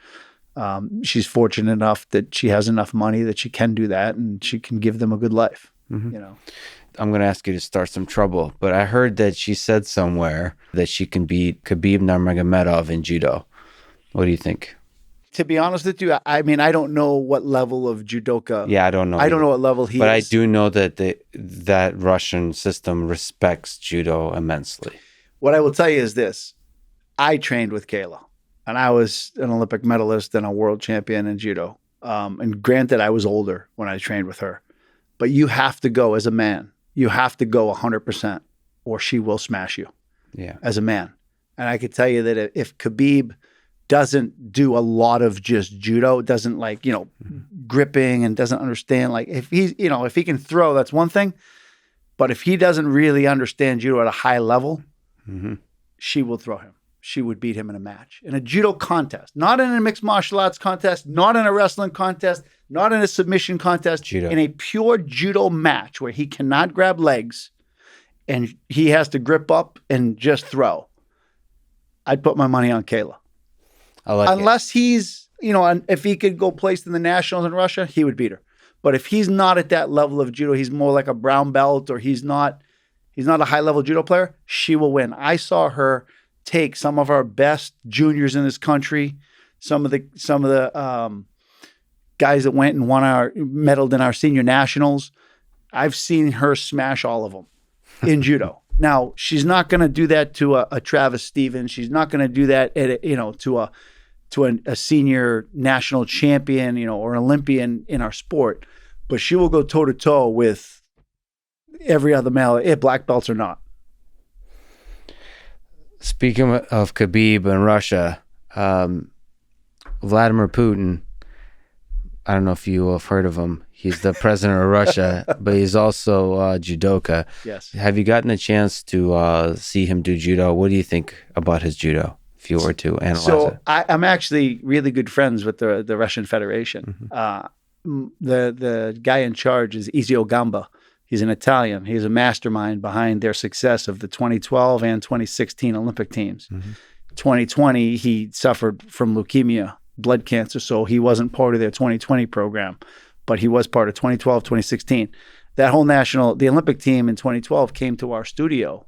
she's fortunate enough that she has enough money that she can do that and she can give them a good life, I'm going to ask you to start some trouble, but I heard that she said somewhere that she can beat Khabib Nurmagomedov in judo. What do you think? To be honest with you, I mean, I don't know what level of judoka. Yeah, I don't know. I don't know what level he is. But I do know that that Russian system respects judo immensely. What I will tell you is this. I trained with Kayla, and I was an Olympic medalist and a world champion in judo. And granted, I was older when I trained with her. But you have to go as a man. You have to go 100% or she will smash you as a man. And I could tell you that if Khabib doesn't do a lot of just judo, doesn't gripping and doesn't understand, like if he can throw, that's one thing. But if he doesn't really understand judo at a high level, she will throw him. She would beat him in a match. In a judo contest, not in a mixed martial arts contest, not in a wrestling contest, not in a submission contest, judo. In a pure judo match where he cannot grab legs and he has to grip up and just throw. I'd put my money on Kayla. Unless he's, if he could go place in the nationals in Russia, he would beat her. But if he's not at that level of judo, he's more like a brown belt or he's not a high level judo player, she will win. I saw her take some of our best juniors in this country, some of the guys that went and medaled in our senior nationals. I've seen her smash all of them in judo. Now, she's not going to do that to a Travis Stevens. She's not going to do that to a senior national champion, or an Olympian in our sport. But she will go toe to toe with every other male, black belts or not. Speaking of Khabib and Russia, Vladimir Putin, I don't know if you have heard of him. He's the president of Russia, but he's also a judoka. Yes. Have you gotten a chance to see him do judo? What do you think about his judo, if you were to analyze it? I'm actually really good friends with the Russian Federation. The guy in charge is Izio Gamba. He's an Italian. He's a mastermind behind their success of the 2012 and 2016 Olympic teams. 2020, he suffered from leukemia, blood cancer, so he wasn't part of their 2020 program, but he was part of 2012, 2016. That whole the Olympic team in 2012 came to our studio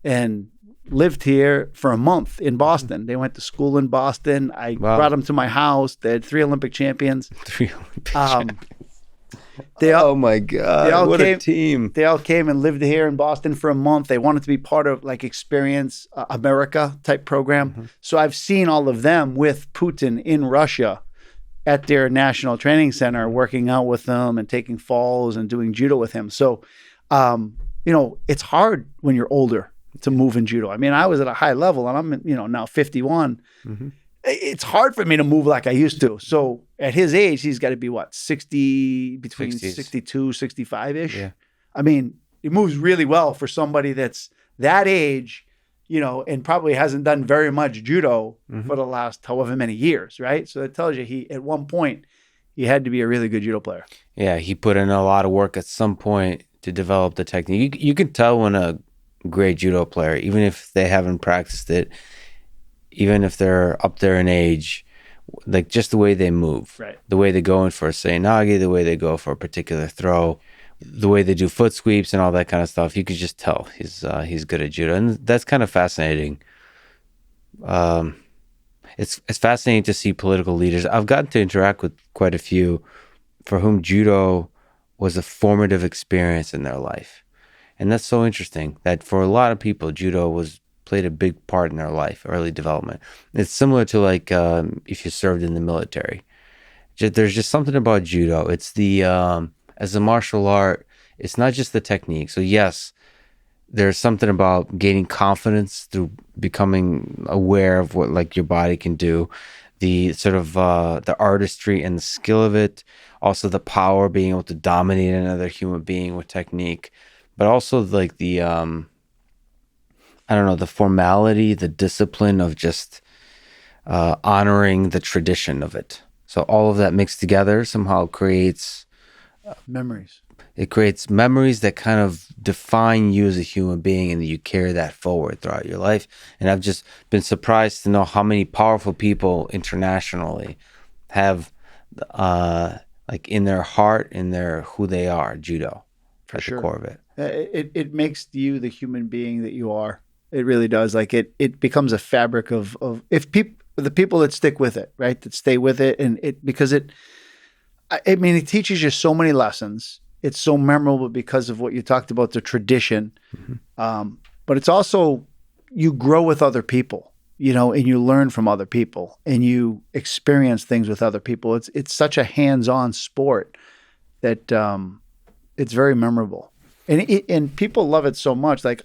and lived here for a month in Boston. They went to school in Boston. I brought them to my house. They had 3 Olympic champions. 3 Olympic champions. Oh my God, what a team. They all came and lived here in Boston for a month. They wanted to be part of Experience America type program. So I've seen all of them with Putin in Russia at their national training center, working out with them and taking falls and doing judo with him. So, it's hard when you're older to move in judo. I mean, I was at a high level and I'm, now 51. Mm-hmm. It's hard for me to move like I used to. So at his age, he's got to be what, 60, between 60s. 62, 65-ish. Yeah. I mean, he moves really well for somebody that's that age, and probably hasn't done very much judo for the last however many years, right? So that tells you at one point, he had to be a really good judo player. Yeah, he put in a lot of work at some point to develop the technique. You can tell when a great judo player, even if they haven't practiced it, even if they're up there in age, like just the way they move, right? The way they go in for a seoi-nage, the way they go for a particular throw, the way they do foot sweeps and all that kind of stuff. You could just tell he's good at judo, and that's kind of fascinating. It's fascinating to see political leaders. I've gotten to interact with quite a few for whom judo was a formative experience in their life, and that's so interesting. That for a lot of people, judo played a big part in their life, early development. It's similar to like if you served in the military. There's just something about judo. It's as a martial art, it's not just the technique. So yes, there's something about gaining confidence through becoming aware of what like your body can do, the sort of the artistry and the skill of it, also the power, being able to dominate another human being with technique, but also like the the formality, the discipline of just honoring the tradition of it. So all of that mixed together somehow creates memories. It creates memories that kind of define you as a human being, and that you carry that forward throughout your life. And I've just been surprised to know how many powerful people internationally have, like in their heart, in their who they are, judo at the core of it. It makes you the human being that you are. It really does. Like it becomes a fabric of the people that stick with it, right? That stay with it, and it teaches you so many lessons. It's so memorable because of what you talked about, the tradition. Mm-hmm. But it's also, you grow with other people, and you learn from other people, and you experience things with other people. It's such a hands-on sport that it's very memorable, and people love it so much. Like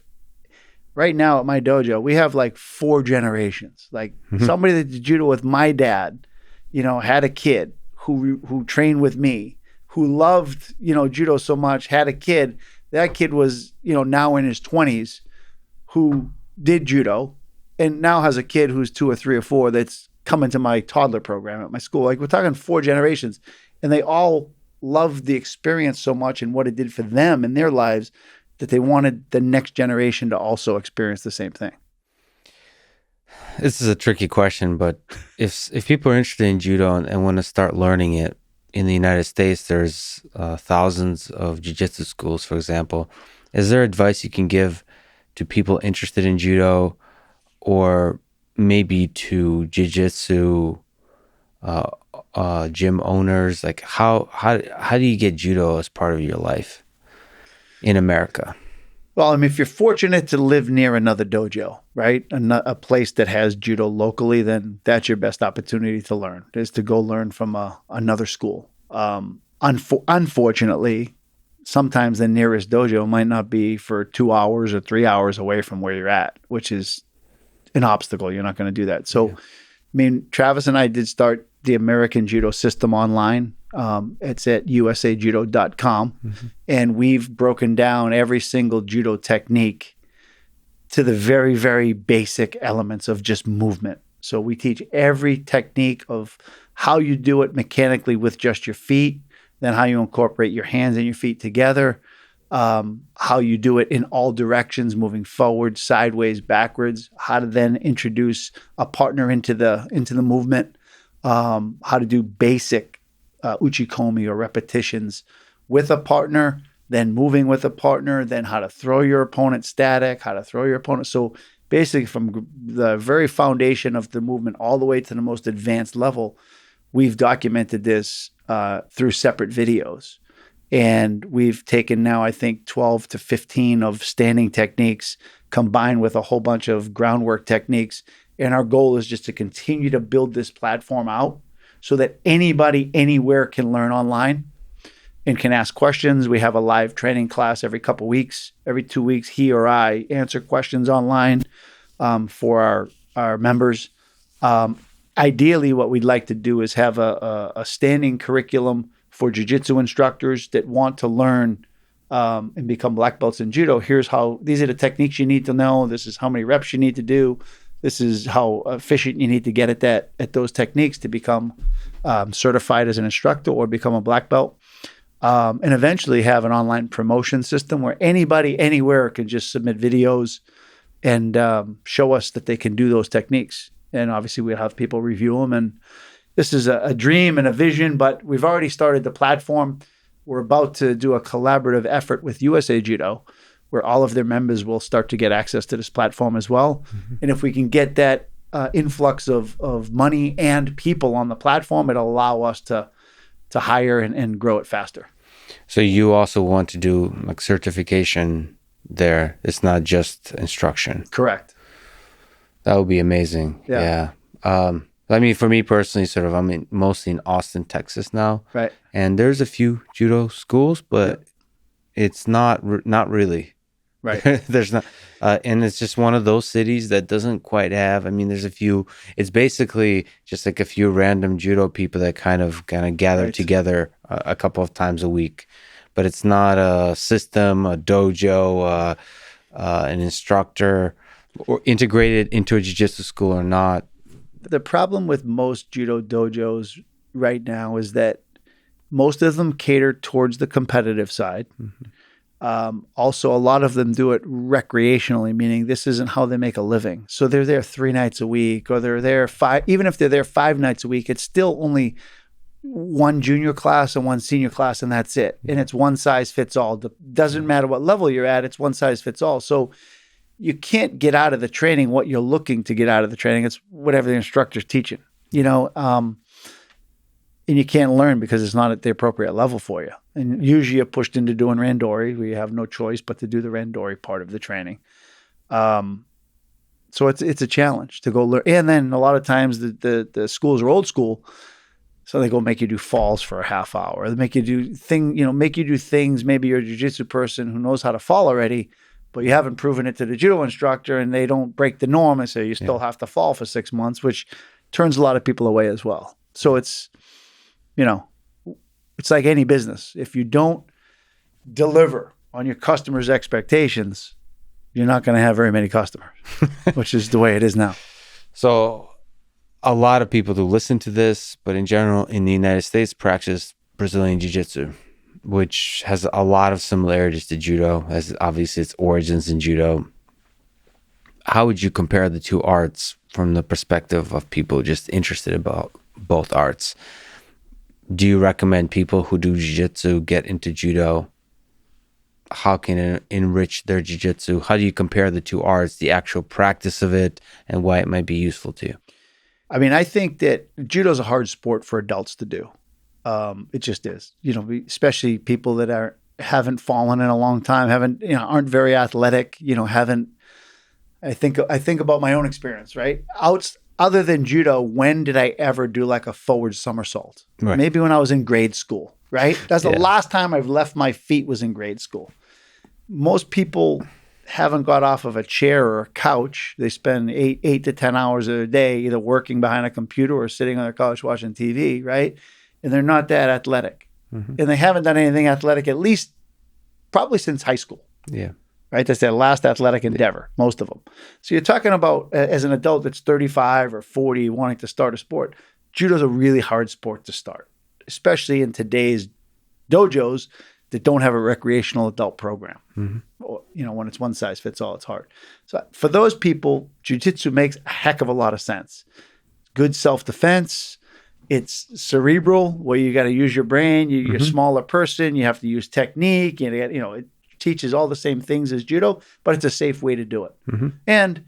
right now at my dojo, we have like 4 generations. Like somebody that did judo with my dad, had a kid who trained with me, who loved, judo so much, had a kid. That kid was, now in his 20s, who did judo, and now has a kid who's 2 or 3 or 4 that's coming to my toddler program at my school. Like, we're talking 4 generations, and they all loved the experience so much and what it did for them in their lives that they wanted the next generation to also experience the same thing. This is a tricky question, but if people are interested in judo and want to start learning it, in the United States, there's thousands of jiu-jitsu schools, for example. Is there advice you can give to people interested in judo, or maybe to jiu-jitsu gym owners? Like how do you get judo as part of your life in America? Well, I mean, if you're fortunate to live near another dojo, right, a place that has judo locally, then that's your best opportunity to learn, is to go learn from another school. Unfortunately, sometimes the nearest dojo might not be for 2 hours or 3 hours away from where you're at, which is an obstacle. You're not going to do that. So, yeah. I mean, Travis and I did start the American Judo System online. It's at usajudo.com. Mm-hmm. And we've broken down every single judo technique to the very, very basic elements of just movement. So we teach every technique of how you do it mechanically with just your feet, then how you incorporate your hands and your feet together, how you do it in all directions, moving forward, sideways, backwards, how to then introduce a partner into the movement, how to do basic uchikomi or repetitions with a partner, then moving with a partner, then how to throw your opponent static, how to throw your opponent. So basically from the very foundation of the movement all the way to the most advanced level, we've documented this through separate videos. And we've taken now, I think, 12 to 15 of standing techniques combined with a whole bunch of groundwork techniques. And our goal is just to continue to build this platform out so that anybody, anywhere can learn online. and can ask questions. We have a live training class every couple weeks. Every 2 weeks, he or I answer questions online for our members. Ideally, what we'd like to do is have a standing curriculum for jiu-jitsu instructors that want to learn and become black belts in judo. These are the techniques you need to know. This is how many reps you need to do. This is how efficient you need to get at those techniques to become certified as an instructor or become a black belt. And eventually have an online promotion system where anybody, anywhere can just submit videos and show us that they can do those techniques. And obviously we'll have people review them. And this is a dream and a vision, but we've already started the platform. We're about to do a collaborative effort with USA Judo, where all of their members will start to get access to this platform as well. Mm-hmm. And if we can get that influx of money and people on the platform, it'll allow us to hire and grow it faster. So you also want to do like certification there. It's not just instruction. Correct. That would be amazing. Yeah. I mean, for me personally, I'm mostly in Austin, Texas now. Right. And there's a few judo schools, but it's not really. Right. There's not. And it's just one of those cities that doesn't quite have, there's a few, it's basically just like a few random judo people that kind of gather together a couple of times a week. But it's not a system, a dojo, an instructor, or integrated into a jiu-jitsu school or not. The problem with most judo dojos right now is that most of them cater towards the competitive side. Mm-hmm. Also, a lot of them do it recreationally, meaning this isn't how they make a living. So they're there 3 nights a week, or they're there 5. Even if they're there 5 nights a week, it's still only one junior class and one senior class, and that's it. And it's one size fits all. Doesn't matter what level you're at, it's one size fits all. So you can't get out of the training what you're looking to get out of the training. It's whatever the instructor's teaching, and you can't learn because it's not at the appropriate level for you. And usually you're pushed into doing randori, where you have no choice but to do the randori part of the training. So it's a challenge to go learn. And then a lot of times the schools are old school, so they go make you do falls for a half hour. They make you do things. Maybe you're a jiu-jitsu person who knows how to fall already, but you haven't proven it to the judo instructor, and they don't break the norm and say you still have to fall for 6 months, which turns a lot of people away as well. So it's like any business. If you don't deliver on your customers' expectations, you're not going to have very many customers, which is the way it is now. So a lot of people do listen to this, but in general, in the United States, practice Brazilian Jiu-Jitsu, which has a lot of similarities to judo, as obviously its origins in judo. How would you compare the two arts from the perspective of people just interested about both arts? Do you recommend people who do jiu-jitsu get into judo? How can it enrich their jiu-jitsu? How do you compare the two arts, the actual practice of it, and why it might be useful to you? I think that judo is a hard sport for adults to do. It just is, especially people that haven't fallen in a long time, aren't very athletic, I think about my own experience, right? Other than judo, when did I ever do like a forward somersault? Right. Maybe when I was in grade school, right? That's the last time I've left my feet was in grade school. Most people haven't got off of a chair or a couch. They spend 8 to 10 hours a day either working behind a computer or sitting on their couch watching TV, right? And they're not that athletic. Mm-hmm. And they haven't done anything athletic at least probably since high school. Yeah. Right? That's their last athletic endeavor, most of them. So you're talking about as an adult that's 35 or 40 wanting to start a sport. Judo's a really hard sport to start, especially in today's dojos that don't have a recreational adult program. Mm-hmm. Or, when it's one size fits all, it's hard. So for those people, jiu-jitsu makes a heck of a lot of sense. Good self-defense. It's cerebral, where you got to use your brain. You're a smaller person. You have to use technique. It teaches all the same things as judo, but it's a safe way to do it. Mm-hmm. And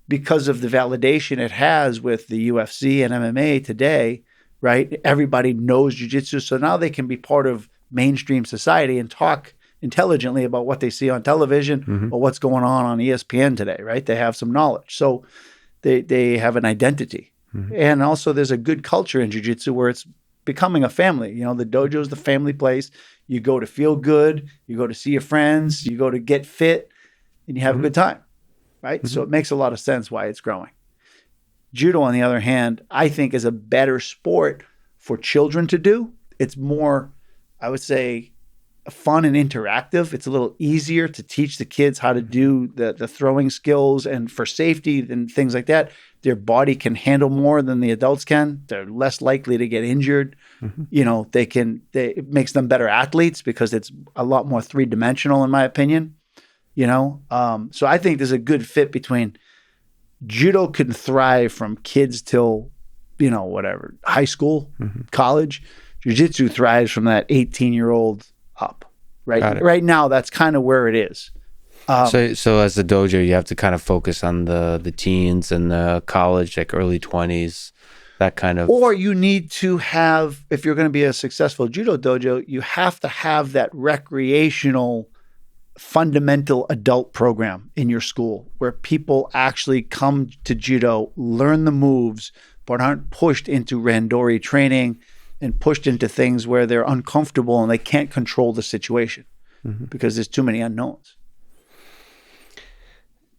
because of the validation it has with the UFC and MMA today, right? Everybody knows jiu-jitsu. So now they can be part of mainstream society and talk intelligently about what they see on television or what's going on ESPN today, right? They have some knowledge. So they have an identity. Mm-hmm. And also there's a good culture in jiu-jitsu where it's becoming a family. The dojo is the family place. You go to feel good, you go to see your friends, you go to get fit, and you have a good time, right? So it makes a lot of sense why it's growing. Judo, on the other hand, I think is a better sport for children to do. It's more, I would say, fun and interactive. It's a little easier to teach the kids how to do the throwing skills, and for safety and things like that. Their body can handle more than the adults can. They're less likely to get injured. It makes them better athletes because it's a lot more three-dimensional, in my opinion. So I think there's a good fit between judo can thrive from kids till, whatever, high school, college. Jiu-jitsu thrives from that 18-year-old up. Right now, that's kind of where it is. So as a dojo, you have to kind of focus on the teens and the college, like early 20s, that kind of. Or you need to have, if you're going to be a successful judo dojo, you have to have that recreational, fundamental adult program in your school where people actually come to judo, learn the moves, but aren't pushed into randori training and pushed into things where they're uncomfortable and they can't control the situation because there's too many unknowns.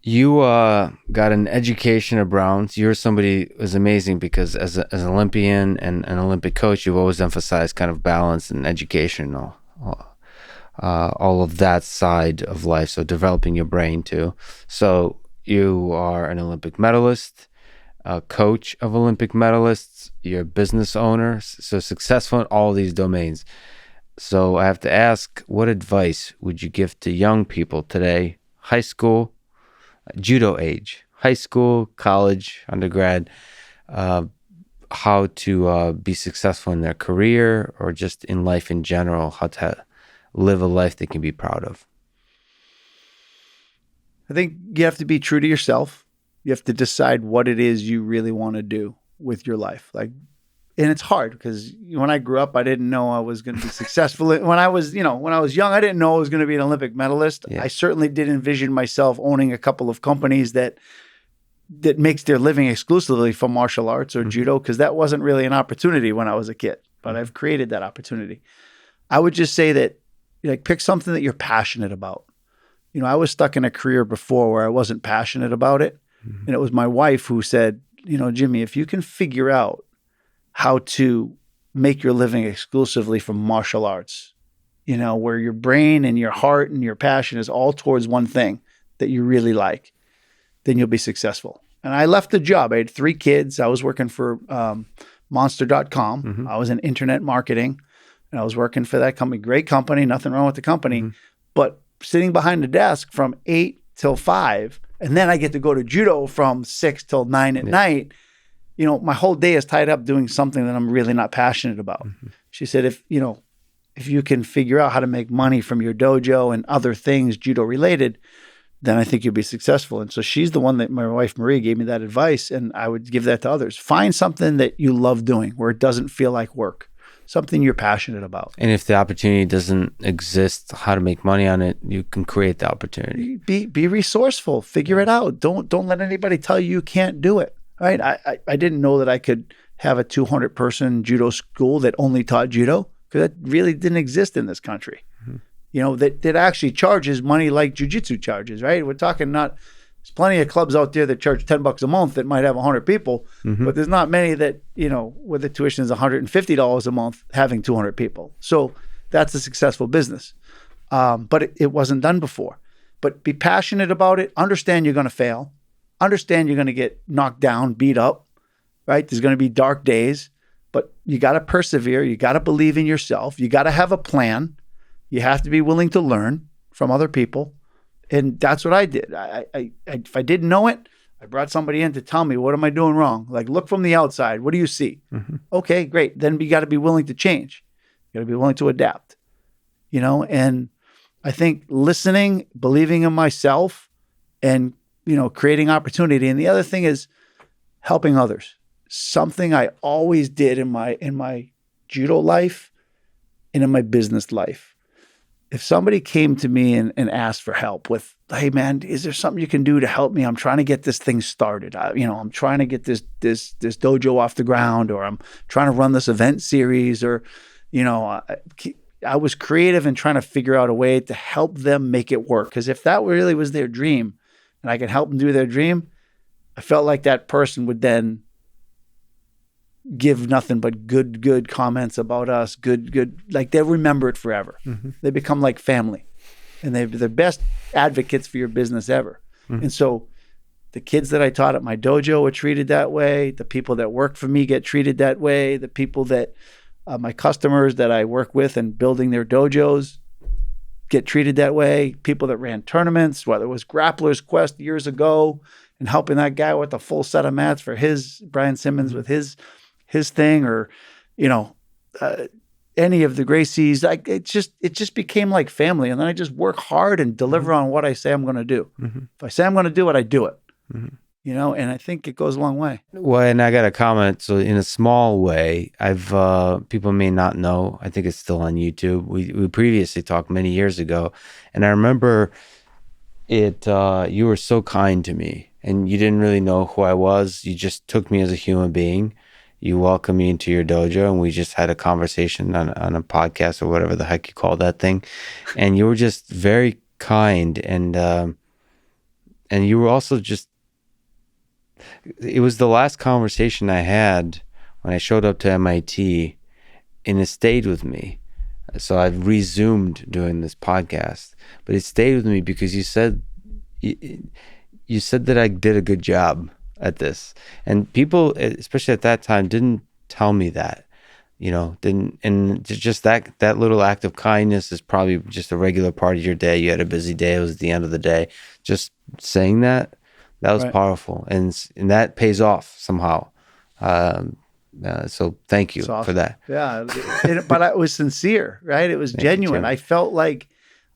You got an education at Browns. You're somebody who's amazing because as an Olympian and an Olympic coach, you've always emphasized kind of balance and education, all of that side of life. So developing your brain too. So you are an Olympic medalist, a coach of Olympic medalists. You're a business owner, so successful in all these domains. So I have to ask, what advice would you give to young people today, high school, judo age, high school, college, undergrad, how to be successful in their career or just in life in general, how to live a life they can be proud of? I think you have to be true to yourself. You have to decide what it is you really want to do with your life. And it's hard because when I grew up, I didn't know I was going to be successful. When I was young, I didn't know I was going to be an Olympic medalist. Yeah. I certainly did envision myself owning a couple of companies that makes their living exclusively from martial arts or judo, because that wasn't really an opportunity when I was a kid, but I've created that opportunity. I would just say that, pick something that you're passionate about. I was stuck in a career before where I wasn't passionate about it. And it was my wife who said, Jimmy, if you can figure out how to make your living exclusively from martial arts, where your brain and your heart and your passion is all towards one thing that you really like, then you'll be successful. And I left the job. I had 3 kids. I was working for monster.com. I was in internet marketing, and I was working for that company. Great company, nothing wrong with the company. But sitting behind the desk from 8 till 5, and then I get to go to judo from 6 till 9 at night. My whole day is tied up doing something that I'm really not passionate about. She said, if you can figure out how to make money from your dojo and other things judo related, then I think you'll be successful. And so she's the one that my wife, Marie, gave me that advice. And I would give that to others. Find something that you love doing where it doesn't feel like work, something you're passionate about. And if the opportunity doesn't exist, how to make money on it, you can create the opportunity. Be resourceful, figure it out. Don't let anybody tell you can't do it. Right? I didn't know that I could have a 200-person judo school that only taught judo, because that really didn't exist in this country. That actually charges money like jiu-jitsu charges, right? We're talking there's plenty of clubs out there that charge $10 a month that might have 100 people, but there's not many that, where the tuition is $150 a month having 200 people. So that's a successful business. But it wasn't done before. But be passionate about it. Understand you're going to fail. Understand you're going to get knocked down, beat up, right? There's going to be dark days, but you got to persevere. You got to believe in yourself. You got to have a plan. You have to be willing to learn from other people. And that's what I did. If I didn't know it, I brought somebody in to tell me, what am I doing wrong? Look from the outside. What do you see? Okay, great. Then you got to be willing to change. You got to be willing to adapt, and I think listening, believing in myself, and creating opportunity. And the other thing is helping others. Something I always did in my judo life and in my business life. if somebody came to me and asked for help with, hey man, is there something you can do to help me? I'm trying to get this thing started. I'm trying to get this dojo off the ground, or I'm trying to run this event series, or, I was creative in trying to figure out a way to help them make it work. Because if that really was their dream and I could help them do their dream, I felt like that person would then give nothing but good comments about us, good, like they'll remember it forever. Mm-hmm. They become like family, and they're the best advocates for your business ever. Mm-hmm. And so the kids that I taught at my dojo were treated that way. The people that work for me get treated that way. The people that, my customers that I work with and building their dojos get treated that way. People that ran tournaments, whether it was Grappler's Quest years ago and helping that guy with a full set of mats for Brian Simmons with his thing, or, any of the Gracies, it just became like family. And then I just work hard and deliver on what I say I'm going to do. Mm-hmm. If I say I'm going to do it, I do it. Mm-hmm. And I think it goes a long way. Well, and I got a comment. So in a small way, people may not know, I think it's still on YouTube. We previously talked many years ago, and I remember you were so kind to me, and you didn't really know who I was. You just took me as a human being. You welcomed me into your dojo, and we just had a conversation on a podcast or whatever the heck you call that thing. And you were just very kind, and you were also just, it was the last conversation I had when I showed up to MIT, and it stayed with me. So I've resumed doing this podcast, but it stayed with me because you said that I did a good job at this, and people, especially at that time, didn't tell me that, and just that little act of kindness is probably just a regular part of your day. You had a busy day. It was the end of the day. Just saying that was right. Powerful, and that pays off somehow. So thank you for that. Yeah, but it was sincere, right? It was genuine. I felt like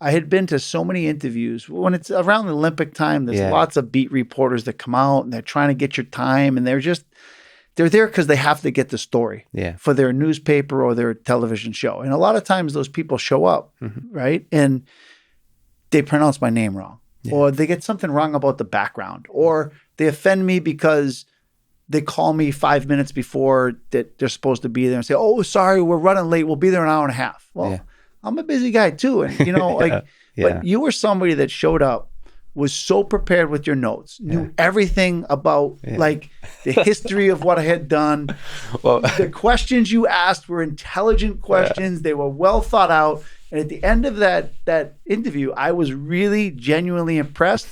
I had been to so many interviews. When it's around the Olympic time, there's lots of beat reporters that come out and they're trying to get your time, and they're there because they have to get the story for their newspaper or their television show. And a lot of times those people show up, right? And they pronounce my name wrong, or they get something wrong about the background, or they offend me because they call me 5 minutes before that they're supposed to be there and say, "Oh, sorry, we're running late. We'll be there an hour and a half." Well, I'm a busy guy too. And, but you were somebody that showed up, was so prepared with your notes, knew everything about like the history of what I had done. Well, the questions you asked were intelligent questions. They were well thought out. And at the end of that interview, I was really genuinely impressed.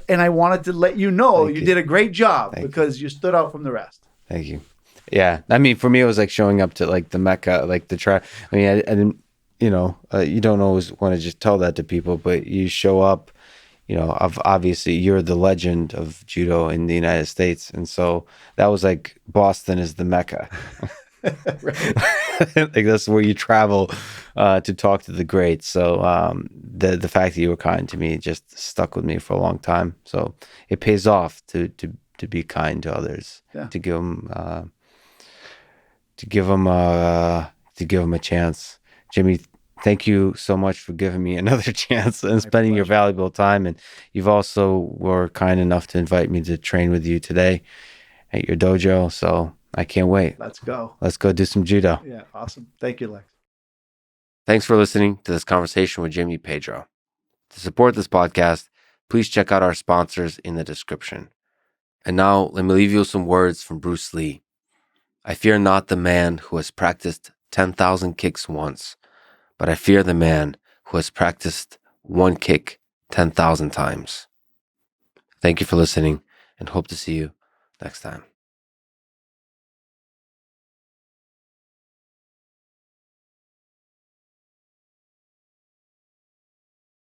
And I wanted to let you know you did a great job because you stood out from the rest. Thank you. Yeah. I mean, for me, it was like showing up to like the Mecca, like the try. I mean, I didn't, you don't always want to just tell that to people, but you show up, obviously you're the legend of judo in the United States. And so that was like Boston is the Mecca. Like that's where you travel to talk to the greats. So the fact that you were kind to me just stuck with me for a long time. So it pays off to be kind to others, to give them a chance. Jimmy, thank you so much for giving me another chance and spending your valuable time. And you've also were kind enough to invite me to train with you today at your dojo. So I can't wait. Let's go. Let's go do some judo. Yeah, awesome. Thank you, Lex. Thanks for listening to this conversation with Jimmy Pedro. To support this podcast, please check out our sponsors in the description. And now, let me leave you with some words from Bruce Lee. I fear not the man who has practiced 10,000 kicks once, but I fear the man who has practiced one kick 10,000 times. Thank you for listening, and hope to see you next time.